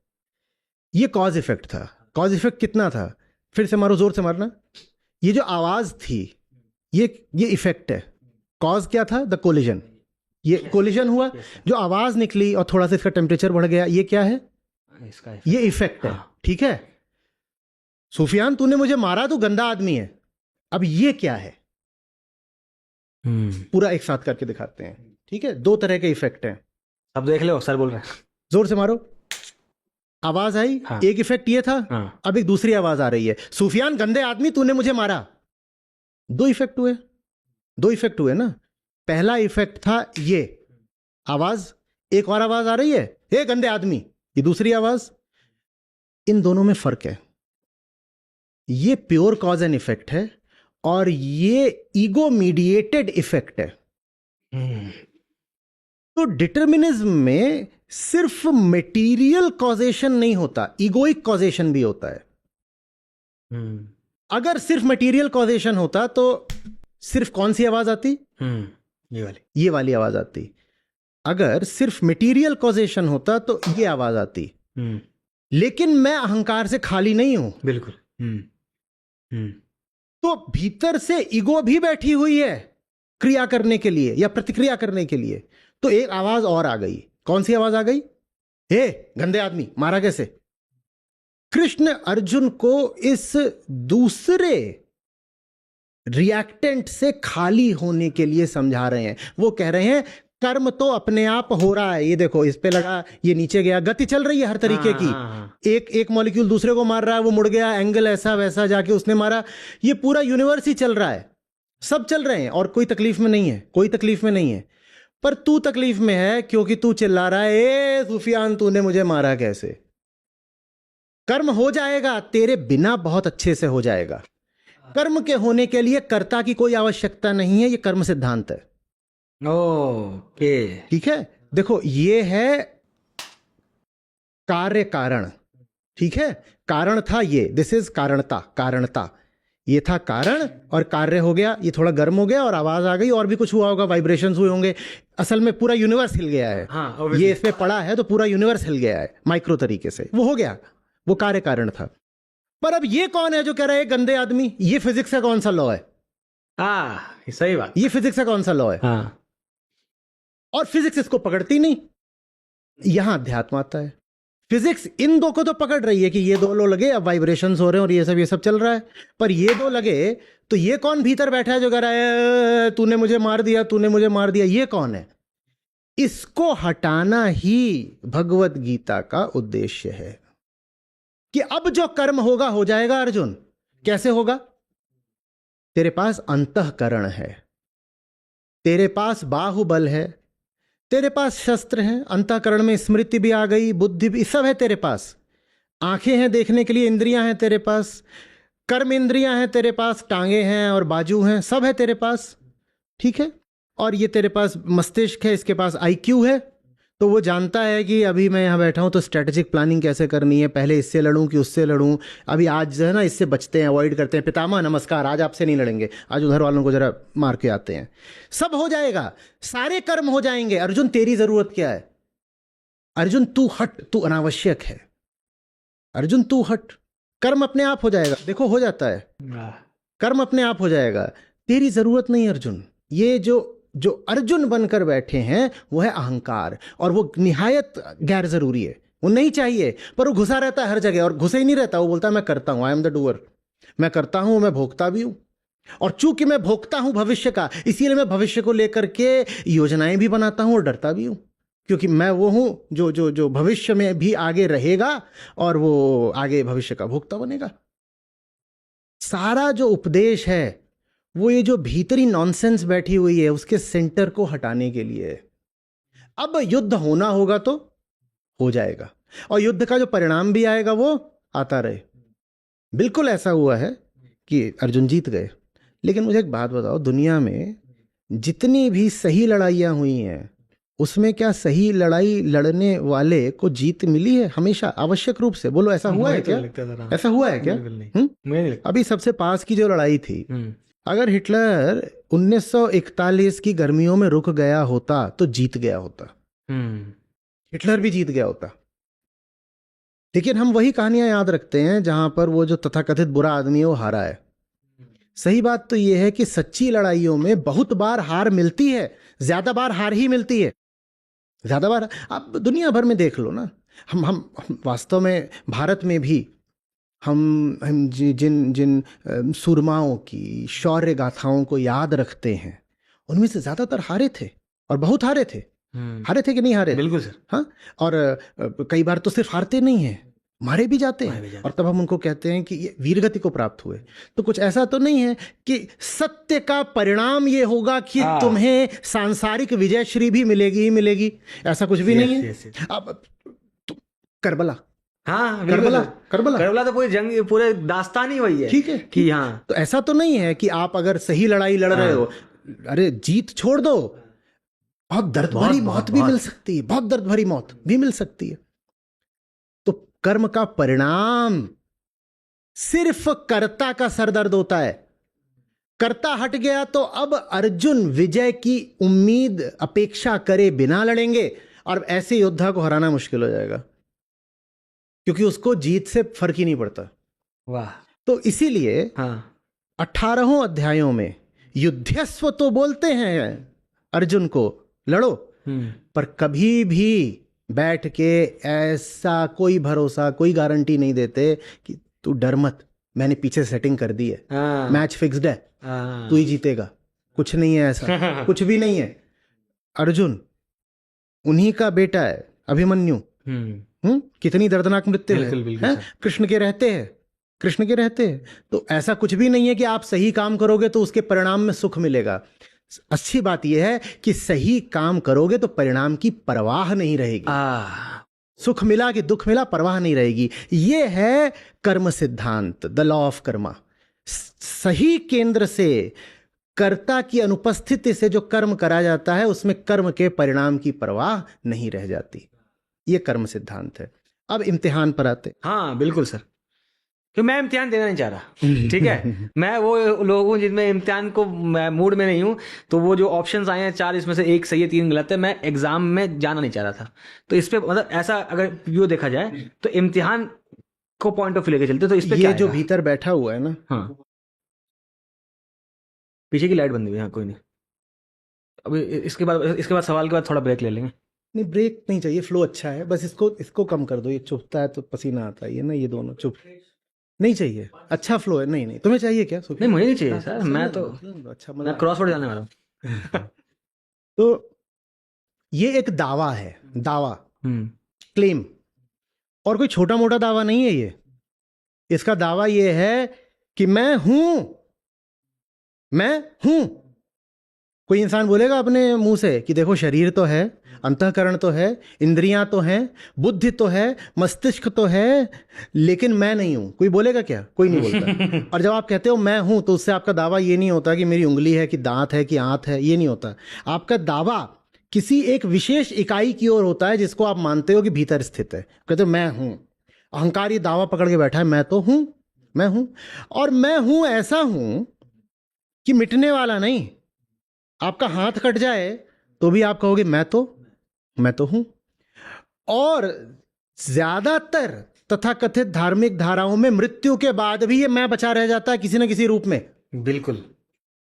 ये कॉज इफेक्ट था। कॉज इफेक्ट कितना था? फिर से मारो, जोर से मारना। ये जो आवाज थी ये इफेक्ट है। कॉज क्या था? The collision. ये कोलिजन हुआ, जो आवाज निकली और थोड़ा सा इसका टेम्परेचर बढ़ गया, ये क्या है? इसका ये इफेक्ट है। ठीक है, सुफियान तूने मुझे मारा, तू गंदा आदमी है। अब ये क्या है? पूरा एक साथ करके दिखाते हैं। ठीक है, दो तरह के इफेक्ट हैं। अब देख लो, सर बोल रहे हैं। जोर से मारो। आवाज आई, एक इफेक्ट ये था। अब एक दूसरी आवाज आ रही है, सुफियान गंदे आदमी तूने मुझे मारा। दो इफेक्ट हुए ना। पहला इफेक्ट था ये आवाज, एक और आवाज आ रही है, हे गंदे आदमी, ये दूसरी आवाज। इन दोनों में फर्क है। ये प्योर कॉज एंड इफेक्ट है और ये ईगो मीडिएटेड इफेक्ट है। तो डिटर्मिनिज्म में सिर्फ मटेरियल कॉजेशन नहीं होता, ईगोइक कॉजेशन भी होता है। अगर सिर्फ मटेरियल कॉजेशन होता तो सिर्फ कौन सी आवाज आती? ये वाली आवाज आती। अगर सिर्फ मटेरियल कॉजेशन होता तो ये आवाज आती। लेकिन मैं अहंकार से खाली नहीं हूं। बिल्कुल। तो भीतर से ईगो भी बैठी हुई है क्रिया करने के लिए या प्रतिक्रिया करने के लिए। तो एक आवाज और आ गई। कौन सी आवाज आ गई? हे गंदे आदमी, मारा कैसे? कृष्ण अर्जुन को इस दूसरे रिएक्टेंट से खाली होने के लिए समझा रहे हैं। वो कह रहे हैं कर्म तो अपने आप हो रहा है, ये देखो इस पे लगा, ये नीचे गया, गति चल रही है हर तरीके की। एक मॉलिक्यूल दूसरे को मार रहा है, वो मुड़ गया, एंगल ऐसा वैसा जाके उसने मारा, ये पूरा यूनिवर्स ही चल रहा है, सब चल रहे हैं और कोई तकलीफ में नहीं है, कोई तकलीफ में नहीं है। पर तू तकलीफ में है क्योंकि तू चिल्ला रहा है, ए सुफियान तूने मुझे मारा कैसे? कर्म हो जाएगा तेरे बिना, बहुत अच्छे से हो जाएगा। कर्म के होने के लिए कर्ता की कोई आवश्यकता नहीं है, ये कर्म सिद्धांत है। ओके, ठीक है। देखो ये है कार्य कारण, ठीक है। कारण था ये, दिस इज कारणता, कारणता, ये था कारण और कार्य हो गया, ये थोड़ा गर्म हो गया और आवाज आ गई और भी कुछ हुआ होगा, वाइब्रेशंस हुए होंगे। असल में पूरा यूनिवर्स हिल गया है। हाँ, ये इसमें पड़ा है तो पूरा यूनिवर्स हिल गया है माइक्रो तरीके से, वो हो गया, वो कार्य कारण था। पर अब ये कौन है जो कह रहा है गंदे आदमी? ये फिजिक्स का कौन सा लॉ है? सही बात। ये फिजिक्स का कौन सा लॉ है? हाँ। और फिजिक्स इसको पकड़ती नहीं। यहां अध्यात्म आता है। फिजिक्स इन दो को तो पकड़ रही है कि ये दो लो लगे, अब वाइब्रेशंस हो रहे हैं और ये सब चल रहा है। पर ये दो लगे तो ये कौन भीतर बैठा है जो कह रहा है तूने मुझे मार दिया, तूने मुझे मार दिया? ये कौन है? इसको हटाना ही भगवत गीता का उद्देश्य है कि अब जो कर्म होगा हो जाएगा। अर्जुन कैसे होगा? तेरे पास अंतःकरण है, तेरे पास बाहुबल है, तेरे पास शस्त्र हैं, अंतःकरण में स्मृति भी आ गई, बुद्धि भी, सब है तेरे पास। आंखें हैं देखने के लिए, इंद्रियां हैं तेरे पास, कर्म इंद्रियां हैं तेरे पास, टांगे हैं और बाजू हैं, सब है तेरे पास, ठीक है। और ये तेरे पास मस्तिष्क है, इसके पास आईक्यू है, तो वो जानता है कि अभी मैं यहाँ बैठा हूँ तो स्ट्रेटेजिक प्लानिंग कैसे करनी है, पहले इससे लड़ूं कि उससे लड़ूं। अभी आज जो है ना इससे बचते हैं, अवॉइड करते हैं। पितामह नमस्कार, आज आपसे नहीं लड़ेंगे, आज उधर वालों को जरा मार के आते हैं। सब हो जाएगा, सारे कर्म हो जाएंगे। अर्जुन तेरी जरूरत क्या है? अर्जुन तू हट, तू अनावश्यक है। अर्जुन तू हट, कर्म अपने आप हो जाएगा। देखो हो जाता है, कर्म अपने आप हो जाएगा, तेरी जरूरत नहीं अर्जुन। ये जो अर्जुन बनकर बैठे हैं वो है अहंकार, और वो निहायत गैर जरूरी है, वो नहीं चाहिए। पर वो घुसा रहता है हर जगह, और घुसे ही नहीं रहता, वो बोलता है मैं करता हूं, आई एम द डूअर, मैं करता हूं, मैं भोगता भी हूं। और चूंकि मैं भोगता हूं भविष्य का, इसीलिए मैं भविष्य को लेकर के योजनाएं भी बनाता हूं और डरता भी हूं, क्योंकि मैं वो हूं जो भविष्य में भी आगे रहेगा और वो आगे भविष्य का भोक्ता बनेगा। सारा जो उपदेश है वो ये जो भीतरी नॉनसेंस बैठी हुई है उसके सेंटर को हटाने के लिए। अब युद्ध होना होगा तो हो जाएगा, और युद्ध का जो परिणाम भी आएगा वो आता रहे। बिल्कुल ऐसा हुआ है कि अर्जुन जीत गए। लेकिन मुझे एक बात बताओ, दुनिया में जितनी भी सही लड़ाइयाँ हुई हैं उसमें क्या सही लड़ाई लड़ने वाले को जीत मिली है हमेशा, आवश्यक रूप से? बोलो ऐसा हुआ है क्या? ऐसा हुआ है क्या? अभी सबसे पास की जो लड़ाई थी, अगर हिटलर 1941 की गर्मियों में रुक गया होता तो जीत गया होता, हिटलर भी जीत गया होता। लेकिन हम वही कहानियां याद रखते हैं जहां पर वो जो तथाकथित बुरा आदमी है वो हारा है। सही बात तो यह है कि सच्ची लड़ाइयों में बहुत बार हार मिलती है, ज्यादा बार हार ही मिलती है, ज्यादा बार। आप दुनिया भर में देख लो ना, हम वास्तव में भारत में भी हम जिन सूरमाओं की शौर्य गाथाओं को याद रखते हैं उनमें से ज्यादातर हारे थे, और बहुत हारे थे। हारे थे कि नहीं हारे? बिल्कुल सर। हाँ, और कई बार तो सिर्फ हारते नहीं हैं, मारे भी जाते हैं, और तब हम उनको कहते हैं कि ये वीरगति को प्राप्त हुए। तो कुछ ऐसा तो नहीं है कि सत्य का परिणाम ये होगा कि तुम्हें सांसारिक विजय श्री भी मिलेगी ही मिलेगी, ऐसा कुछ भी नहीं है। अब करबला हाँ बिल्कुल करबला सर। करबला करबला तो पूरी जंग, पूरे दास्तान ही वही है ठीक है कि हाँ। तो ऐसा तो नहीं है कि आप अगर सही लड़ाई लड़ रहे हो, अरे जीत छोड़ दो, बहुत दर्द भरी मौत भी मिल सकती है, बहुत दर्द भरी मौत भी मिल सकती है। तो कर्म का परिणाम सिर्फ कर्ता का सरदर्द होता है। कर्ता हट गया तो अब अर्जुन विजय की उम्मीद अपेक्षा करे बिना लड़ेंगे, और ऐसे योद्धा को हराना मुश्किल हो जाएगा, क्योंकि उसको जीत से फर्क ही नहीं पड़ता। वाह। तो इसीलिए हाँ 18 अध्यायों में युद्धस्व तो बोलते हैं अर्जुन को, लड़ो, पर कभी भी बैठ के ऐसा कोई भरोसा, कोई गारंटी नहीं देते कि तू डर मत, मैंने पीछे सेटिंग कर दी है, मैच फिक्स्ड है, तू ही जीतेगा। कुछ नहीं है ऐसा, कुछ भी नहीं है। अर्जुन उन्हीं का बेटा है, अभिमन्यु। कितनी दर्दनाक मृत्यु है, कृष्ण के रहते हैं, कृष्ण के रहते हैं। तो ऐसा कुछ भी नहीं है कि आप सही काम करोगे तो उसके परिणाम में सुख मिलेगा। अच्छी बात यह है कि सही काम करोगे तो परिणाम की परवाह नहीं रहेगी। सुख मिला कि दुख मिला, परवाह नहीं रहेगी। यह है कर्म सिद्धांत, द लॉ ऑफ कर्मा। सही केंद्र से, कर्ता की अनुपस्थिति से जो कर्म करा जाता है उसमें कर्म के परिणाम की परवाह नहीं रह जाती। यह कर्म सिद्धांत है। अब इम्तिहान पर आते। हाँ बिल्कुल सर, कि मैं इम्तिहान देना नहीं चाह रहा, ठीक है। मैं वो लोग हूँ जिनमें इम्तिहान को मैं मूड में नहीं हूँ। तो वो जो ऑप्शंस आए हैं 4, इसमें से 1 सही है 3 गलत है, मैं एग्जाम में जाना नहीं चाह रहा था। तो इस पे मतलब ऐसा अगर व्यू देखा जाए तो इम्तिहान को पॉइंट ऑफ व्यू लेके चलते, तो इस पे ये जो भीतर बैठा हुआ है ना, हाँ पीछे की लाइट बंद हुई है, हाँ कोई नहीं। अभी इसके बाद सवाल के बाद थोड़ा ब्रेक ले लेंगे। नहीं ब्रेक नहीं चाहिए, फ्लो अच्छा है, बस इसको कम कर दो। ये चुभता है तो पसीना आता है, ये ना, ये दोनों चुभ नहीं चाहिए। अच्छा फ्लो है। नहीं तुम्हें चाहिए क्या? नहीं मुझे नहीं चाहिए सर, मैं तो अच्छा मैं क्रॉसवर्ड जाने वाला हूँ। तो ये एक दावा है, दावा, क्लेम, और कोई छोटा मोटा दावा नहीं है ये। इसका दावा ये है कि मैं हूं, मैं हूं। कोई इंसान बोलेगा अपने मुंह से कि देखो शरीर तो है, अंतःकरण तो है, इंद्रियां तो हैं, बुद्धि तो है, मस्तिष्क तो है, लेकिन मैं नहीं हूं। कोई बोलेगा क्या? कोई नहीं बोलता। और जब आप कहते हो मैं हूं, तो उससे आपका दावा ये नहीं होता कि मेरी उंगली है, कि दांत है, कि आंत है, ये नहीं होता। आपका दावा किसी एक विशेष इकाई की ओर होता है जिसको आप मानते हो कि भीतर स्थित है। कहते हो मैं हूं। अहंकार ये दावा पकड़ के बैठा है, मैं तो हूं, मैं हूं। और मैं हूं ऐसा हूं कि मिटने वाला नहीं। आपका हाथ कट जाए तो भी आप कहोगे मैं तो हूं। और ज्यादातर तथाकथित धार्मिक धाराओं में मृत्यु के बाद भी ये मैं बचा रह जाता है किसी न किसी रूप में। बिल्कुल।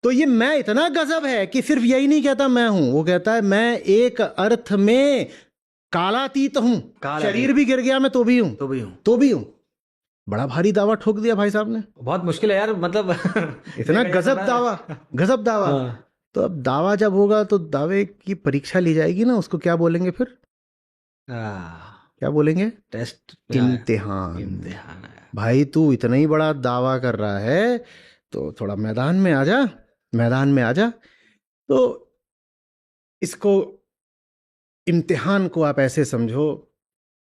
तो ये मैं इतना गजब है कि सिर्फ यही नहीं कहता मैं हूं, वो कहता है मैं एक अर्थ में कालातीत हूं। शरीर भी गिर गया मैं तो भी हूं। बड़ा भारी दावा ठोक दिया भाई साहब ने। बहुत मुश्किल है यार, मतलब इतना गजब दावा। तो अब दावा जब होगा तो दावे की परीक्षा ली जाएगी ना, उसको क्या बोलेंगे फिर? क्या बोलेंगे? टेस्ट, इम्तिहान। भाई तू इतना ही बड़ा दावा कर रहा है तो थोड़ा मैदान में आ जा। तो इसको, इम्तिहान को आप ऐसे समझो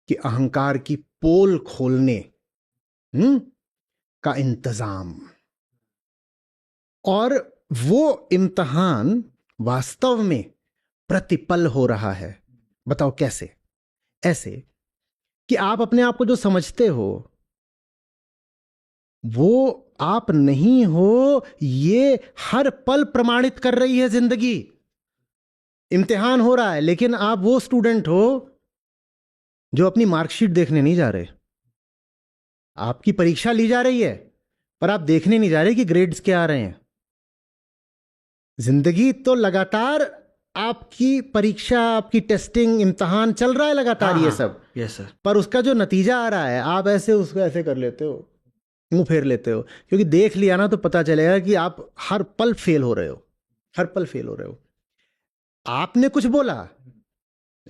कि अहंकार की पोल खोलने का इंतजाम। और वो इम्तिहान वास्तव में प्रतिपल हो रहा है। बताओ कैसे? ऐसे कि आप अपने आप को जो समझते हो वो आप नहीं हो, ये हर पल प्रमाणित कर रही है जिंदगी। इम्तिहान हो रहा है लेकिन आप वो स्टूडेंट हो जो अपनी मार्कशीट देखने नहीं जा रहे। आपकी परीक्षा ली जा रही है पर आप देखने नहीं जा रहे कि ग्रेड्स क्या आ रहे हैं। जिंदगी तो लगातार आपकी परीक्षा, आपकी टेस्टिंग, इम्तिहान चल रहा है लगातार। ये सब यस सर। पर उसका जो नतीजा आ रहा है आप ऐसे उसको ऐसे कर लेते हो, मुंह फेर लेते हो, क्योंकि देख लिया ना तो पता चलेगा कि आप हर पल फेल हो रहे हो। आपने कुछ बोला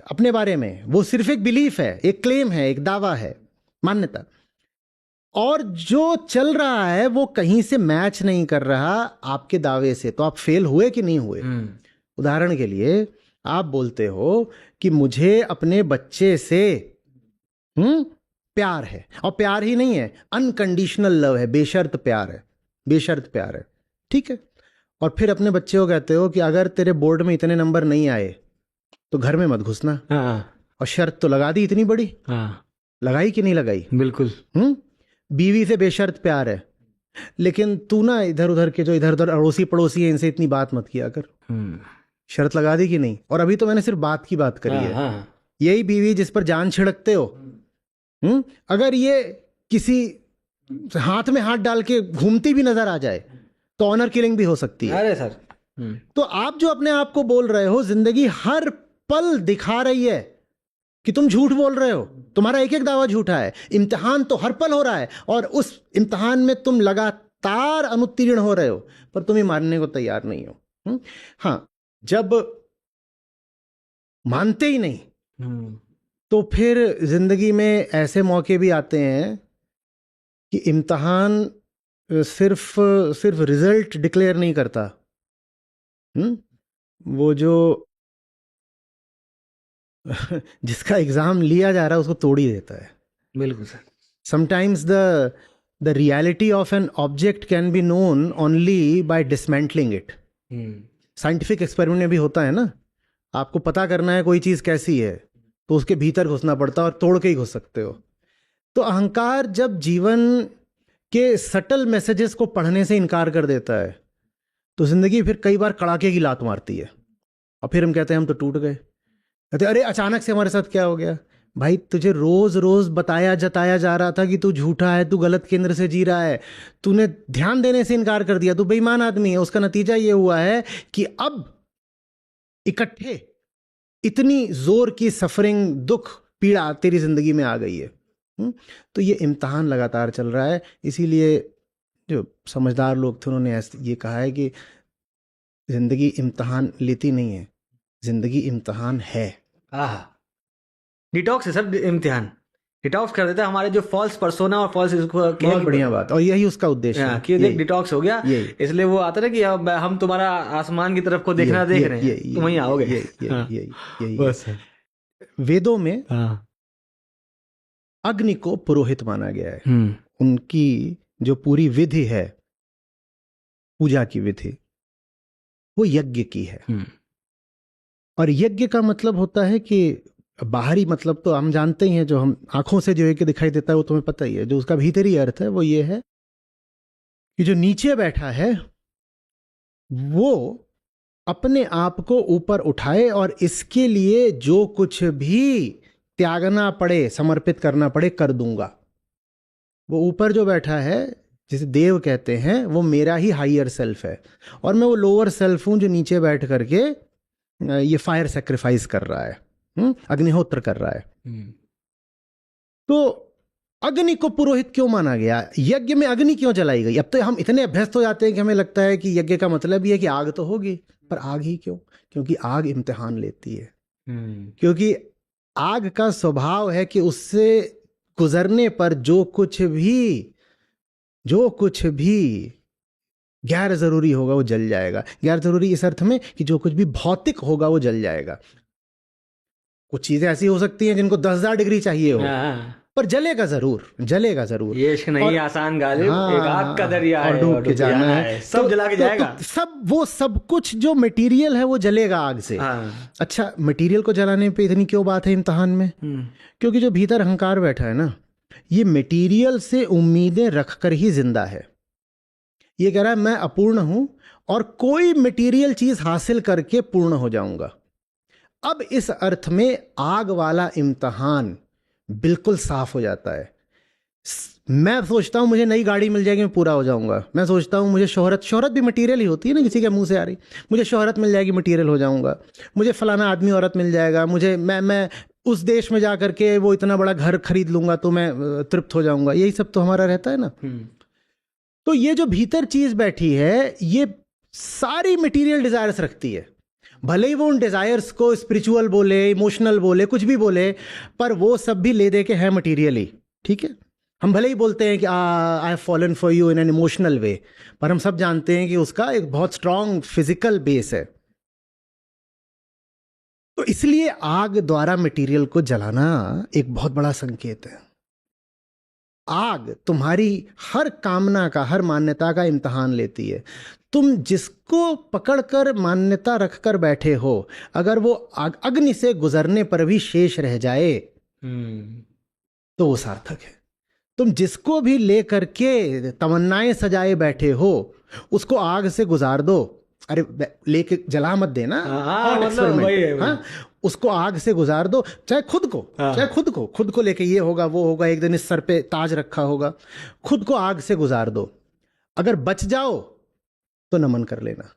अपने बारे में, वो सिर्फ एक बिलीफ है, एक क्लेम है, एक दावा है, मान्यता। और जो चल रहा है वो कहीं से मैच नहीं कर रहा आपके दावे से। तो आप फेल हुए कि नहीं हुए? उदाहरण के लिए आप बोलते हो कि मुझे अपने बच्चे से प्यार है, और प्यार ही नहीं है, अनकंडीशनल लव है, बेशर्त प्यार है, बेशर्त प्यार है, ठीक है। और फिर अपने बच्चे को कहते हो कि अगर तेरे बोर्ड में इतने नंबर नहीं आए तो घर में मत घुसना। हाँ और शर्त तो लगा दी इतनी बड़ी, हाँ लगाई कि नहीं लगाई? बिल्कुल। बीवी से बेशर्त प्यार है, लेकिन तू ना इधर उधर के जो इधर उधर अड़ोसी पड़ोसी है इनसे इतनी बात मत किया कर। शर्त लगा दी कि नहीं? और अभी तो मैंने सिर्फ बात की बात करी है। हाँ यही बीवी जिस पर जान छिड़कते हो, अगर ये किसी हाथ में हाथ डाल के घूमती भी नजर आ जाए तो ऑनर किलिंग भी हो सकती है। अरे सर, तो आप जो अपने आप को बोल रहे हो, जिंदगी हर पल दिखा रही है कि तुम झूठ बोल रहे हो, तुम्हारा एक एक दावा झूठा है। इम्तिहान तो हर पल हो रहा है और उस इम्तिहान में तुम लगातार अनुत्तीर्ण हो रहे हो, पर तुम ये मानने को तैयार नहीं हो। हाँ, जब मानते ही नहीं तो फिर जिंदगी में ऐसे मौके भी आते हैं कि इम्तिहान सिर्फ रिजल्ट डिक्लेयर नहीं करता, वो जो जिसका एग्जाम लिया जा रहा है उसको तोड़ ही देता है। बिल्कुल sir. Sometimes the reality of an object can be known only by dismantling it. Scientific experiment में भी होता है ना, आपको पता करना है कोई चीज़ कैसी है तो उसके भीतर घुसना पड़ता है और तोड़ के ही घुस सकते हो। तो अहंकार जब जीवन के सटल मैसेजेस को पढ़ने से इनकार कर देता है तो जिंदगी फिर कई बार कड़ाके की लात मारती है और फिर हम कहते हैं हम तो टूट गए। कहते अरे अचानक से हमारे साथ क्या हो गया? भाई तुझे रोज रोज बताया जताया जा रहा था कि तू झूठा है, तू गलत केंद्र से जी रहा है, तूने ध्यान देने से इनकार कर दिया, तू बेईमान आदमी है। उसका नतीजा ये हुआ है कि अब इकट्ठे इतनी जोर की सफरिंग, दुख, पीड़ा तेरी जिंदगी में आ गई है। तो ये इम्तिहान लगातार चल रहा है। इसीलिए जो समझदार लोग थे उन्होंने ये कहा है कि जिंदगी इम्तिहान लेती नहीं है, जिंदगी इम्तिहान है। डिटॉक्स है सर, इम्तिहान डिटॉक्स कर देता है हमारे जो फॉल्स पर्सोना और फॉल्स इसको। बहुत बढ़िया बात, और यही उसका उद्देश्य है कि देख डिटॉक्स हो गया, इसलिए वो आता है कि अब हम तुम्हारा आसमान की तरफ को देखना देख रहे हैं, तुम वहीं आओगे। यही वेदों में अग्नि को पुरोहित माना गया है। उनकी जो पूरी विधि है, पूजा की विधि, वो यज्ञ की है। और यज्ञ का मतलब होता है कि बाहरी मतलब तो हम जानते ही हैं, जो हम आंखों से जो यज्ञ दिखाई देता है वो तुम्हें पता ही है। जो उसका भीतरी अर्थ है वो ये है कि जो नीचे बैठा है वो अपने आप को ऊपर उठाए और इसके लिए जो कुछ भी त्यागना पड़े, समर्पित करना पड़े, कर दूंगा। वो ऊपर जो बैठा है, जिसे देव कहते हैं, वो मेरा ही हायर सेल्फ है और मैं वो लोअर सेल्फ हूं जो नीचे बैठ करके ये फायर सेक्रीफाइस कर रहा है, अग्निहोत्र कर रहा है। तो अग्नि को पुरोहित क्यों माना गया? यज्ञ में अग्नि क्यों जलाई गई? अब तो हम इतने अभ्यस्त हो जाते हैं कि हमें लगता है कि यज्ञ का मतलब ये है कि आग तो होगी, पर आग ही क्यों? क्योंकि आग इम्तिहान लेती है। क्योंकि आग का स्वभाव है कि उससे गुजरने पर जो कुछ भी गैर जरूरी होगा वो जल जाएगा। गैर जरूरी इस अर्थ में कि जो कुछ भी भौतिक होगा वो जल जाएगा। कुछ चीजें ऐसी हो सकती हैं जिनको 10,000 डिग्री चाहिए हो, पर जलेगा जरूर, जलेगा जरूर। ये इश्क नहीं आसान गालिब, एक आग का दरिया है, डूब के जाना है, सब जला के जाएगा। तो सब कुछ जो मटेरियल है वो जलेगा आग से। अच्छा, मटेरियल को जलाने पे इतनी क्यों बात है इम्तिहान में? क्योंकि जो भीतर अहंकार बैठा है ना, ये मटेरियल से उम्मीदें रखकर ही जिंदा है। ये कह रहा है मैं अपूर्ण हूं और कोई मटेरियल चीज हासिल करके पूर्ण हो जाऊंगा। अब इस अर्थ में आग वाला इम्तिहान बिल्कुल साफ हो जाता है। मैं सोचता हूं मुझे नई गाड़ी मिल जाएगी, मैं पूरा हो जाऊंगा। मैं सोचता हूं मुझे शोहरत भी मटेरियल ही होती है ना, किसी के मुंह से आ रही, मुझे शोहरत मिल जाएगी, मटेरियल हो जाऊंगा। मुझे फलाना आदमी औरत मिल जाएगा, मुझे मैं उस देश में जा करके वो इतना बड़ा घर खरीद लूंगा तो मैं तृप्त हो जाऊंगा। यही सब तो हमारा रहता है ना। तो ये जो भीतर चीज बैठी है ये सारी मटेरियल डिजायर्स रखती है। भले ही वो उन डिजायर्स को स्पिरिचुअल बोले, इमोशनल बोले, कुछ भी बोले, पर वो सब भी ले दे के है मटेरियल ही। ठीक है, हम भले ही बोलते हैं कि I have fallen for you in an emotional way, पर हम सब जानते हैं कि उसका एक बहुत स्ट्रांग फिजिकल बेस है। तो इसलिए आग द्वारा मटेरियल को जलाना एक बहुत बड़ा संकेत है। आग तुम्हारी हर कामना का, हर मान्यता का इम्तिहान लेती है। तुम जिसको पकड़कर मान्यता रखकर बैठे हो, अगर वो अग्नि से गुजरने पर भी शेष रह जाए तो वो सार्थक है। तुम जिसको भी लेकर के तमन्नाएं सजाए बैठे हो, उसको आग से गुजार दो। अरे लेके जला मत देना, हाँ, उसको आग से गुजार दो। चाहे खुद को लेके ये होगा वो होगा, एक दिन इस सर पे ताज रखा होगा, खुद को आग से गुजार दो। अगर बच जाओ तो नमन कर लेना,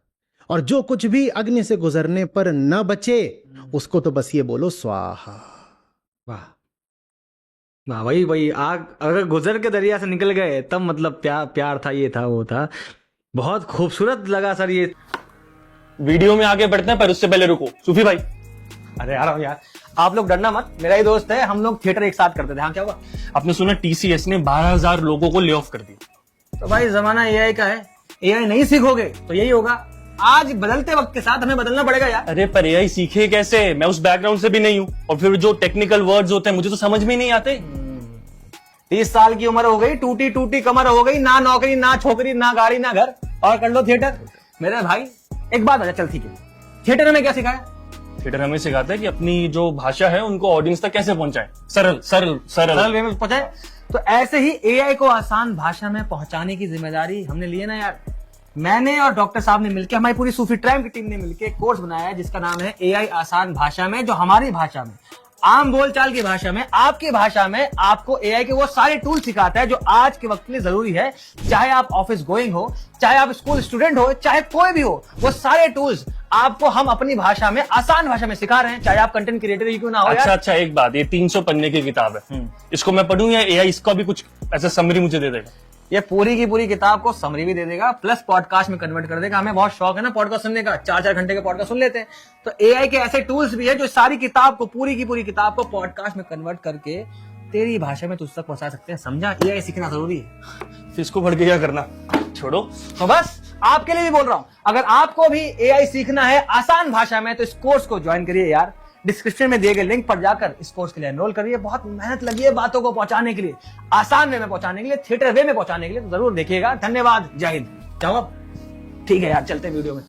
और जो कुछ भी अग्नि से गुजरने पर न बचे उसको तो बस ये बोलो स्वाहा। वाह वाह, वही आग अगर गुजर के दरिया से निकल गए तब मतलब प्यार था, ये था वो था। बहुत खूबसूरत लगा सर ये। वीडियो में आगे बढ़ते हैं पर उससे पहले रुको सूफी भाई। अरे यार आप लोग डरना मत, मेरा ही दोस्त है, हम लोग थिएटर एक साथ करते थे। हाँ क्या हुआ? आपने सुना TCS ने 12,000 लोगों को ले ऑफ कर दिया। तो भाई जमाना AI का है, AI नहीं सीखोगे तो यही होगा। आज बदलते वक्त के साथ हमें बदलना पड़ेगा यार। अरे पर AI सीखे कैसे? मैं उस बैकग्राउंड से भी नहीं हूँ, और फिर जो टेक्निकल वर्ड्स होते हैं मुझे तो समझ में नहीं आते। 30 साल की उम्र हो गई, टूटी कमर हो गई, ना नौकरी ना छोकरी ना गाड़ी ना घर, और कर लो थिएटर। मेरे भाई एक बात बता, चल ठीक है, थिएटर में क्या सिखाया? थिएटर हमें सिखाता है कि अपनी जो भाषा है उनको ऑडियंस तक कैसे पहुंचाए, सरल वे में पहुंचाए। तो ऐसे ही AI को आसान भाषा में पहुंचाने की जिम्मेदारी हमने ली है ना यार। मैंने और डॉक्टर साहब ने मिलकर, हमारी पूरी सूफी ट्राइब की टीम ने मिलकर एक कोर्स बनाया है जिसका नाम है AI आसान भाषा में, जो हमारी भाषा में, आम बोलचाल की भाषा में, आपकी भाषा में आपको AI के वो सारे टूल सिखाता है जो आज के वक्त के लिए जरूरी है। चाहे आप ऑफिस गोइंग हो, चाहे आप स्कूल स्टूडेंट हो, चाहे कोई भी हो, वो सारे टूल्स आपको हम अपनी भाषा में, आसान भाषा में सिखा रहे हैं, चाहे आप कंटेंट क्रिएटर ही क्यों ना हो। अच्छा, एक बात, ये 300 पन्ने की किताब है, इसको मैं पढ़ूं या AI इसका भी कुछ ऐसा समरी मुझे दे देगा? ये पूरी की पूरी किताब को समरी भी दे देगा, प्लस पॉडकास्ट में कन्वर्ट कर देगा। हमें बहुत शौक है ना पॉडकास्ट सुनने का, 4-4 घंटे के पॉडकास्ट सुन लेते हैं। तो AI के ऐसे टूल्स भी है जो सारी किताब को, पूरी की पूरी किताब को पॉडकास्ट में कन्वर्ट करके तेरी भाषा में तुझ तक पहुंचा सकते हैं। समझा? AI सीखना जरूरी है। फिर इसको पढ़ के क्या करना? छोड़ो। तो बस आपके लिए भी बोल रहा हूं, अगर आपको भी AI सीखना है आसान भाषा में तो इस कोर्स को ज्वाइन करिए यार। डिस्क्रिप्शन में दिए गए लिंक पर जाकर इस कोर्स के लिए एनरोल करिए। बहुत मेहनत लगी है बातों को पहुंचाने के लिए, आसान वे में पहुंचाने के लिए, थिएटर वे में पहुंचाने के लिए। तो जरूर देखिएगा। धन्यवाद, जय हिंद। जाओ अब। ठीक है यार, चलते हैं वीडियो में।